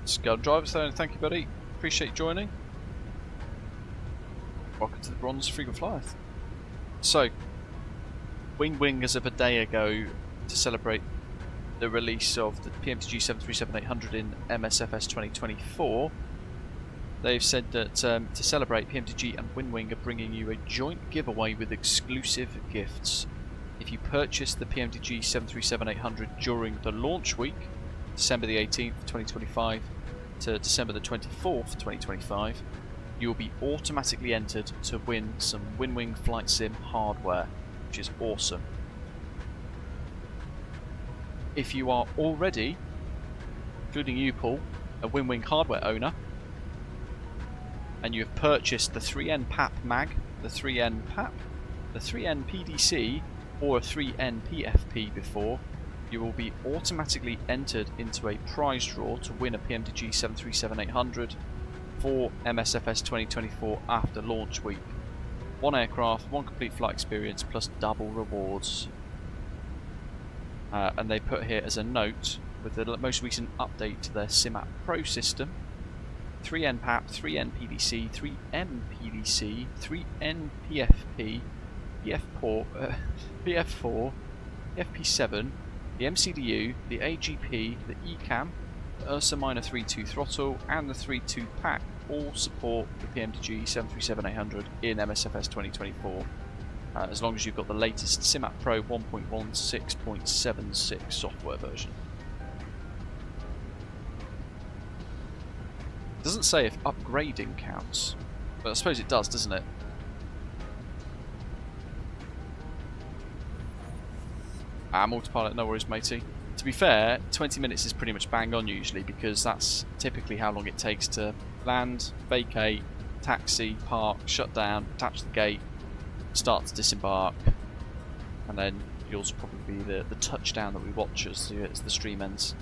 Scud Drivers there, and thank you buddy. Appreciate you joining. Welcome to the Bronze Frequent Flyer. So, WingWing as of a day ago to celebrate the release of the PMDG 737-800 in MSFS 2024. They've said that to celebrate, PMDG and WingWing are bringing you a joint giveaway with exclusive gifts. If you purchase the PMDG 737-800 during the launch week, December the 18th, 2025 to December the 24th, 2025, you will be automatically entered to win some WingWing Flight Sim hardware, which is awesome. If you are already, including you Paul, a WingWing hardware owner, and you have purchased the 3N PAP mag, the 3N PAP, the 3N PDC, or a 3N PFP before, you will be automatically entered into a prize draw to win a PMDG 737-800 for MSFS 2024 after launch week. 1 aircraft, 1 complete flight experience, plus double rewards. And they put here as a note, with the most recent update to their SimApp Pro system, 3N PAP, 3N PDC, 3N PDC, 3N PFP, PF4, FP7, the MCDU, the AGP, the ECAM, the Ursa Minor 3.2 throttle, and the 3.2 pack all support the PMDG 737-800 in MSFS 2024, as long as you've got the latest SimApp Pro 1.16.76 software version. It doesn't say if upgrading counts, but I suppose it does, doesn't it? Multipilot, no worries matey. To be fair, 20 minutes is pretty much bang on usually, because that's typically how long it takes to land, vacate, taxi, park, shut down, attach the gate, start to disembark, and then yours will probably be the touchdown that we watch as the stream ends.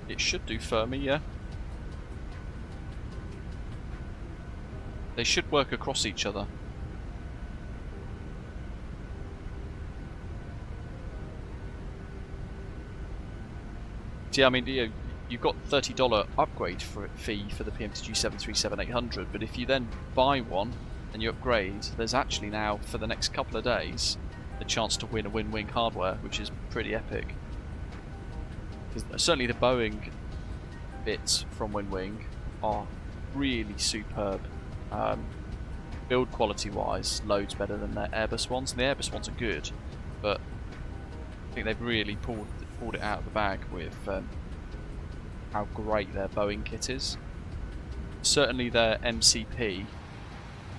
It should do Fermi, yeah. They should work across each other. Yeah, I mean, you've got $30 upgrade fee for the PMDG 737-800, but if you then buy one and you upgrade, there's actually now, for the next couple of days, a chance to win a WingWing hardware, which is pretty epic. Because certainly the Boeing bits from Wing are really superb. Build quality wise, loads better than their Airbus ones. And the Airbus ones are good, but I think they've really pulled it out of the bag with how great their Boeing kit is. Certainly their MCP.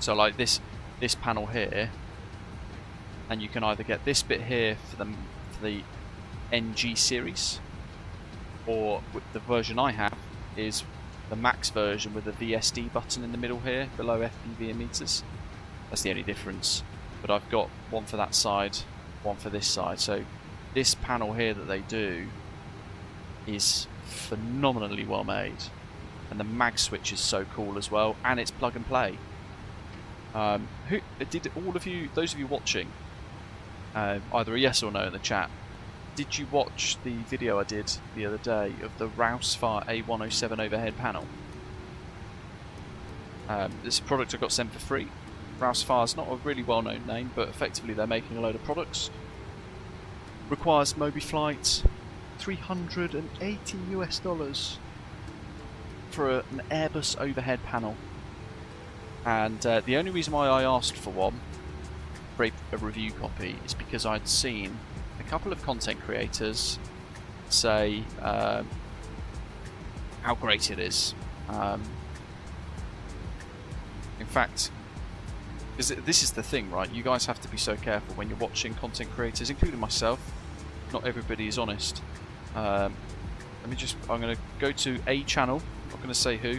So like this panel here, and you can either get this bit here for the NG series, or the version I have is the max version with the VSD button in the middle here, below FPV and meters. That's the only difference. But I've got one for that side, one for this side. So this panel here that they do is phenomenally well made. And the mag switch is so cool as well, and it's plug and play. Who did all of you, those of you watching, either a yes or no in the chat, did you watch the video I did the other day of the Rousefire A107 overhead panel? This product I got sent for free. Rousefire's not a really well-known name, but effectively they're making a load of products. Requires MobiFlight, $380 US for an Airbus overhead panel. And the only reason why I asked for one, for a review copy, is because I'd seen a couple of content creators say how great it is. In fact, this is the thing, right? You guys have to be so careful when you're watching content creators, including myself. Not everybody is honest. I'm going to go to a channel. I'm not going to say who.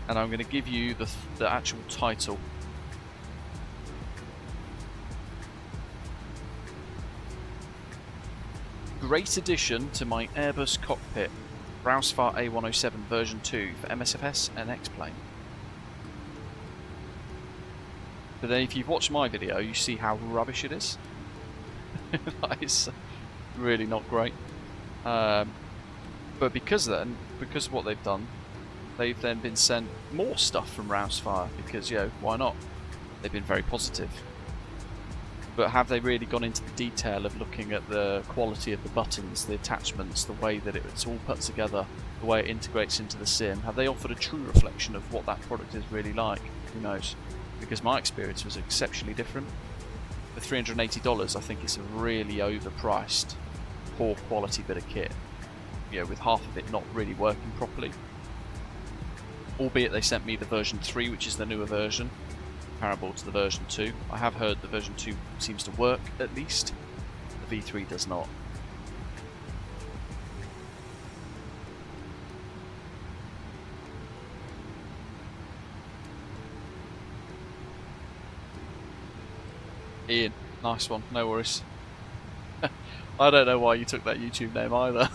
And I'm going to give you the actual title. Great addition to my Airbus cockpit, Rousefire A107 version 2 for MSFS and X-Plane. But then if you've watched my video, you see how rubbish it is. That is really not great. But because of what they've done, they've then been sent more stuff from Rousefire, because, why not? They've been very positive. But have they really gone into the detail of looking at the quality of the buttons, the attachments, the way that it's all put together, the way it integrates into the sim? Have they offered a true reflection of what that product is really like? Who knows? Because my experience was exceptionally different. For $380, I think it's a really overpriced, poor quality bit of kit. With half of it not really working properly. Albeit they sent me the version 3, which is the newer version, comparable to the version 2. I have heard the version 2 seems to work, at least. The V3 does not. Ian, nice one, no worries. I don't know why you took that YouTube name either.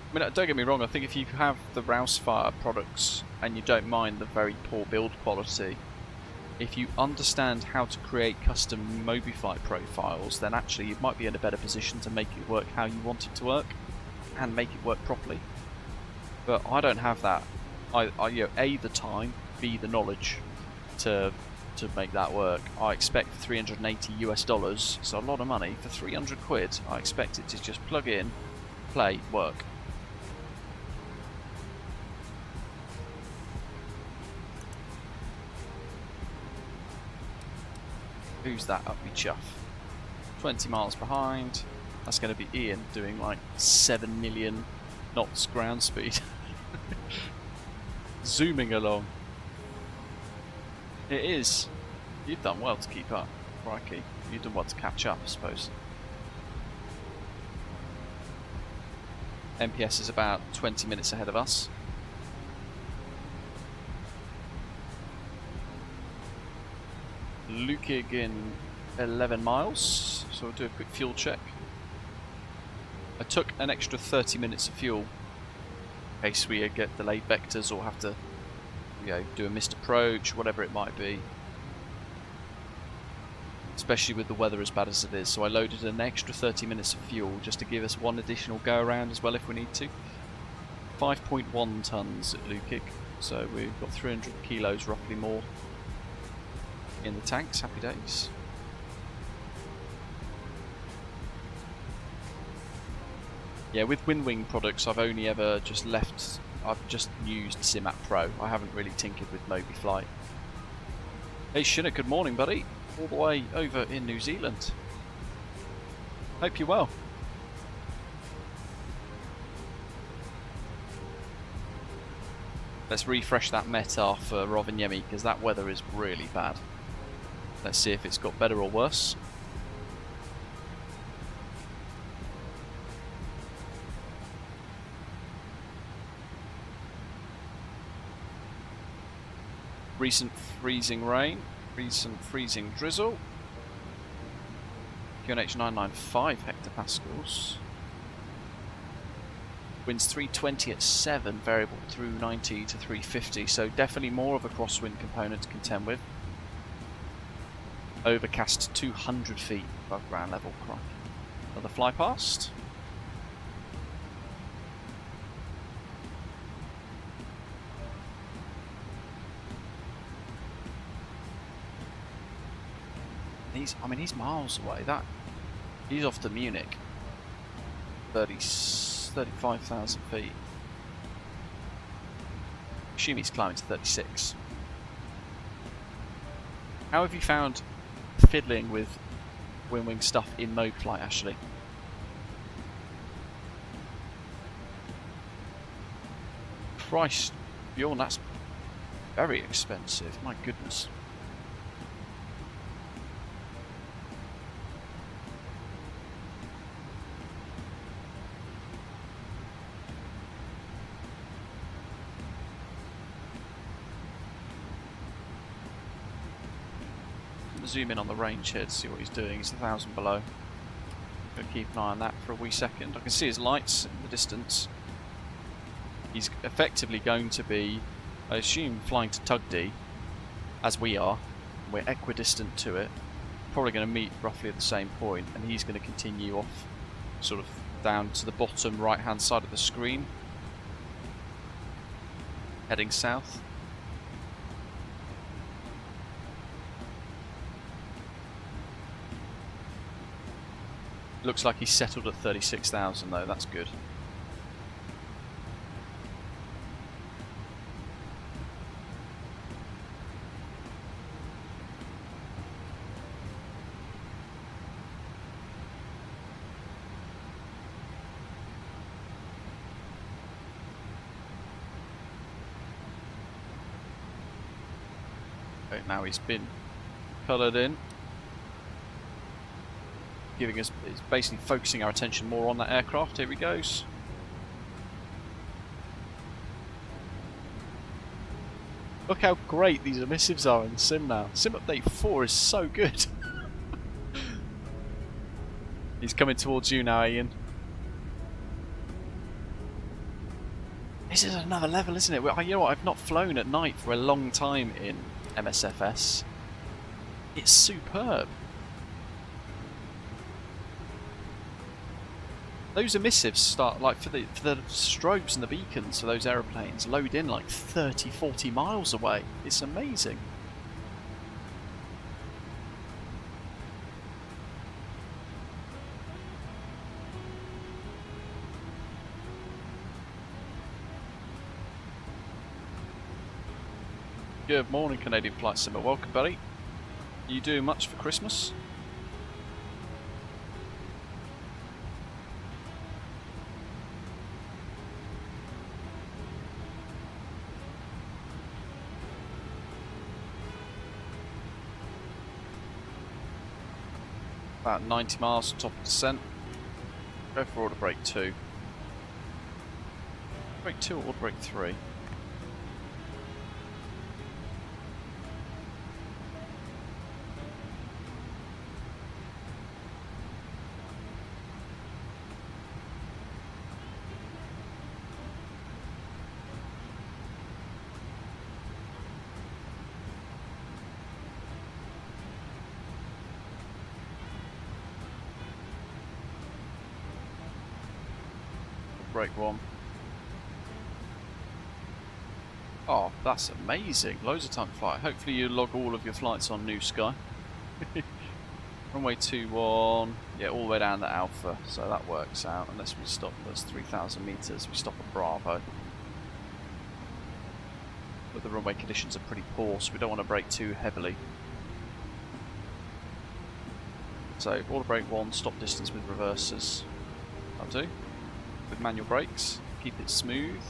I mean, don't get me wrong, I think if you have the Rousefire products and you don't mind the very poor build quality, if you understand how to create custom MobiFlight profiles, then actually you might be in a better position to make it work how you want it to work and make it work properly. But I don't have that. A, the time, B, the knowledge to make that work. I expect for $380 US, so a lot of money, for 300 quid, I expect it to just plug in, play, work. Who's that up me chuff? 20 miles behind. That's going to be Ian doing like 7 million knots ground speed. Zooming along. It is. You've done well to keep up. Crikey. You've done well to catch up, I suppose. MPS is about 20 minutes ahead of us. Lukig in 11 miles, so we'll do a quick fuel check. I took an extra 30 minutes of fuel in case we get delayed vectors or have to do a missed approach, whatever it might be. especially with the weather as bad as it is. So I loaded an extra 30 minutes of fuel just to give us one additional go around as well if we need to. 5.1 tons at Lukik, so we've got 300 kilos roughly more in the tanks. Happy days. Yeah, with Windwing products I've only ever just I've just used SimApp Pro. I haven't really tinkered with MobiFlight. Hey Shinna, good morning buddy. All the way over in New Zealand. Hope you're well. Let's refresh that METAR for Rovaniemi because that weather is really bad. Let's see if it's got better or worse. Recent freezing rain, recent freezing drizzle. QNH 995 hectopascals. Winds 320 at 7, variable through 90 to 350, so definitely more of a crosswind component to contend with. Overcast 200 feet above ground level. Another fly past. He's miles away. He's off to Munich. 35,000 feet. Assume he's climbing to 36. How have you found fiddling with Windwing stuff in MobiFlight, Ashley? Christ, Bjorn, that's very expensive. My goodness. Zoom in on the range here to see what he's doing. He's 1,000 below. Gonna keep an eye on that for a wee second. I can see his lights in the distance. He's effectively going to be, I assume, flying to Tugdi, as we are. We're equidistant to it. Probably going to meet roughly at the same point, and he's going to continue off, sort of down to the bottom right-hand side of the screen, heading south. Looks like he's settled at 36,000 though, that's good. Okay, now he's been coloured in. Giving us, it's basically focusing our attention more on that aircraft. Here he goes. Look how great these emissives are in the sim now. Sim update 4 is so good. He's coming towards you now, Ian. This is another level, isn't it? You know what? I've not flown at night for a long time in MSFS. It's superb. Those emissives start, like, for the strobes and the beacons for those aeroplanes, load in like 30-40 miles away. It's amazing. Good morning, Canadian Flight Simmer. Welcome, buddy. Are you doing much for Christmas? About 90 miles to top of descent. Go for order brake 2. Brake 2 or order brake 3? break 1. Oh, that's amazing. Loads of time to fly. Hopefully you log all of your flights on New Sky. Runway 21, yeah, all the way down to Alpha, so that works out. Unless we stop, there's 3,000 meters, we stop at Bravo. But the runway conditions are pretty poor, so we don't want to brake too heavily. So, auto brake 1, stop distance with reversers. That'll do. With manual brakes, keep it smooth.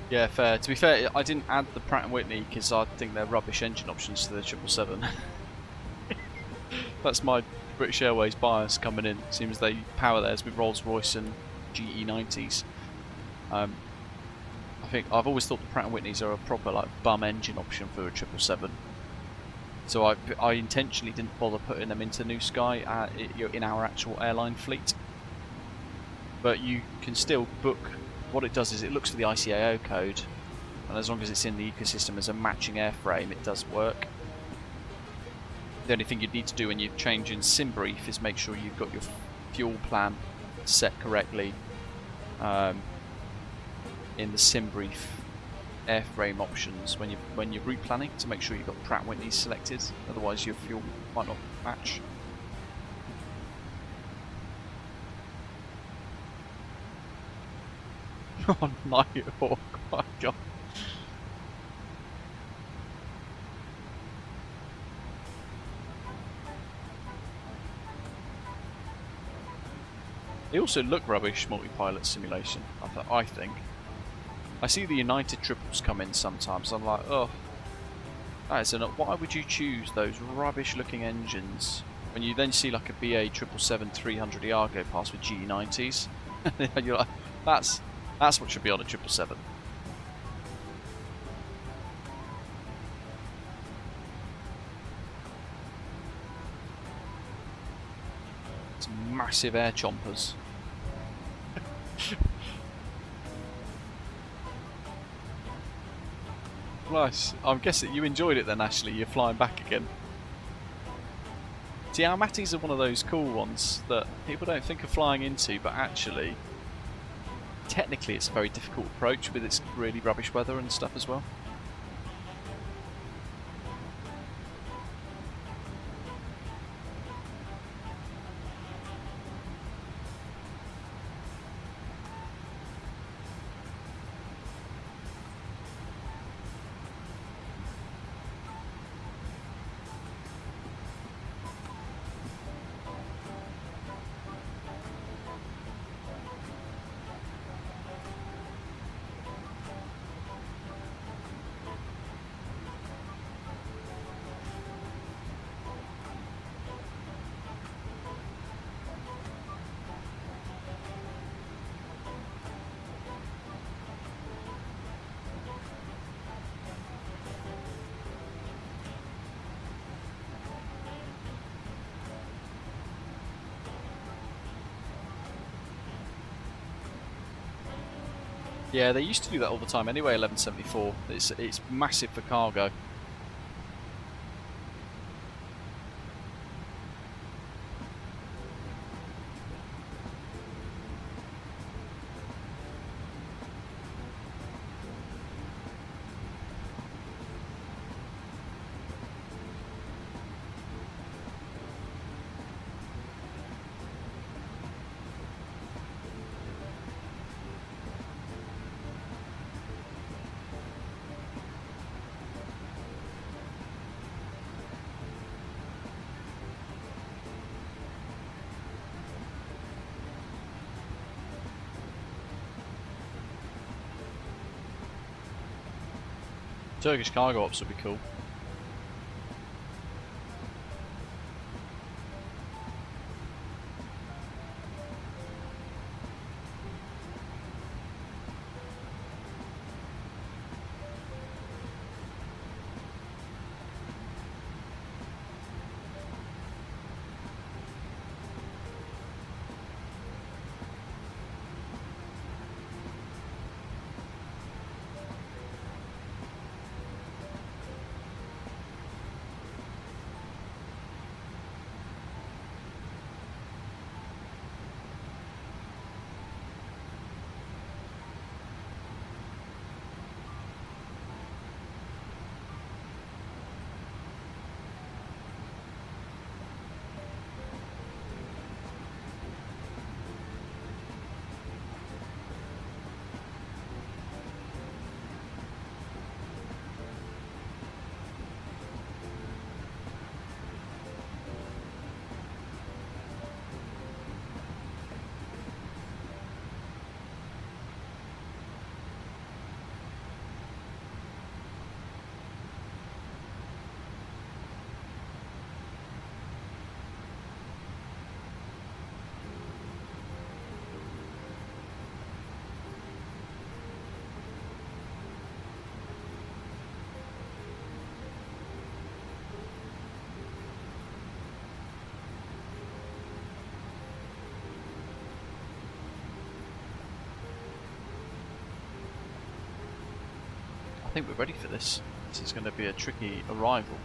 Yeah, fair. To be fair, I didn't add the Pratt & Whitney because I think they're rubbish engine options to the 777. That's my British Airways bias coming in. Seems they power theirs with Rolls-Royce and GE90s. I think I've always thought the Pratt & Whitneys are a proper like bum engine option for a 777. So I intentionally didn't bother putting them into New Sky in our actual airline fleet. But you can still book. What it does is it looks for the ICAO code, and as long as it's in the ecosystem as a matching airframe, it does work. The only thing you'd need to do when you're changing sim brief is make sure you've got your fuel plan set correctly in the sim brief airframe options when you're route planning, to make sure you've got Pratt & Whitney selected. Otherwise, your fuel might not match. Oh, Nighthawk, my god. They also look rubbish, multi-pilot simulation, I think. I see the United triples come in sometimes, I'm like, oh, that is why would you choose those rubbish looking engines when you then see like a BA 777-300ER go past with GE90s? You're like, that's what should be on a 777. It's massive air chompers. Nice. I'm guessing you enjoyed it then, Ashley. You're flying back again. See, Almaty's are one of those cool ones that people don't think of flying into, but actually technically it's a very difficult approach with its really rubbish weather and stuff as well. Yeah, they used to do that all the time anyway, 1174. It's massive for cargo. Turkish cargo ops would be cool. think we're ready for this. This is going to be a tricky arrival.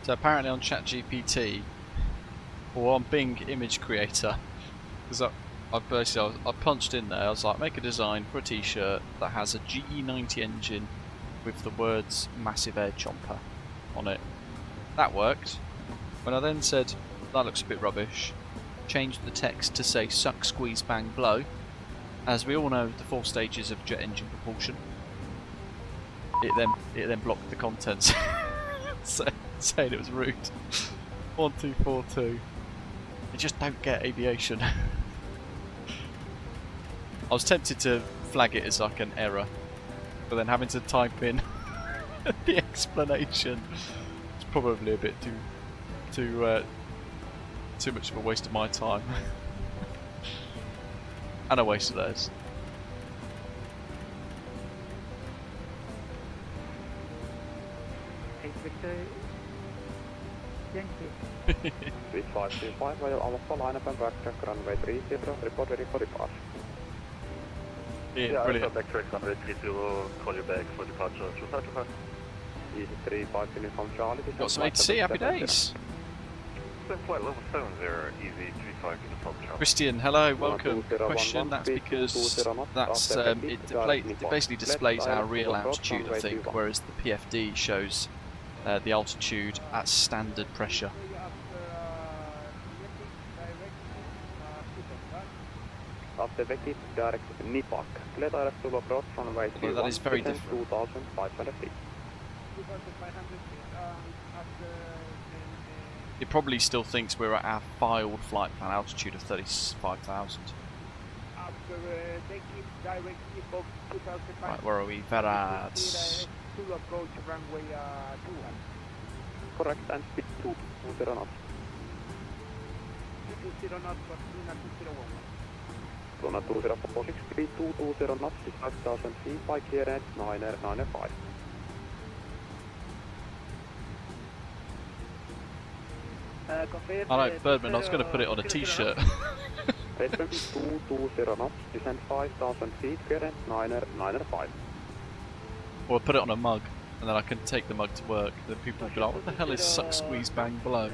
So apparently on ChatGPT or on Bing Image Creator, because I punched in there, I was like, make a design for a t-shirt that has a GE90 engine with the words massive air chomper on it. That worked. When I then said, that looks a bit rubbish, changed the text to say suck, squeeze, bang, blow. As we all know, the 4 stages of jet engine propulsion. It then blocked the contents. So, saying it was rude. 1242. You just don't get aviation. I was tempted to flag it as like an error, but then having to type in the explanation is probably a bit too much of a waste of my time. And a waste of theirs. Switch 525, via Alpha, line up and backtrack, runway 30, report ready for departure. Yeah, brilliant. Backtrack, runway 30, will call you back for departure. 235. Easy 35, uniform Charlie. Got some ATC, happy days. Flight level 70, easy 35, uniform Charlie. Christian, hello, welcome. Question, that's because that's it basically displays our real altitude, I think, whereas the PFD shows the altitude at standard pressure. After Becky, direct Nipak. Clear direct to approach runway 31. That is very different. 2,500 feet. It probably still thinks we're at our filed flight plan altitude of 35,000. Right, where are we? Verads. To approach runway 200. Correct, and speed 220 knots. 220 knots, but 201. Luna 204, speed 220 knots, 5,000 feet, by clearance 995. I know, Birdman, I was going to put it on a t-shirt. Redman 220 knots, descend 5,000 feet, clearance 995. Or put it on a mug, and then I can take the mug to work. Then people will be like, what the hell is suck, squeeze, bang, blow?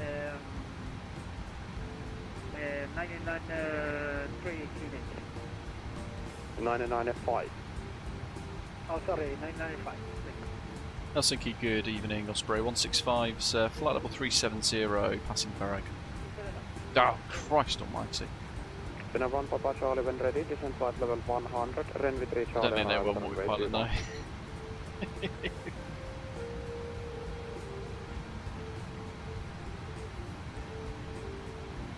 995. Oh, sorry, 995. Helsinki, good evening. Osprey 165's flight level 370, passing Berg. Oh, Christ almighty. Pina 1 Papa Charlie, when ready, descend flight level 100, runway 3 I Charlie. don't think they want what we pilot now.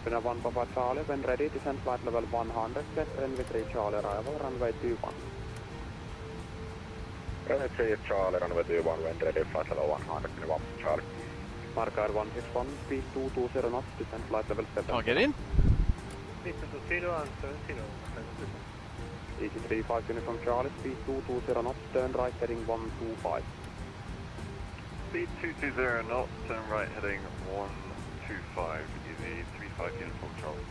Pina 1 Papa Charlie, when ready, descend flight level 100, get runway 3 Charlie, arrival, runway 21. Chase Charlie, runway 21, wind ready, flight level 100, minimum Charlie. Marker 161, speed 220 knots, descend flight level 7. Can't get in. Speed 0 and 70. Easy 35 uniform Charlie, speed 220 knots, turn right heading 125. Speed 220 knots, turn right heading 125, easy 35 uniform Charlie.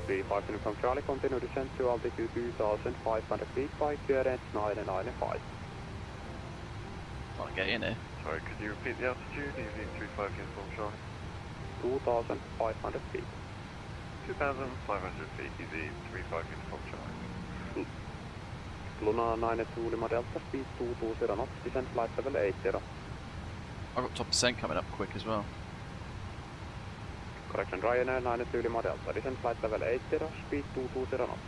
35 uniform Charlie, continue descent to altitude 2,500 feet by clearance 995. Can't get in here. Sorry, could you repeat the altitude, easy 35 uniform Charlie? 2,500 feet. 2,500 feet, easy 35 uniform Charlie. Luna 92 Lima Delta, speed 220 knots, descent flight level 80. I've got top descent coming up quick as well. Correction, Ryanair 92 Lima Delta, descent flight level 80, speed 220 knots.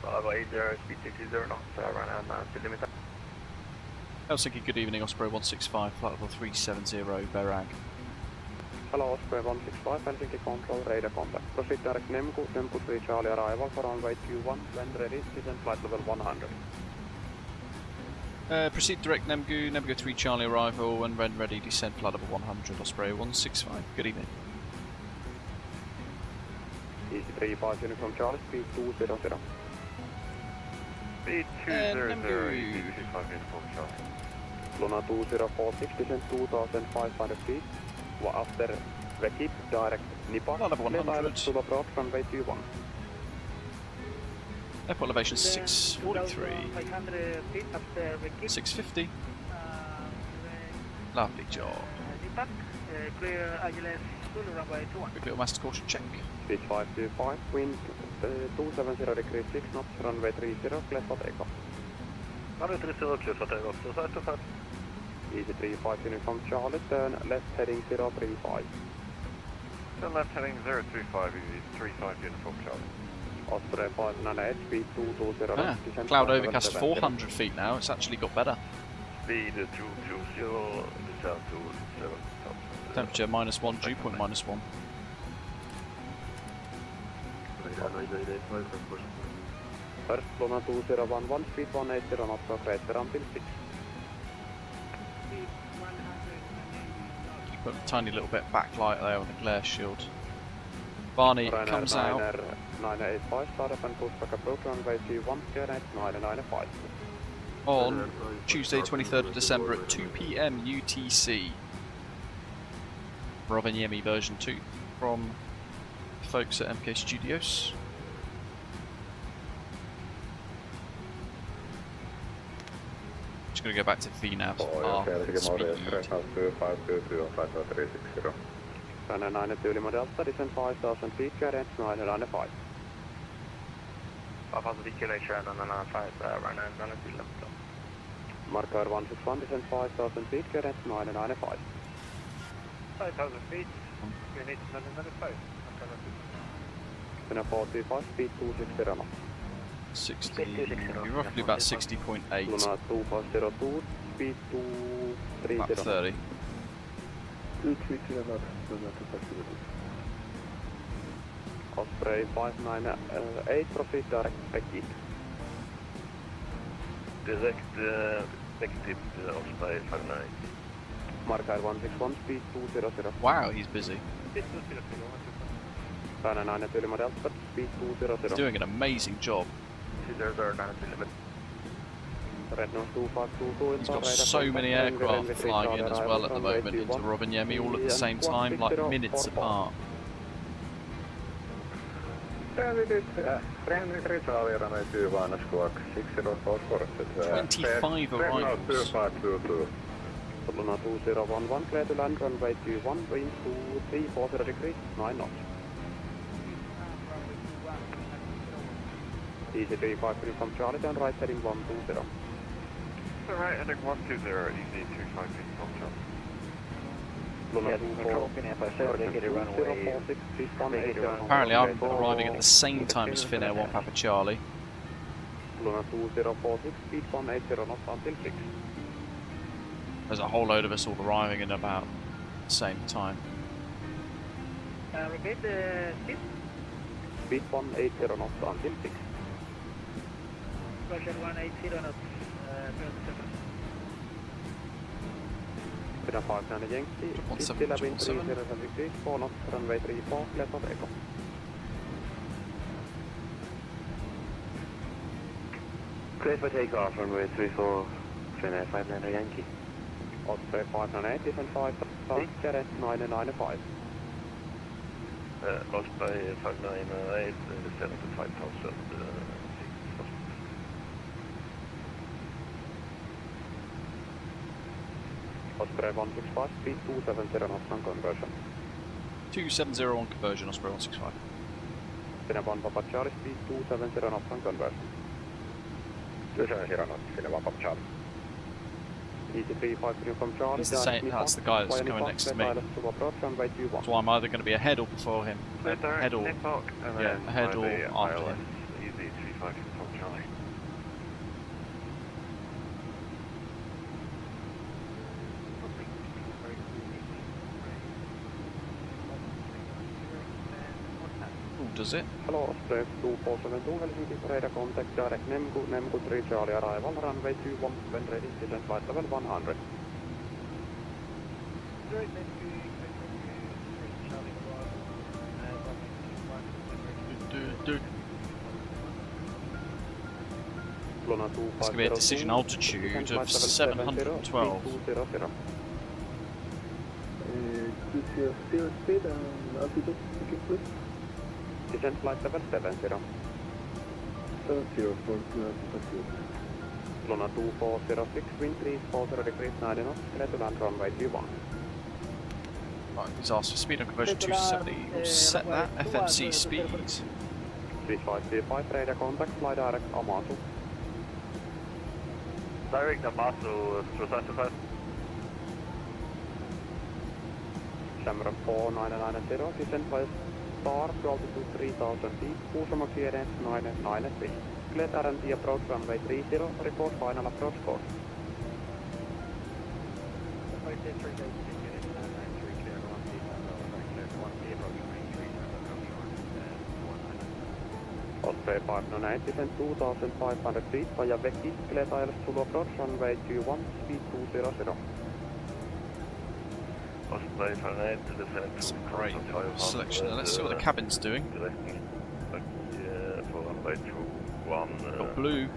Level 80, speed 220 knots, Ryanair 92 limit. Helsinki, good evening, Osprey 165, flight level 370, Berag. Hello, Osprey 165, Helsinki Control, radar contact. Proceed direct Nemku, Tempo 3 Charlie arrival for runway 21, when ready, descent flight level 100. Proceed direct Nemgu, Nemgu 3 Charlie arrival, when ready, descent flight level 100, Osprey 165, good evening. Easy 35 uniform Charlie, speed 200. Speed 200, easy 35 uniform Charlie. Luna 2046, descent 2,500 feet. After Rekip, direct Nipa, Flight level 100. to approach runway 21. Airport elevation 643. 500 feet after Rekip. 650. Lovely job. Nipak, clear ILS Zulu runway 21. Quick little master caution check. Speed 525, wind 270 degrees 6 knots, runway 30, clear for takeoff. Runway 30, clear for takeoff, so side to side. Easy 35 uniform Charlie, turn left heading 035. Turn left heading 035, easy 35 uniform Charlie. Osprey 598, speed 220 knots, descent Cloud flight overcast level 70. 400 feet now, it's actually got better. Speed 220, descent to 7. Temperature -1, dew point -1. First Luna 2011, speed 180 knots, operator until 6. Put a tiny little bit backlight there on the glare shield. Barney comes out. 985, start up and pushback approach runway 21, clearance 995. On Tuesday 23rd of December at 2 PM UTC. Rovaniemi version 2 from folks at MKStudios. Just going to go back to VNAV. Runway 92 Lima Delta, descent 5,000 feet, clearance 995. 5,000 feet, clearance 995, Ryanair 92 limit. Marker 161, descent 5,000 feet, clearance 995. 5,000 feet, unit 995. Luna 45, speed 260 knots. 60, roughly about 60.8, Luna 2502, speed 230 about knots. 30. 230 knots, Luna 2502. Osprey 598, proceed direct Rekip. Direct executive Osprey 598. Marker 161, speed 200. Wow, he's busy. Runway 92 Lima Delta, speed 200. He's doing an amazing job. 200, 92 limit. Red Nose 2522. He's got so many aircraft flying in as well at the moment into Rovaniemi, all at the same time, like minutes apart. 303 Charlie, runway 21, squawk 604 corrected. 25 arrivals. Luna 2011, clear to land, runway 21, wind 2340 degrees, 9 knots. Easy 35 from Charlie, turn right heading 120. Turn right heading 120, easy 25 feet from Charlie. Luna Apparently I'm arriving at the same time as Finnair 1 Papa Charlie. Luna 2046, speed 180 knots until 6. There's a whole load of us all arriving in about the same time. Repeat speed. Speed 180 knots until 6. Version 180 knots. Pidä 59 Yankee, City Levin 3076, 4 knots, runway 34, clear for echo. Clear for takeoff, runway 34, Finnair 59 Yankee. Osprey 598, descent 5, Cadet 995. Osprey 598, descent to 5000. Osprey 165, speed 270 knots on conversion. 270 on conversion, Osprey 165. Sinne 1 Papa Charlie, speed 270 knots on conversion. 270 knots, Finnair 1 Papa Charlie. Easy 353 from Charlie. He's the same, that's the guy that's coming next to me. So I'm either going to be ahead or before him. Ahead or, yeah, ahead or after him. Easy 35 from Charlie. Does it? Hello, Osprey 2472 Helsinki, radar contact direct Nemku 3 Charlie arrival, runway 21, when ready, descent flight level 100. Luna 2502. It's going to be a decision altitude of 712. Speed and altitude, please. Descent flight level 70. 70 for Luna 2406, wind 340 degrees 90 knots, clear to land runway 21. Right, he's asked for speed on conversion 270. We'll set that FMC speed. 3535, radar contact, fly direct Amasu. Direct Amasu, Process. Shamrock 4990, descent flight Star to altitude 3000 feet, Kuusamo clearance 993. Clear RNT approach runway 30, report final approach course. Osprey 598, descent 2500 feet via Veki, clear ILS Zulu approach runway 21, speed 200. Osprey 598 to descend to Some great selection there. Let's see what the cabin's doing. Yeah, for runway 21. Got blue.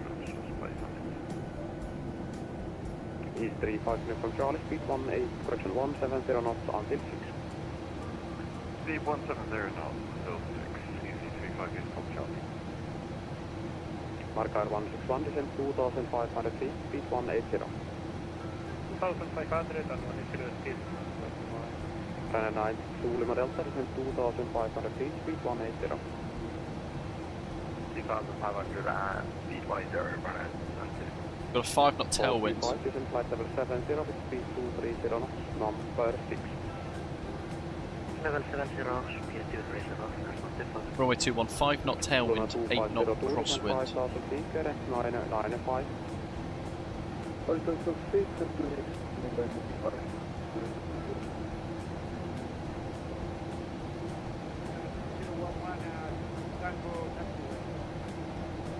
East 350 from Charlie, speed 18, correction 170 knots until 6. Speed 170 knots until 6. Easy 358 from Charlie. Marker 161, descent 2500 feet, speed 180. 2500 and 1 speed. 9 Lima Delta, descent 2500 feet, speed 180. 3500 and speed 180. Got a 5 knot tailwind. Descent flight level 70 with speed 230 knots, number 6. Level 70, speed 230, Runway 21, 5 knot tailwind, 8 knot crosswind. 5000 feet, correct 995. Altitude 6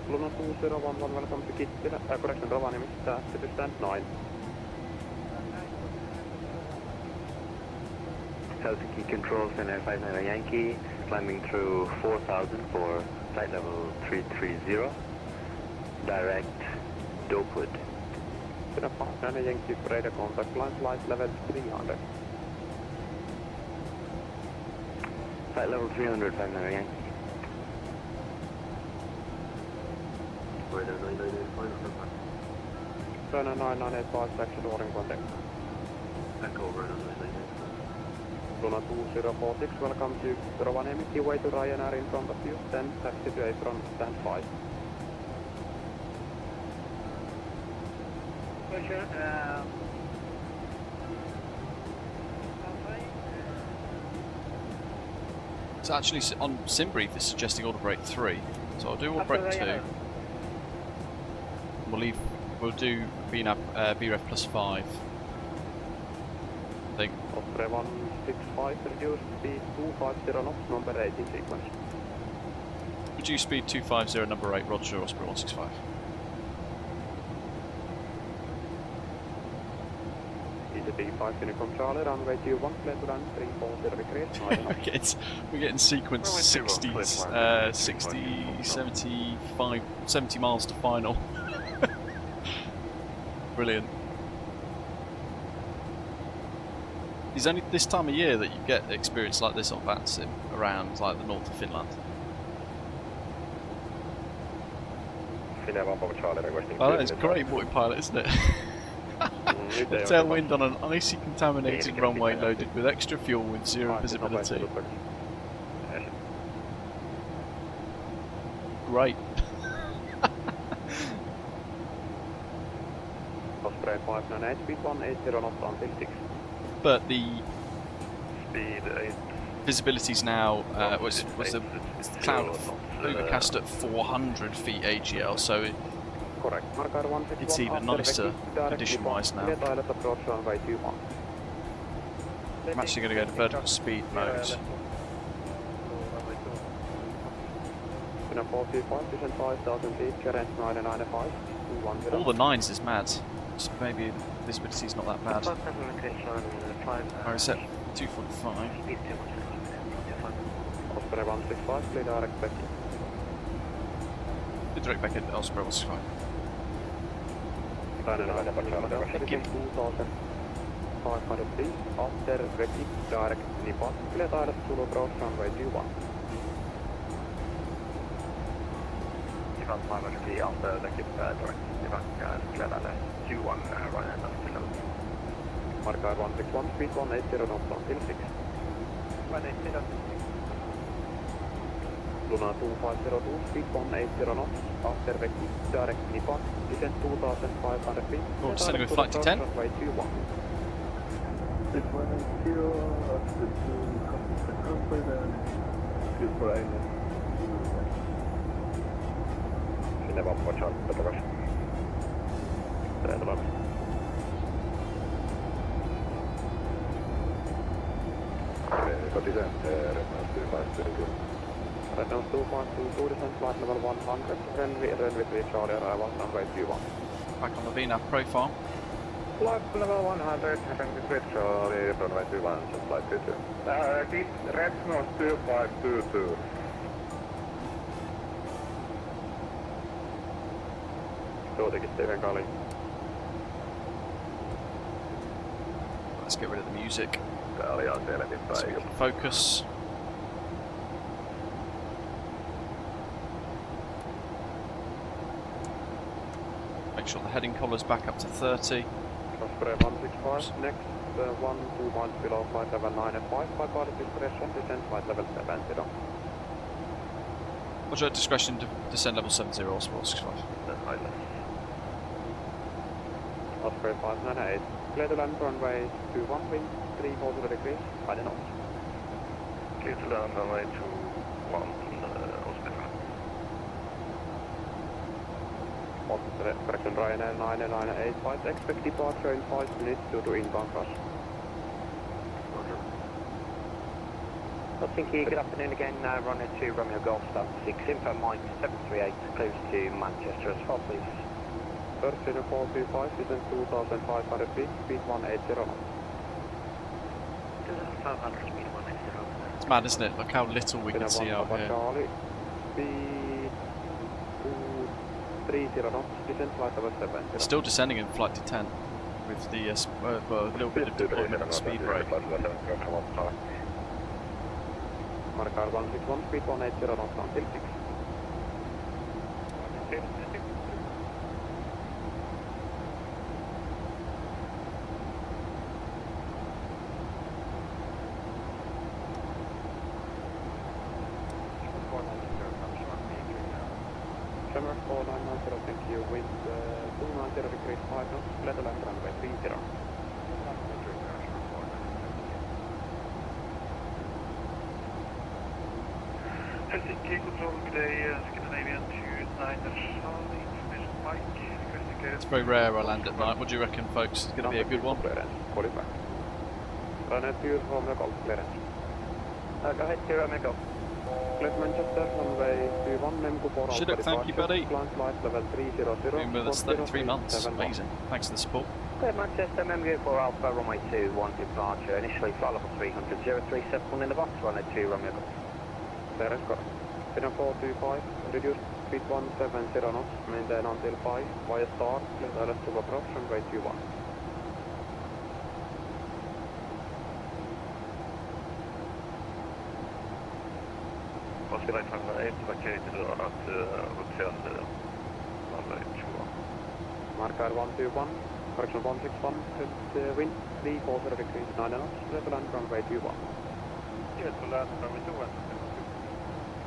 Luna 2011, welcome to Kittilä, correction Rovaniemi, taxi to stand 9. Helsinki control, Finnair 59 Yankee, climbing through 4000 for flight level 330, direct Dopewood. Finnair 59 Yankee, radar contact, line flight level 300. Flight level 300, 59 Yankee. Turn 9985, taxi to Orin contact. Back over, Luna 2046, welcome to Rovaniemi, keyway to Ryanair in front of you, then taxi to Apron, stand 5. It's actually on SimBrief it's suggesting order brake 3. So I'll do order brake 2. We'll do VREF plus 5. I think. Osprey 165, reduce speed 250 knots, number 8 in sequence. Reduce speed 250, number 8, Roger, Osprey 165. B5 Uniform Charlie, runway 21, clear to land 340 degrees, we're getting sequence Runway 60, 21, clear to land 60, 340. 70 miles to final. Brilliant. It's only this time of year that you get experience like this on VATSIM around like the north of Finland. Oh, that's great multi-pilot, isn't it? A tailwind on an icy contaminated runway loaded with extra fuel with zero visibility. Great. Osprey 598, speed 180 knots until 6. But the Speed 8. visibility's now was the cloud overcast at 400 feet AGL, so Correct. Marker 161, it's even nicer condition-wise now. Clear pilot approach runway 21. I'm actually going to go to vertical speed mode. Puna 425, descent 5,000 feet, current 995, 210. All the nines is mad. So maybe visibility's not that bad. Or is that 2.5? Osprey 165, clear direct back. The direct back at Osprey 165. 2,500 feet, after repeat direct Nippon, clear direct Zulu approach runway 21. 500 feet after the direct clear direct 21 right hand up to level. Marker 161, speed 180 knots until 6. 180 Luna 2502, speed 180 knots, after repeat direct Nippon, descent 2,500 feet. Oh, descending with flight to 10. Runway 21. Sinne vaan voi saada takaisin. Treillä läpi. Reference 2.22, descent flight level 100, runway 3 Charlie arrival runway 21. Back on the VNAV profile. Flight level 100, runway 3 Charlie, runway 21, just flight 22. This red nose 2522. Let's get rid of the music. Tää oli ihan selviin So we päin. can focus. Make sure the heading collar's back up to 30. Osprey 165, next 1, 2 miles below flight level 9 and 5, by pilot discretion, descent flight level 70. Roger, discretion to descend level 70, Osprey 165. Osprey 598, clear to land runway 21, wind 340 degrees, I don't know. Clear to land runway 21, Osprey. Correction Ryanair 998, expect departure in 5 minutes due to inbound rush. Helsinki, good afternoon again, runway 2, Romeo Golf, start 6, info Mike 738, close to Manchester as well, please. First in 425, descent 2,500 feet, speed 180 knots. 2,500 speed 180. It's mad, isn't it? Look how little we can see out here. Charlie, speed 230 knots, descent flight level 70. Still descending in flight to 10 with the a little bit of deployment and speed brake. Marker 161, speed 180 knots until 6. Summer 4990, thank you, wind 290 degrees 5 knots, clear to land runway 30. Helsinki control today, Scandinavian 29er Charlie, information Mike, requesting clearance. It's very rare I land at night. What do you reckon, folks? It's going to be a good one. Clearance, qualify. Runway 2, Romeo Golf, clearance. Go ahead, 2 Romeo Golf. Clear Manchester, runway 21, Nemco 4 Shiduk, thank you, buddy. Flight level 300, Been with us 33 months. Amazing. Thanks for the support. Clear Manchester, MK4 Alpha, runway 21 departure, initially flight level 300, 037 in the box, runway 2 Romeo Golf. Clearance, correct. Pin 425, reduce speed 170 knots, maintain until 5, via star, clear direct to approach, runway 21. Osprey 508 vacated at Hotel runway 21. Marker 121, correction 161, good wind, 340 degrees 9 knots, level and runway 21. Yes, to land runway 21.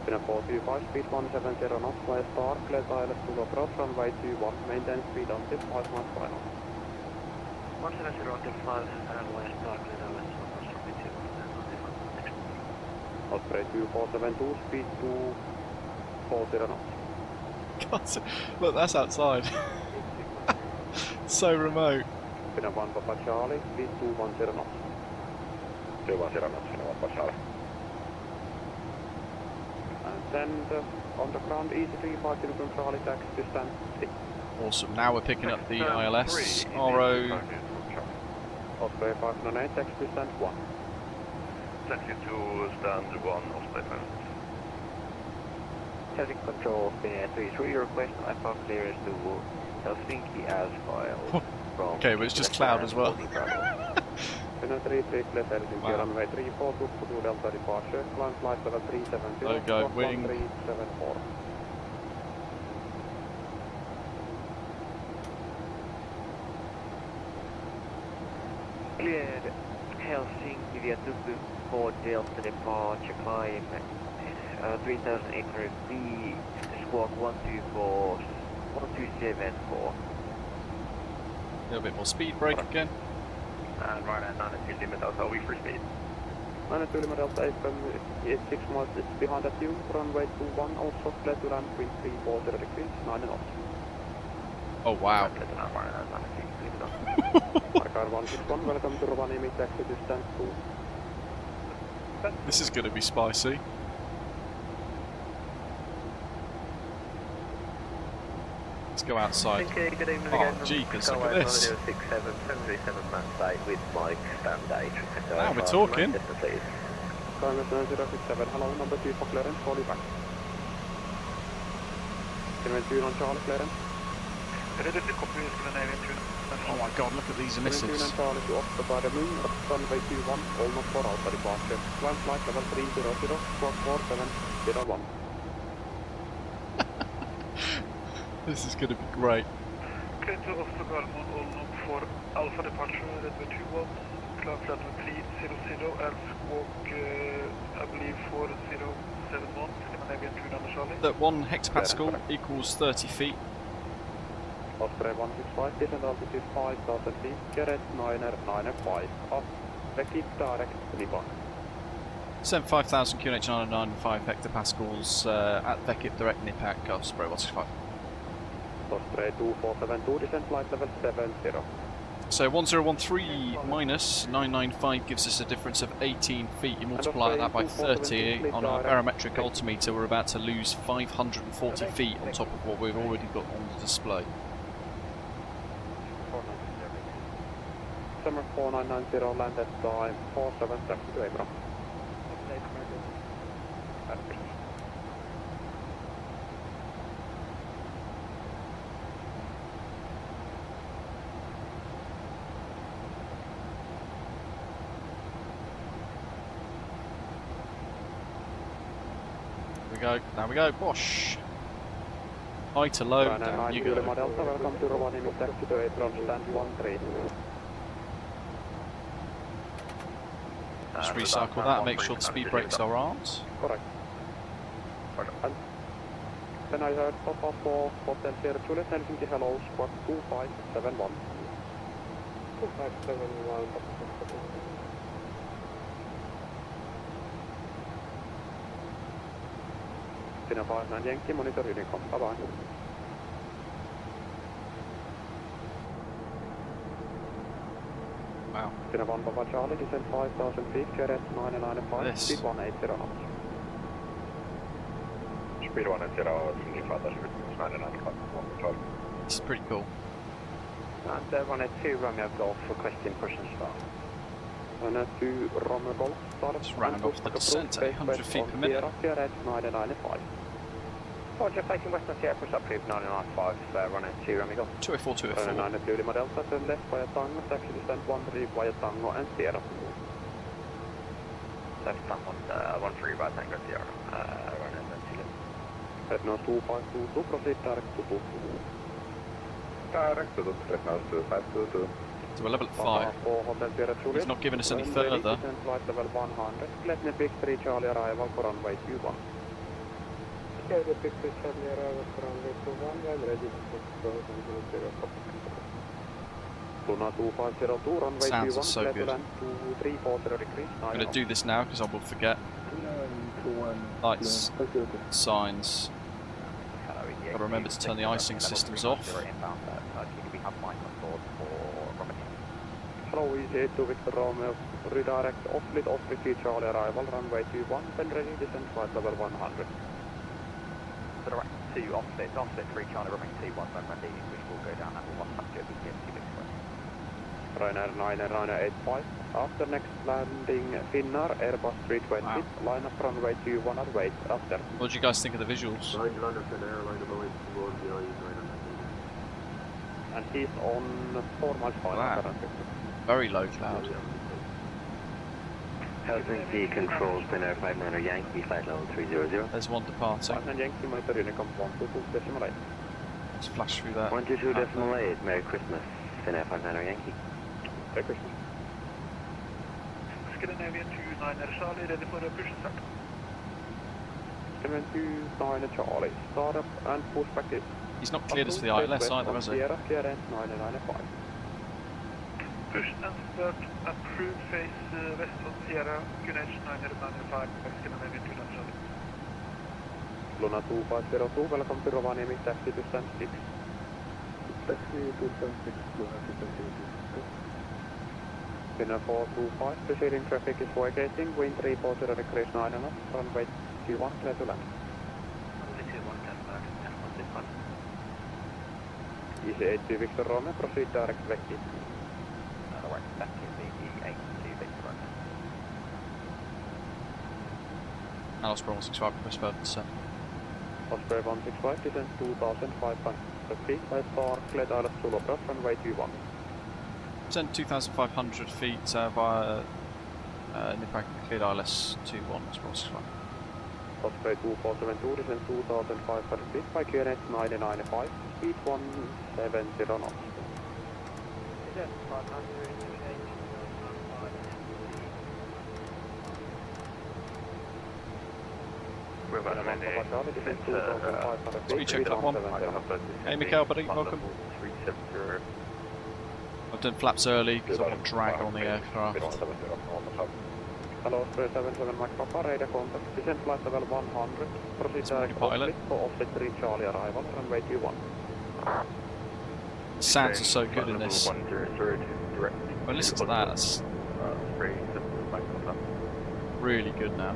Pin 425, speed 170 knots, via star, clear direct to approach, runway 21, maintain speed until 5 miles per hour. 170 until 5, and via star, clear direct to approach, runway 21, and Osprey 2472, speed 240 knots. God, look, that's outside. So remote. Pin 1 Papa Charlie, speed 210 knots. 210 knots, Pin 1 Papa Charlie. And then on the ground, easy 35 km Charlie, taxi distance 6. Awesome. Now we're picking up the ILS. RO. Osprey 598, taxi distance 1. Taxi to stand 1, Osprey 5. Traffic control, Spin 33, request IFR clearance to Helsinki as filed. Okay, but it's just cloud as well. Pin 33, clear Helsinki, Wow. runway 34, 22 Delta departure, climb flight level 370, Okay, wing. 1374. Cleared Helsinki via Tuku 4 Delta departure, climb 3800 feet, squawk 124, 1274. A little bit more speed brake again. And right at 92 limit, also we free speed. 92 Lima Delta FM, 6 miles behind at you, runway 21, also clear to land wind 340 degrees, 9 knots. Oh wow. Marker 161, welcome to Rovaniemi, taxi distance 2. This is going to be spicy. Let's go outside. Okay, good evening Oh, again. jeepers, look at this. 67, 737 man site with Mike, stand 8. Now we're talking. Please. Climate 067, hello, number 2 for clearance, call you back. Can on Charlie, clearance? Oh my god, look at these emissives. on Charlie to off the by the moon, runway 21, almost for Alpha departure. Climb flight level 300, squawk 4701. This is going to be great. Okay, to Oslo Gardermoen, Olnok for Alpha departure, runway 21, climb flight level 300, and squawk, I believe 4071, Charlie. That 1 hectopascal equals 30 feet. Osprey 165, descent altitude 5000 feet, Garrett 995, off, keep direct, Liban. Send 5,000 QNH 909 5 hectopascals at Vekip direct NIPAC Osprey 165. Osprey 2472, descent flight level 70. So 1013 minus 995 gives us a difference of 18 feet. You multiply that by 30 on our barometric altimeter, we're about to lose 540 feet on top of what we've already got on the display. Summer 4990, landed time 4770 to April. Now we go, bosh! High to low, down you go. Delta, welcome to Rovaniemi, taxi to April, stand 13. Just recycle that and make sure the speed brakes are armed. Correct. And then I heard Papa 4, Hotel Sierra Juliet, Helsinki, hello, squawk 2571. 2571, Pina 59 Yankee, monitor Unicom, bye bye. Wow. Pina 1 Papa Charlie, descent 5000 feet, Garrett 995, This. speed 180 knots. Speed 180, significato 995. This is pretty cool. And runway 2 Romeo Golf requesting push and start. Runway 2 Romeo Golf, start. Just round off the descent at 800 feet per minute. Sierra 995. Roger, facing Western Sierra, push up to 995, runway 2 Romeo Golf. 204, 204. Runway 92 Lima Delta, turn left via Tango, taxi descent 13 via Tango and Sierra. Left time on 13 right Tango Sierra, runway 92. Red Nose 2522, proceed direct to 2. Direct to Red Nose 2522. So we're level at 5. He's not giving us any further. Flight level 100, let me pick 3 Charlie arrival for runway 21. Yeah, the pick 3 Charlie arrival for runway 21, I'm ready to go Luna 2502, runway Sounds 21, so good. 2340 degrees. I'm going to do this now because I will forget. Lights, signs. Got to remember to turn the icing systems off. Hello, EasyJet to Victor Romeo, redirect Osprey 3 Charlie arrival, runway 21, then ready descent flight level 100. Direct to offset 3 Charlie runway 21, then ready, which will go down at 100 BPM cubic square. Ryanair 9985, after next landing Finnair, Airbus 320, wow. Line up runway 21 at wait, after. What do you guys think of the visuals? And he's on 4 miles final Wow. currently. Very low cloud. Helsinki controls Finnair 59 Yankee, flight level 300. There's one departing. 59 Yankee, motor Unicom 122.8. Let's flash through that. 122.8, Merry Christmas, Finnair 59 Yankee. Merry Christmas. Scandinavian 29 Charlie, ready for a push and start. 79 Charlie, start up and pushback is. He's not cleared us for the ILS either, has he? Sierra 995. Push and start, approved face west of Sierra, QNH 995, Scandinavian 29 Charlie. Luna 2502, welcome to Rovaniemi, taxi to stand 6. Taxi to stand 6, Luna 2502. Finnair 425, proceeding traffic is vacating, wind 340 degrees 9 knots, runway 21, clear to land. EasyJet to Victor Romeo, proceed direct Vecchi. Right, back in the 8 to Victor Romeo. And Osprey 165 request further descent. Osprey 165, descent 2500 feet by star, clear island Zulu approach, runway 21. Descent 2,500 feet via Nippon cleared ILS 21, Osprey 165. Osprey 2472, descent 2500 feet by QNH 995, speed 170 knots. Speed check that one. Hey Mikhail, buddy, welcome. I've done flaps early because I want drag on the aircraft. Hello, Osprey 77 Mike Papa, radar contact, descent flight level 100, proceed direct Osprey for offset 3 Charlie arrival, runway 21. The sounds are so good in this. Well, listen to that, that's really good now.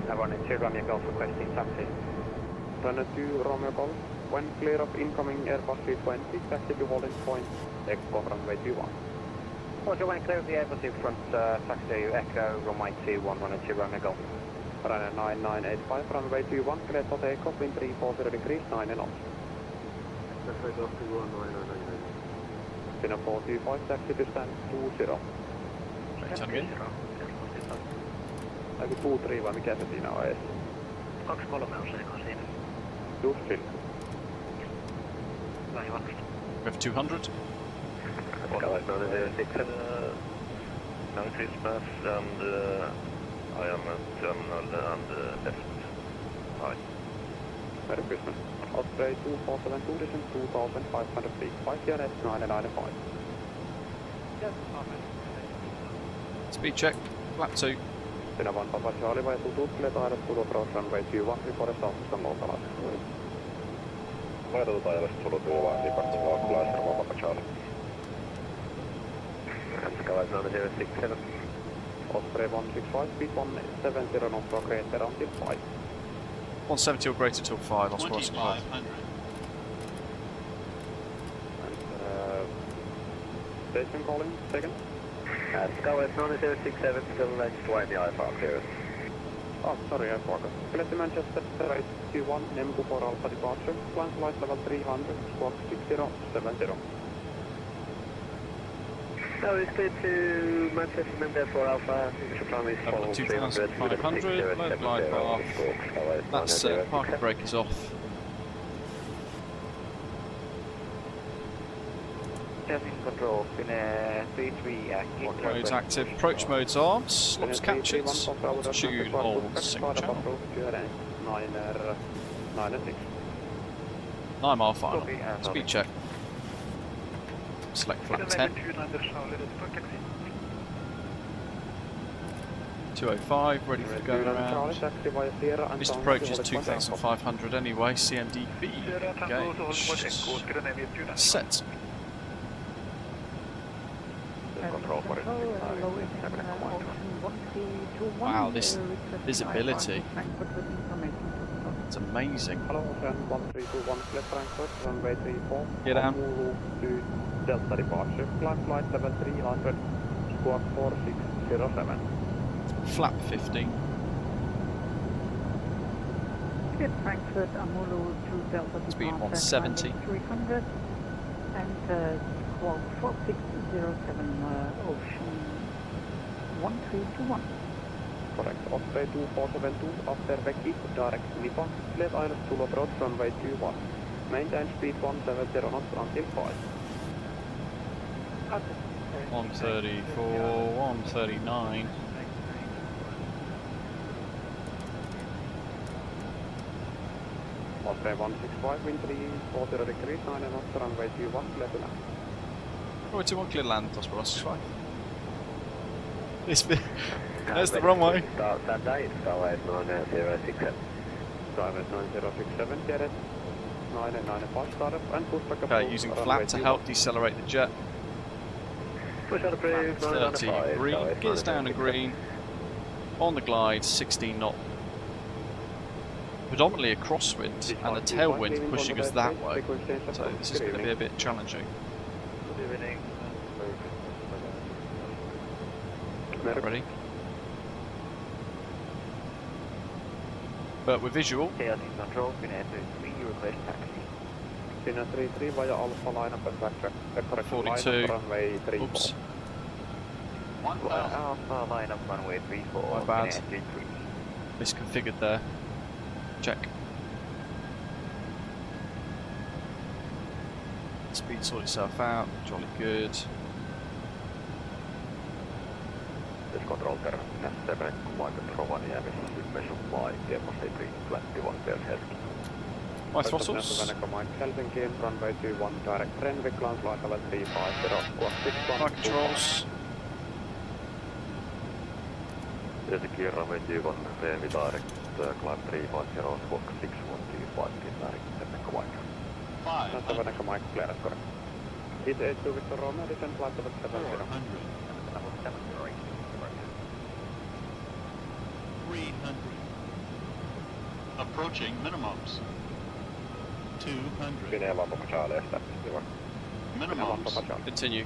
Runway 2 Romeo Golf requesting taxi. Runway 2 Romeo Golf, when clear of incoming Airbus 320, taxi to holding point, Expo runway 21. Roger, when clear of the Airbus in front, taxi Echo, runway 21, runway 2 Romeo Golf. Ryanair 9985, runway 21, clear for takeoff, wind 340 degrees, 9 knots. Finnair 425, taxi to stand 20. Turn again. Aiku 23 vai mikä se siinä on ees? 23 on se, kun siinä. Just sillä. We have 200. Merry Christmas, and I am at terminal and left. Hi. Merry Christmas. Osprey 2472, descent 2500 feet, 5 QNH 995. Speed check, flap 2. Finnair 1 Papa Charlie vai tututtelee taidot Zulu approach runway 21, report status on localize. Vaihdotetaan ja Zulu työvään, liikasta localizer, Papa Charlie. Osprey 165, speed 170 knots for greater until 5. 170 or greater till 5, Osprey 165. Station calling, second. Skywest 9067, still just waiting the IFR clearance. Oh, sorry, I forgot. Clear to Manchester, right 21, Nembu for Alpha departure. Climb flight level 300, squawk 6070. No, it's clear to Manchester, Member for Alpha. Level 2500, low glide path. That's parking brake is off. Control, B3 active. Mode's active. Approach mode's arms. Slops catches. Altitude on single channel. 9 mile final. Speed check. Select flat 10. 205, ready for go around. This approach is 2500 anyway. CMDB. Gauge. Set. Wow, this visibility. It's amazing. Hello, 1321, clear Frankfurt, runway 34. Get down. To Delta departure. Climb flight level 300, squawk 4607. Flap 15. Clear Frankfurt, Amulu to Delta Speed departure, 170. 300 and squawk 4607, ocean 1321. Correct. Osprey 2472 after Becky, direct Nippon. Clear island to approach runway 21. Maintain speed 170 knots until 5. 134, 139. Osprey 165, wind 340 degrees, 9 knots, runway 21, clear to land. Oh, 21 clear land, Osprey 165. This bit. There's the runway. Start Sunday, Skywest 9067. Skywest 9067, get it. 995 startup and pushback approach. Okay, using flap to help decelerate the jet. Push on approved, 30 green, gears down to green. On the glide, 16 knot. Predominantly a crosswind and a tailwind pushing us that way. So this is going to be a bit challenging. Ready? But we're visual. Control, Finnair 3, request taxi. Finnair 33 via Alpha line up and back. 42. Runway 34. Oops. Alpha line up runway 34. My bad. Finnair 33. Misconfigured there. Check. Speed sort itself out. Jolly good. This control term, S7, Cockpit Rovaniemi, special flight, Airbus A321 Helsinki. My throttles. Helsinki, runway 21, direct Renvik, climb flight level 350, squawk 61. My controls. Helsinki, runway 21, Renvik, direct, climb 350, squawk 6125, direct, Cockpit. 7 Mike, clear, correct. It's 82 Victor Romeo, descent flight level 70. 300. Approaching minimums. 200. Finnair Papa Charlie, established. Minimums. Continue.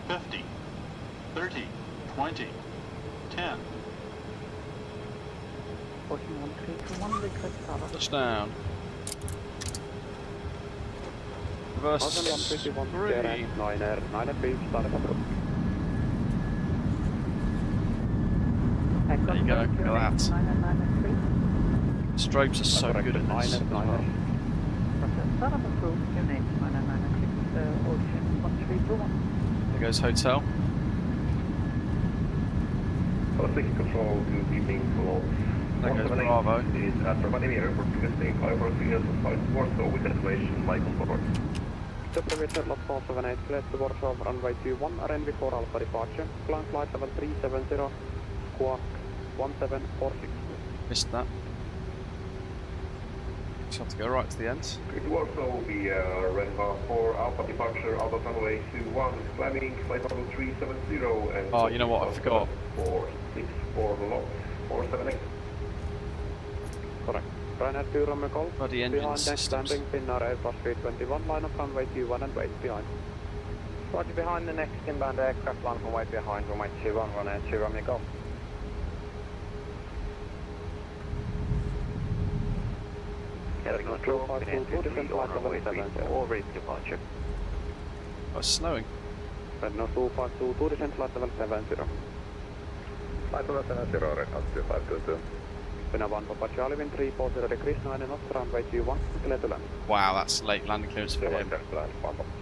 50. 30. 20. 10. Ocean 1321, request startup. Touchdown. Reverse 3. 9 startup approach. There you go, look at that. Strobes are so good at this. Startup approved, QNH 9996, Ocean 1321. There goes hotel. Helsinki Control, good evening, hello. There goes Bravo. Is at Rovaniemi Airport, investing Airport Signals on site Warsaw with reservation, Michael forward. Supervisor Lot 478, clear to Warsaw, runway 21, Renvik 4 Alpha departure, climb flight level 370, squawk 1746. Missed that. Just have to go right to the end. It will also be Renva 4 Alpha departure, Alpha runway 21, climbing flight level 370 and... Oh, you know what, I forgot. 464 lots, 478. Correct. Ryanair 2 Romeo Golf. Bloody engine behind next systems. landing, Finnair Airbus 321, line up runway 21 and wait behind. Roger, behind the next inbound aircraft, line up and wait behind, runway 21, Ryanair 2 Romeo Golf. Heading on shore, Finnair on runway 34, ready for departure. Oh, it's snowing. Renault 252, descent flight level 70. Flight level 70, Renault 252. Finnair 1 Papa Charlie, wind 340 degrees, 9 knots, runway 21, clear to land. Wow, that's late landing clearance for him.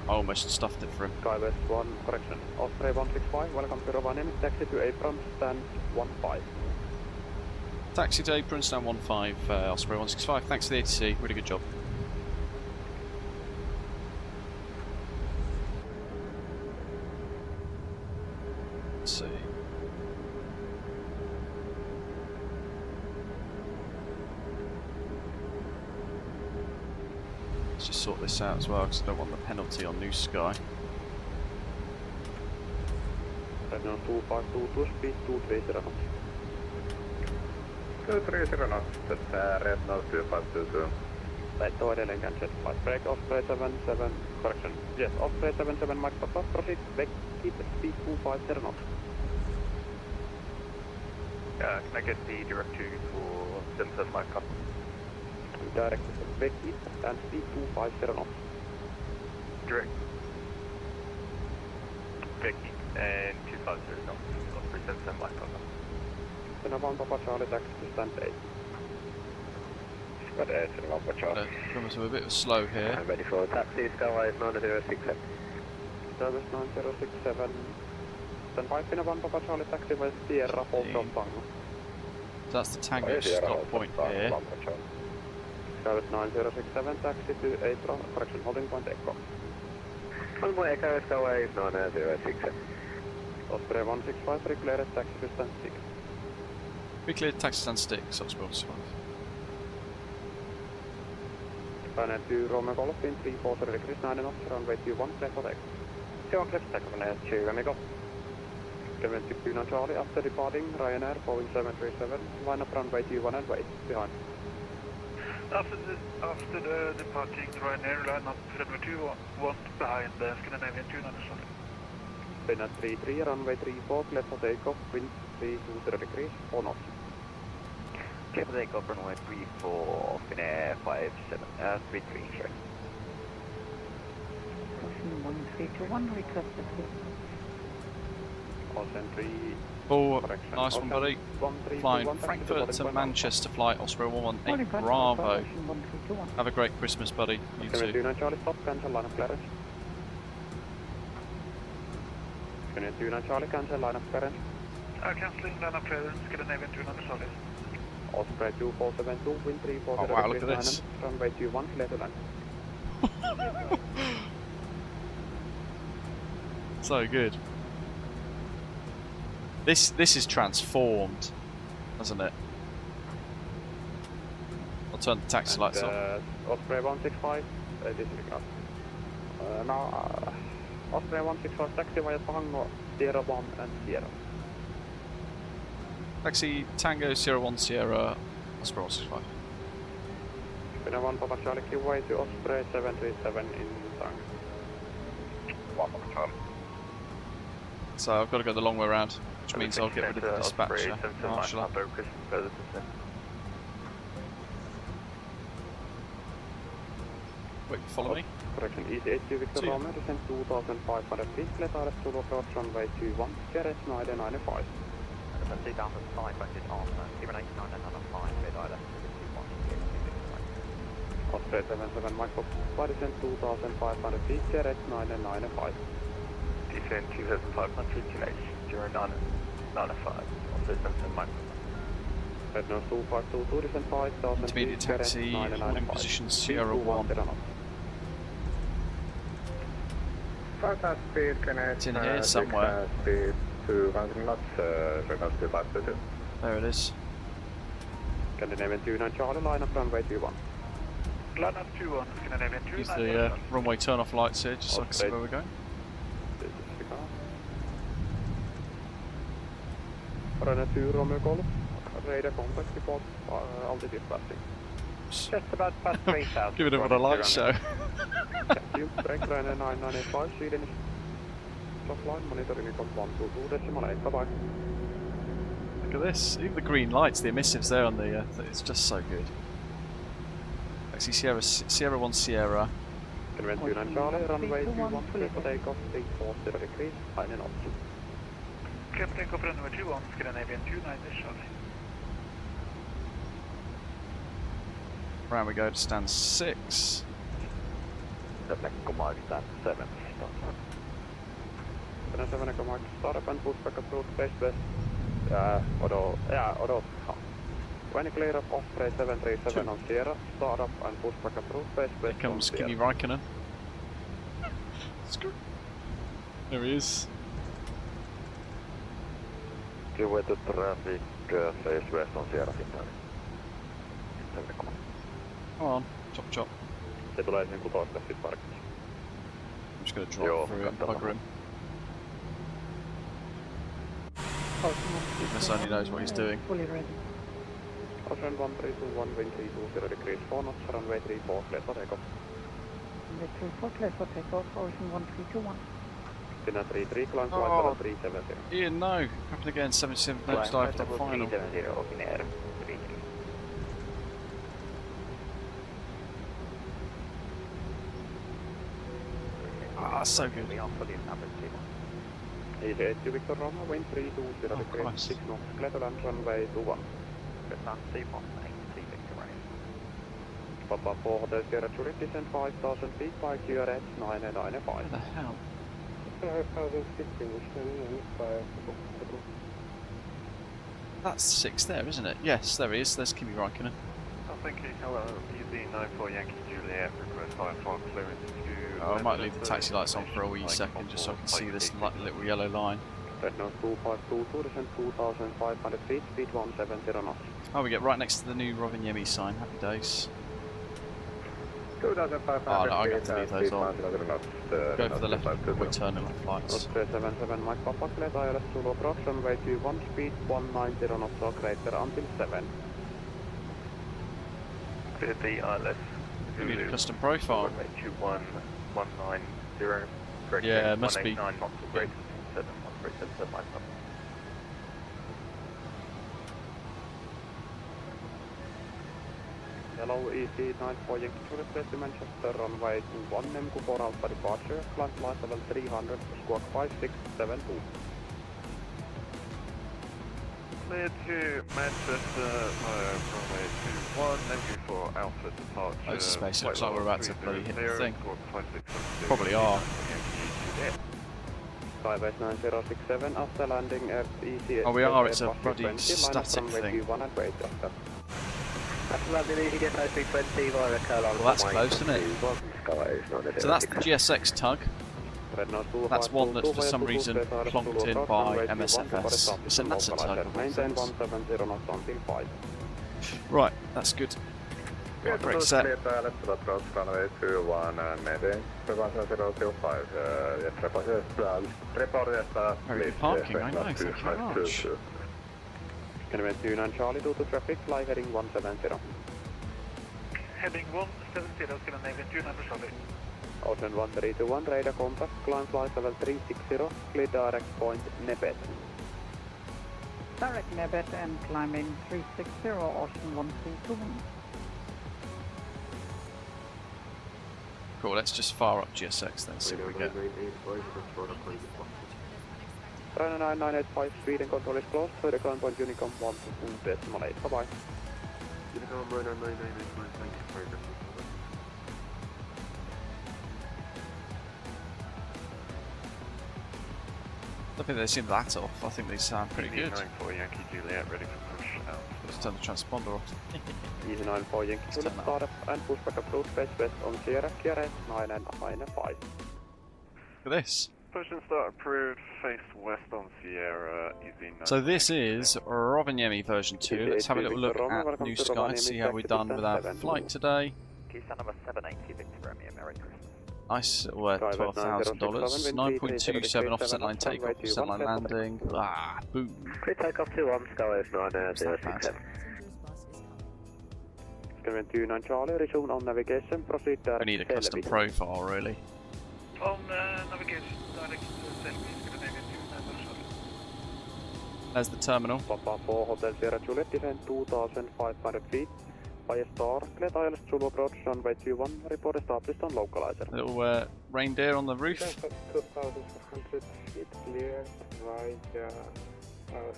I almost stuffed it for him. Skywest 1, correction. Osprey 165, welcome to Rovaniemi, taxi to Apron, stand 15. Taxi to Apron, stand 15, Osprey 165. Thanks to the ATC, really good job. Let's see. Let's just sort this out as well because I don't want the penalty on New Sky. Renault 252, speed 230 knots. 230 knots, that's Renault 252. Laitto edelleen cancel. Break Osprey 77, correction. Yes, Osprey 77, Mike Papa, proceed, back, keep speed 250 knots. Can I get the direct to for 77 Mike Papa? Direct, back, keep, and speed 250 knots. Direct. Back, and 250 knots, Osprey 77 Mike Papa. Finnair 1 Papa Charlie, taxi to stand 8. Got it, Finnair 1 Papa Charlie. Coming to a bit slow here. I'm ready for taxi, Skywise 9067. Service 9067. Stand by Finnair 1 Papa Charlie, taxi West Sierra, hold from Tango. So that's the Tango stop point here. Service 9067, taxi to April, correction, holding point Echo. Holding point Echo, Skywise 9067. Osprey 165, declared taxi to stand 6. We cleared taxi stand 6, Osprey 165. Ryanair 2 Romeo Golf, wind 340 degrees, 9 knots, runway 21, clear for take. 2 clear for take, Ryanair 2 Romeo Golf. 72 Charlie, after departing, Ryanair, Boeing 737, line up runway 21 and wait, behind. After the departing Ryanair, line up runway 21 behind the Scandinavian 290 sorry. Finnair 33, runway 34, clear for takeoff, wind 320 degrees, 4 knots. Clear for takeoff, runway 34, Finnair 33, sure. Caution 1321, requested Ocean 3, Oh, correction. nice one, buddy. 1321, Flying taxi Frankfurt to boarding Manchester flight, Osprey 118 Morning, Bravo. Caution 1321. Have a great Christmas, buddy. You too. 72 Charlie, stop, cancel, line of clearance. 72 Charlie, cancel, line of clearance. Cancelling line up clearance, Scandinavian 290 sorry. Osprey 2472, wind 340 Oh, wow, look degrees, at this. 9 knots, runway 21, clear to land. So good. This is transformed, hasn't it? I'll turn the taxi lights off. Osprey 165, disregard. Now, Osprey 165, taxi via Tango, Sierra 1 and Sierra. Taxi Tango Sierra 1 Sierra Osprey 165. Finnair 1 Papa Charlie, give way to Osprey 737 in Tango. 1 Papa Charlie. So I've got to go the long way around, which means I'll get rid of the dispatcher. Marshall. Wait, follow me. Correction, EC82 Victor Romeo, descent 2500 feet, clear direct to approach runway 21, Jerez 995. Let's down the side, banded on 089 and another 5, mid island, 21. Osprey 77 Mike Papa, descent 2500 feet, Jerez 995. Descent 2500 GH 0995, Osprey 77 Mike Papa. Renault 252, descent 5000 Intermediate feet, Jerez taxi, holding 995. position Sierra 1. It's in here somewhere. Speed 200 knots, Renault 252. There it is. Scandinavian 29 Charlie, line up runway 21. Line up 21, Scandinavian Use 290 the runway turn off lights here just so I can see where we're going. Ryanair 2 Romeo Golf, radar contact report, altitude passing. Oops. Just about past 3,000. Giving it what a light show. You break runner 9985, Sweden is offline, monitoring Unicom 122.8, bye-bye. Look at this. Even the green lights, the emissives there on the it's just so good. Actually, Sierra 1 Sierra. Convent 29 Charlie, runway 21, clear for takeoff, 840 degrees, fine and option. Clear for takeoff, runway 21, Scandinavian 29 Charlie. Round we go to stand 6. The Echo Mark stand 7. 7 Echo Mark, start up and pushback approach, space west. Auto. When you clear up Osprey 737 on Sierra, start up and pushback approach, space west. Here comes Kimi Raikkonen. There he is. Give to traffic, face west on Sierra Finland. Come on, chop. Se tulee sen kutoista sit parkissa. I'm just going to drive through and bugger him. Goodness only knows what he's doing. Fully ready. Ocean 1321, wind 320 degrees, 4 knots, runway 34, clear for takeoff. Runway 34, clear for takeoff, Ocean 1321. Dinner 33, climb flight level 370. Ian, no. Happened again, 77 nose dive to the final. 370 in air. Ah, so good. Easy 8 to Victor Roma, wind 320 degrees, 6 knots, clear to land, runway 21. Papa 4 Hotel Sierra Zurich, descent 5,000 feet by QRH 995. What the hell? That's 6 there, isn't it? Yes, there he is. There's Kimi Raikkonen. Oh, thank you. Hello, easy 94 Yankee Juliet, request 54 clearance to... Oh, I might leave the taxi lights on for a wee second just so I can see this little yellow line. Red nose 2522, descent 2,500 feet, speed 170 knots. Oh, we get right next to the new Rovaniemi sign. Happy days. 2,500 oh, no, I got to leave those on. knots. Go for the left we turn in flights. Osprey 77, Mike Papa, clear ILS Zulu approach, runway 21, speed 190 knots or greater until 7. Clear the ILS. We need a custom profile. Runway 21, 190, correct. Yeah, it must be. 189 knots or greater than 7, 137, Mike Papa. Hello, EC94 Yankee Juliet, press to Manchester, runway 21, MQ 4 Alpha departure, climb flight level 300, squawk 5672. Clear to Manchester, runway 21, MQ4 Alpha departure. Oh, this is space. Looks like we're about to bloody hit the thing. Squawk 5672. Probably are. Skybase 9067, after landing at EC. Oh, we are. It's a bloody static thing. Well, that's close, isn't it? So that's the GSX tug. That's one that's for some reason plonked in by MSFS. It's a NASA tug. Right, that's good. Right, great set. Very good parking, I know, thank you very much. Convent 29 Charlie, due to traffic, fly heading 170. Heading 170, Scandinavian 29 for Charlie. Ocean 1321, radar contact, climb flight level 360, clear direct point Nebet. Direct Nebet and climbing 360, Ocean 1321. Cool, let's just fire up GSX then, see what we get. Runway 9985, speed and control is closed, further climb point Unicom 122.8, bye bye. Unicom radar 9985, thank you for your I don't think they seem that off, I think they sound pretty good. 94 Yankee Juliet, ready for push out. Let's turn the transponder off. Easy 94 Yankee Juliet, start up and pushback approach, space west on Sierra, QRH 995. Look at this. Push and start approved, face west on Sierra, easy 9. So this is Rovaniemi version 2. Let's have a little look at New Sky, see how we've done with our flight today. Keysign number 780, Victor Romeo, Merry Christmas. Nice little $12,000. 9.27 offset line takeoff, offset line landing. Ah, boom. Clear takeoff 21, Skywave 9067. 29 Charlie, resume on navigation, proceed direct. We need a custom profile, really. On navigation, direct Selby, Scandinavian 29 Charlie. There's the terminal. Papa 4 Hotel Sierra Juliet, descend 2,500 feet. By star, clear ILS Zulu approach, runway 21, report established on localizer. Little reindeer on the roof. 2,500 feet, clear, right,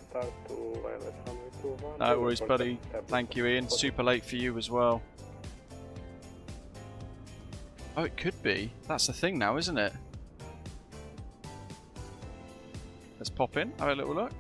start to ILS runway 21. No worries, buddy. Thank you, Ian. Super late for you as well. Oh, it could be. That's the thing now, isn't it? Let's pop in, have a little look.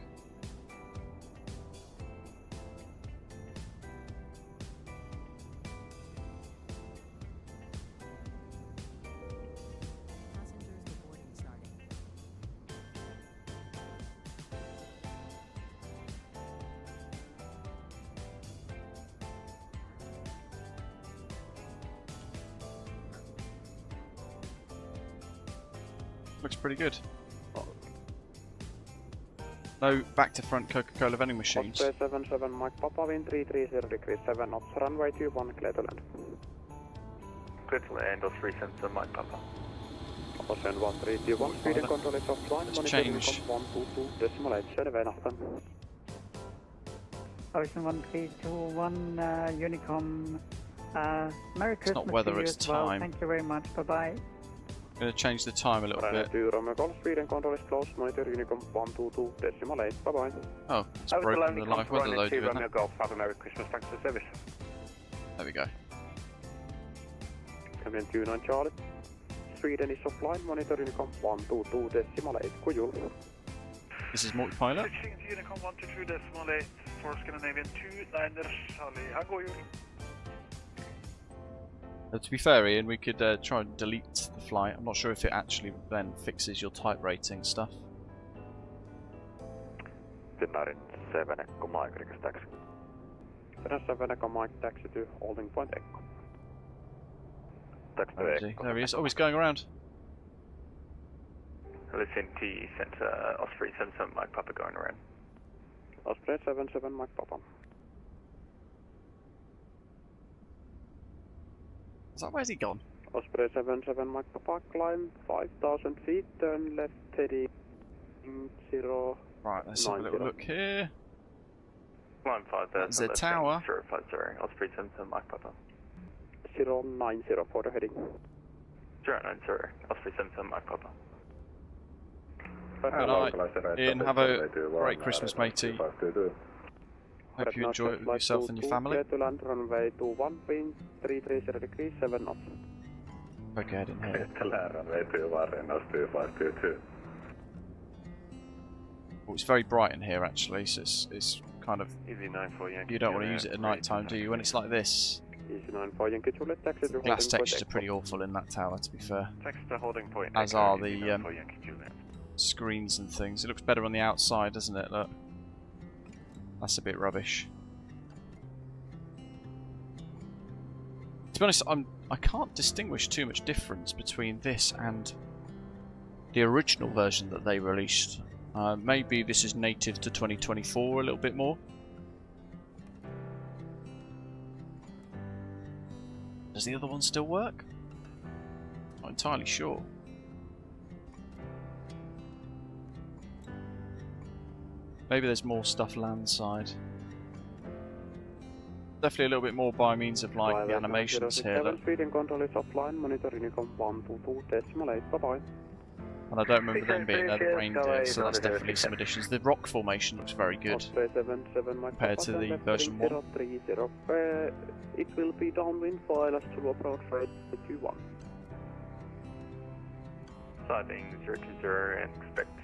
Looks pretty good. No back to front Coca-Cola vending machines. Osprey 77 Mike Papa, wind 330 degrees 7 knots, runway 21, clear to land. Clear to land, Osprey 77 Mike Papa. Ocean 1321, speed and control is offline, Let's monitor change. Unicom 122.8, selvä nachten. Ocean 1321, Unicom, Merry It's not Christmas weather, to you it's as well. time. Thank you very much, bye-bye. I'm going to change the time a little bit. Romeo Golf, speed and control is closed, monitor Unicom 122.8, bye bye. Oh, it's broken the live weather load doing Romeo that. Golf, have a Merry Christmas, thanks for the service. There we go. Coming 29 Charlie. Sweden is offline, monitor Unicom 122.8, kujul. This is multi-pilot. Switching to Unicom 122.8 for Scandinavian 29 Charlie, Hangoyu. To be fair, Ian, we could try and delete the flight. I'm not sure if it actually then fixes your type rating stuff. Finnair 7 Echo Mike, request taxi. Finnair 7 Echo Mike, taxi to holding point Echo. Taxi to Where is he? Echo. There he is. Oh, he's going around. Listen T, sent Osprey 77 Mike Papa going around. Osprey 77 Mike Papa. Is that where's he gone? Osprey 77 Mike Papa, climb 5,000 feet, turn left heading 0. Right, let's have a little look here. Climb 5,000. That's the tower. 050, Osprey 77 Mike Papa. 090 for the heading. 090, Osprey 77 Mike Papa. Good night, Ian. Have a great Christmas, matey. Hope you enjoy it with yourself and your family. Clear to land, runway 21, wind 330 degrees, 7 knots. Poke your head in here. Runway 21, Reynolds 2522. Oh, it's very bright in here actually, so it's kind of... Easy 94 Yankee. You don't want to use it at night time, do you? When it's like this. Easy 94 Yankee Juliet, taxi to The glass textures are pretty awful in that tower, to be fair. Taxi to holding point. As are the screens and things. It looks better on the outside, doesn't it? Look. That's a bit rubbish. To be honest, I can't distinguish too much difference between this and the original version that they released. Maybe this is native to 2024 a little bit more. Does the other one still work? Not entirely sure. Maybe there's more stuff landside. Definitely a little bit more by means of like the animations here. Look. Speed and control is offline, monitor Unicom 122.8, bye bye. And I don't remember them being the reindeer, so that's definitely some additions. The rock formation looks very good Osprey 77 compared to the version 1. 030. It will be downwind for ILS to approach rate 21. Siding 020 and expect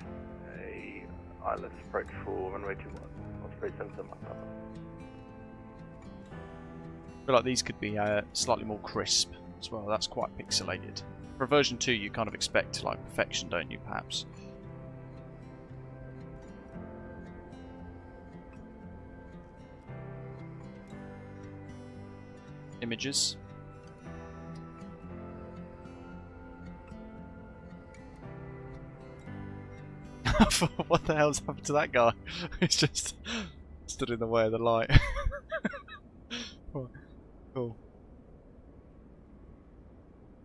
a ILS approach for runway 21. Osprey 77 Mike Papa. I feel like these could be slightly more crisp as well. That's quite pixelated. For version 2 you kind of expect like perfection, don't you, perhaps? Images. What the hell's happened to that guy? He's just stood in the way of the light. Cool.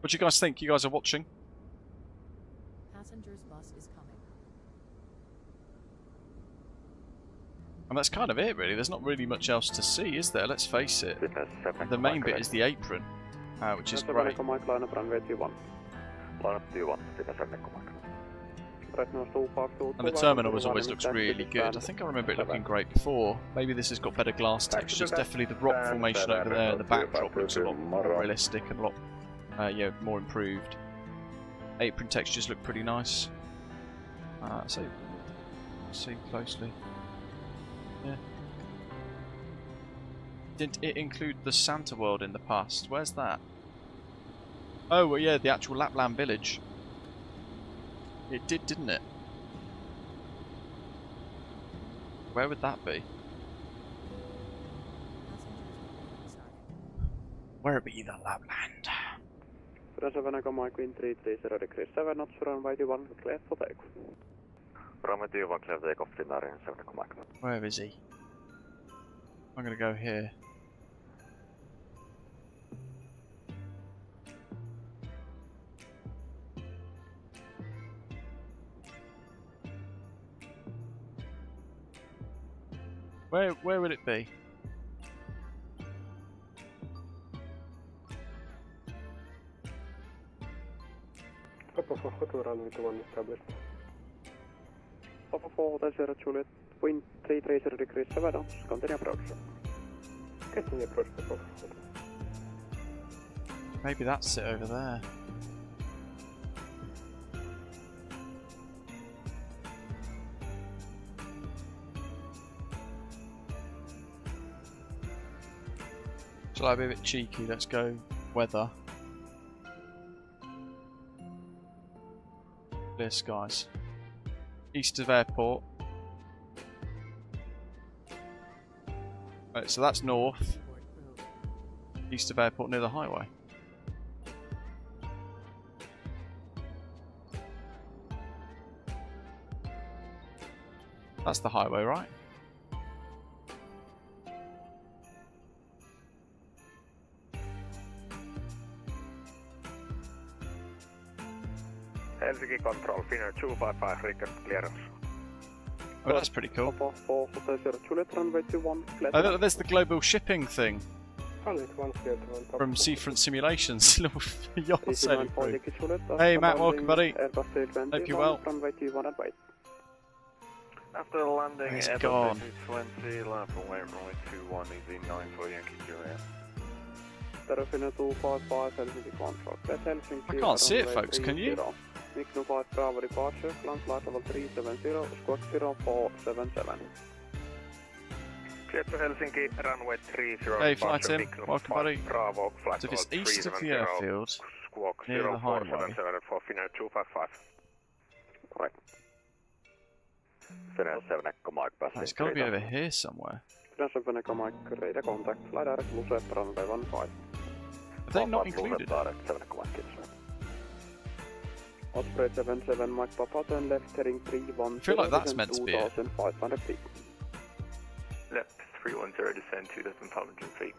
What do you guys think? You guys are watching? Passenger's bus is coming. And that's kind of it, really. There's not really much else to see, is there? Let's face it. The main bit is the apron, which is great. Line up T1, And the terminal always looks really good. I think I remember it looking great before. Maybe this has got better glass textures. Definitely the rock formation over there and the backdrop looks a lot more realistic and a lot yeah, more improved. Apron textures look pretty nice. So see closely. Yeah. Didn't it include the Santa World in the past? Where's that? Oh, well, yeah, the actual Lapland village. It did, didn't it? Where would that be? Where would be the Lapland? 7 Mike Wind 330 degrees 7 knots, runway 21, clear for takeoff. Runway 21, clear for takeoff, Finnair 7 Mike. Where is he? I'm gonna go here. Where would it be? Papa 4, Hotel runway 21 established. Papa 4, Hotel Juliet, wind 330 degrees 7 knots, continue approach. Continue approach, Papa 4. Maybe that's it over there. Shall I be a bit cheeky? Let's go weather. Clear skies. East of airport. Right, so that's north. East of airport near the highway. That's the highway, right? Helsinki Control, Finnair 255, request clearance. Oh, that's pretty cool. Papa 4, Hotel Juliet, runway 21, clear. Oh, look, there's the global shipping thing. Runway 1, clear to one. From Seafront Simulations. Little yacht sailing through. Hey Matt, welcome buddy. Hope you're well. Runway 21 and wait. After landing, He's Airbus gone. A220, land from runway 21, EV9 for Yankee Juliet. Finnair 255, Helsinki Control. Helsinki. I can't see it, folks, can you? Migno 5 Bravo departure, land flight level 370, squawk 0477. Clear to Helsinki, runway 30. Hey Flightim, Migno welcome 5 buddy. Bravo, flight So if it's level east of the 370, airfield, squawk near the highway. 0477 for Finnair 255. Correct. Finnair 7 Echo Mike, passing. It's got to be over here somewhere. Finnair 7 Echo Mike, radar contact, fly direct Lucet, runway 15. Are they not included? Direct 7 Echo Mike, it's Osprey 77 Mike Papa, turn left heading 310. I feel like that's meant to be it. 2,500 feet. Left 310, descend 2,500 feet.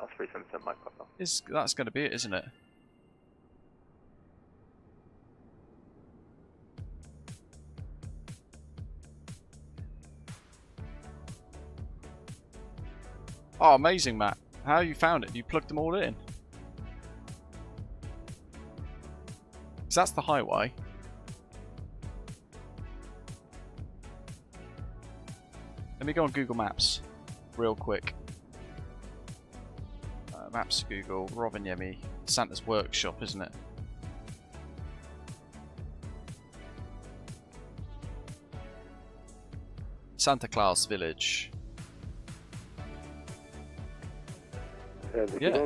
Osprey 77 Mike Papa. That's going to be it, isn't it? Oh, amazing, Matt. How you found it? You plugged them all in? Because that's the highway. Let me go on Google Maps real quick. Maps, Google, Rovaniemi, Santa's workshop, isn't it? Santa Claus Village. Yeah.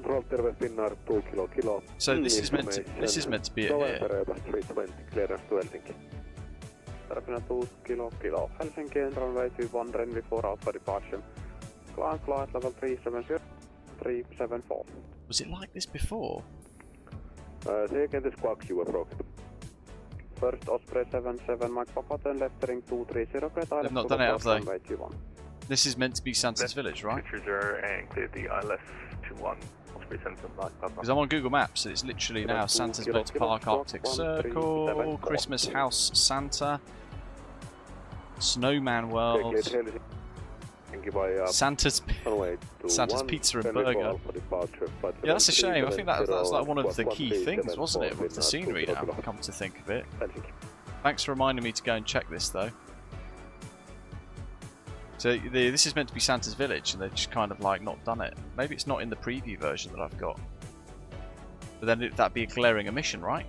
So this is meant to be it here. Clearance to Helsinki. Finnair 2 kilo. Helsinki and runway 21, runway 4 out for departure. Climb flight level 370, 374. Was it like this before? Second is squawk you approach. First Osprey 77 Mike Papa, turn left heading 230, great. They've not done it, have they? Runway 21. This is meant to be Santa's village, right? Pictures are and clear the ILS 21 Because I'm on Google Maps and it's literally now Santa's Village Park, Arctic Circle, Christmas House Santa, Snowman World, Santa's Pizza and Burger. Yeah, that's a shame. I think that's like one of the key things, wasn't it, with the scenery now, come to think of it. Thanks for reminding me to go and check this though. So this is meant to be Santa's Village and they've just kind of like not done it. Maybe it's not in the preview version that I've got. But then that'd be a glaring omission, right?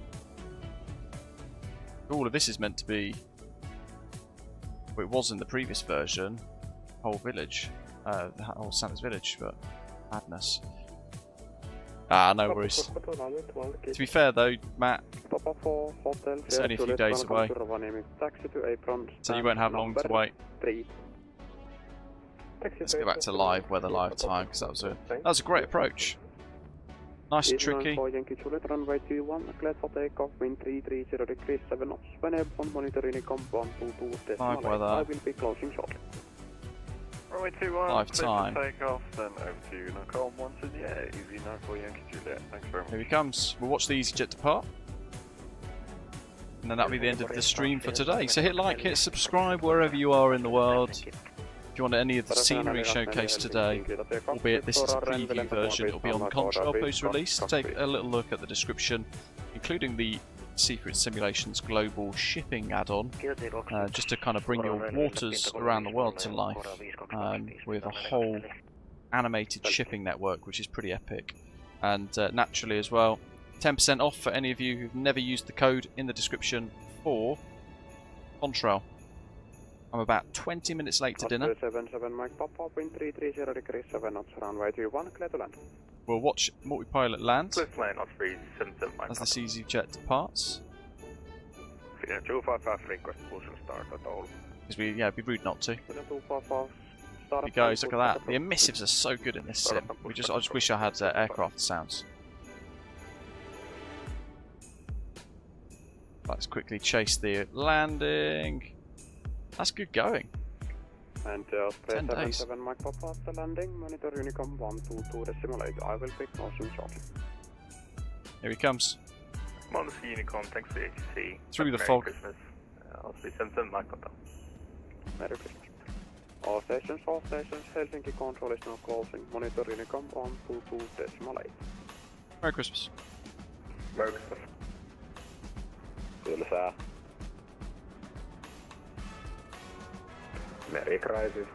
All of this is meant to be... Well, it was in the previous version. Whole village. The whole Santa's Village, but madness. Ah, no worries. To be fair though, Matt, it's only a few days away. So you won't have long to wait. Let's go back to live weather, live time, because that was a great approach. Nice and tricky. Runway 21, live time. Take off, then over to Nacom once in the air. Easy Narco Yankee Juliet. Thanks very much. Here he comes. We'll watch the EasyJet depart. And then that'll be the end of the stream for today. So hit like, hit subscribe wherever you are in the world. If you want any of the scenery showcased today, albeit this is a preview version, it'll be on Control post-release. Take a little look at the description, including the Secret Simulations Global Shipping add-on, just to kind of bring your waters around the world to life, with a whole animated shipping network, which is pretty epic. And naturally as well, 10% off for any of you who've never used the code in the description for Contrail. I'm about 20 minutes late to dinner. We'll watch multi-pilot land as this EasyJet departs. Because it'd be rude not to. Here goes, look at that. The emissives are so good in this sim. I just wish I had aircraft sounds. Let's quickly chase the landing. That's good going. And 10 days. 7 Mike Papa after landing, monitor Unicom 122.8. I will pick motion shortly. Here he comes. Come on, Unicom, thanks for the ATC. Through the Merry fog. Christmas. I'll see Samson Mike Papa. Merry Christmas. All stations, Helsinki control is now closing. Monitor Unicom 122.8. Merry Christmas. Merry Christmas. Tylsää. Merry Crisis.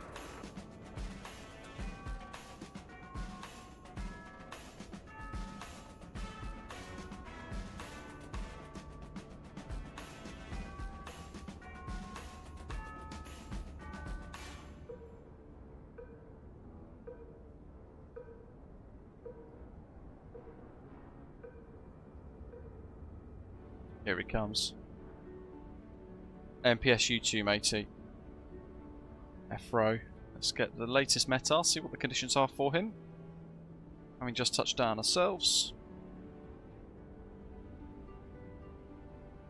Here he comes. MKStudios matey. EFRO. Let's get the latest METAR, see what the conditions are for him. Having just touched down ourselves.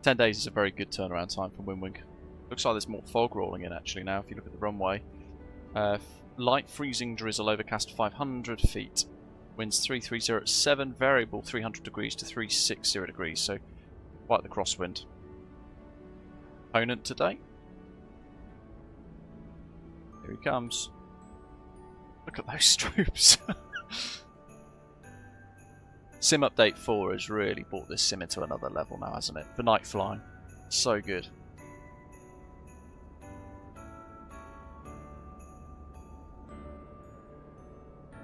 10 days is a very good turnaround time for Winwing. Looks like there's more fog rolling in actually now if you look at the runway. Light freezing drizzle, overcast 500 feet. Winds 330 at 7, variable 300 degrees to 360 degrees, so quite the crosswind. Opponent today. Here he comes. Look at those strobes. Sim Update 4 has really brought this sim into another level now, hasn't it? For night flying. So good.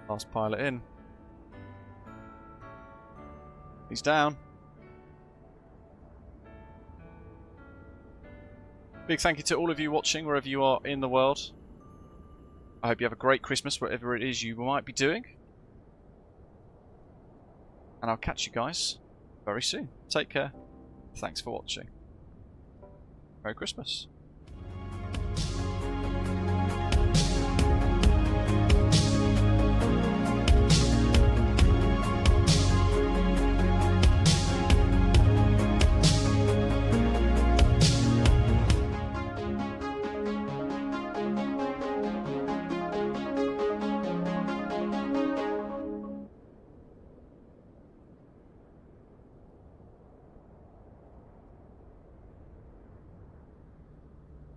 Last pilot in. He's down. Big thank you to all of you watching, wherever you are in the world. I hope you have a great Christmas, whatever it is you might be doing. And I'll catch you guys very soon. Take care. Thanks for watching. Merry Christmas.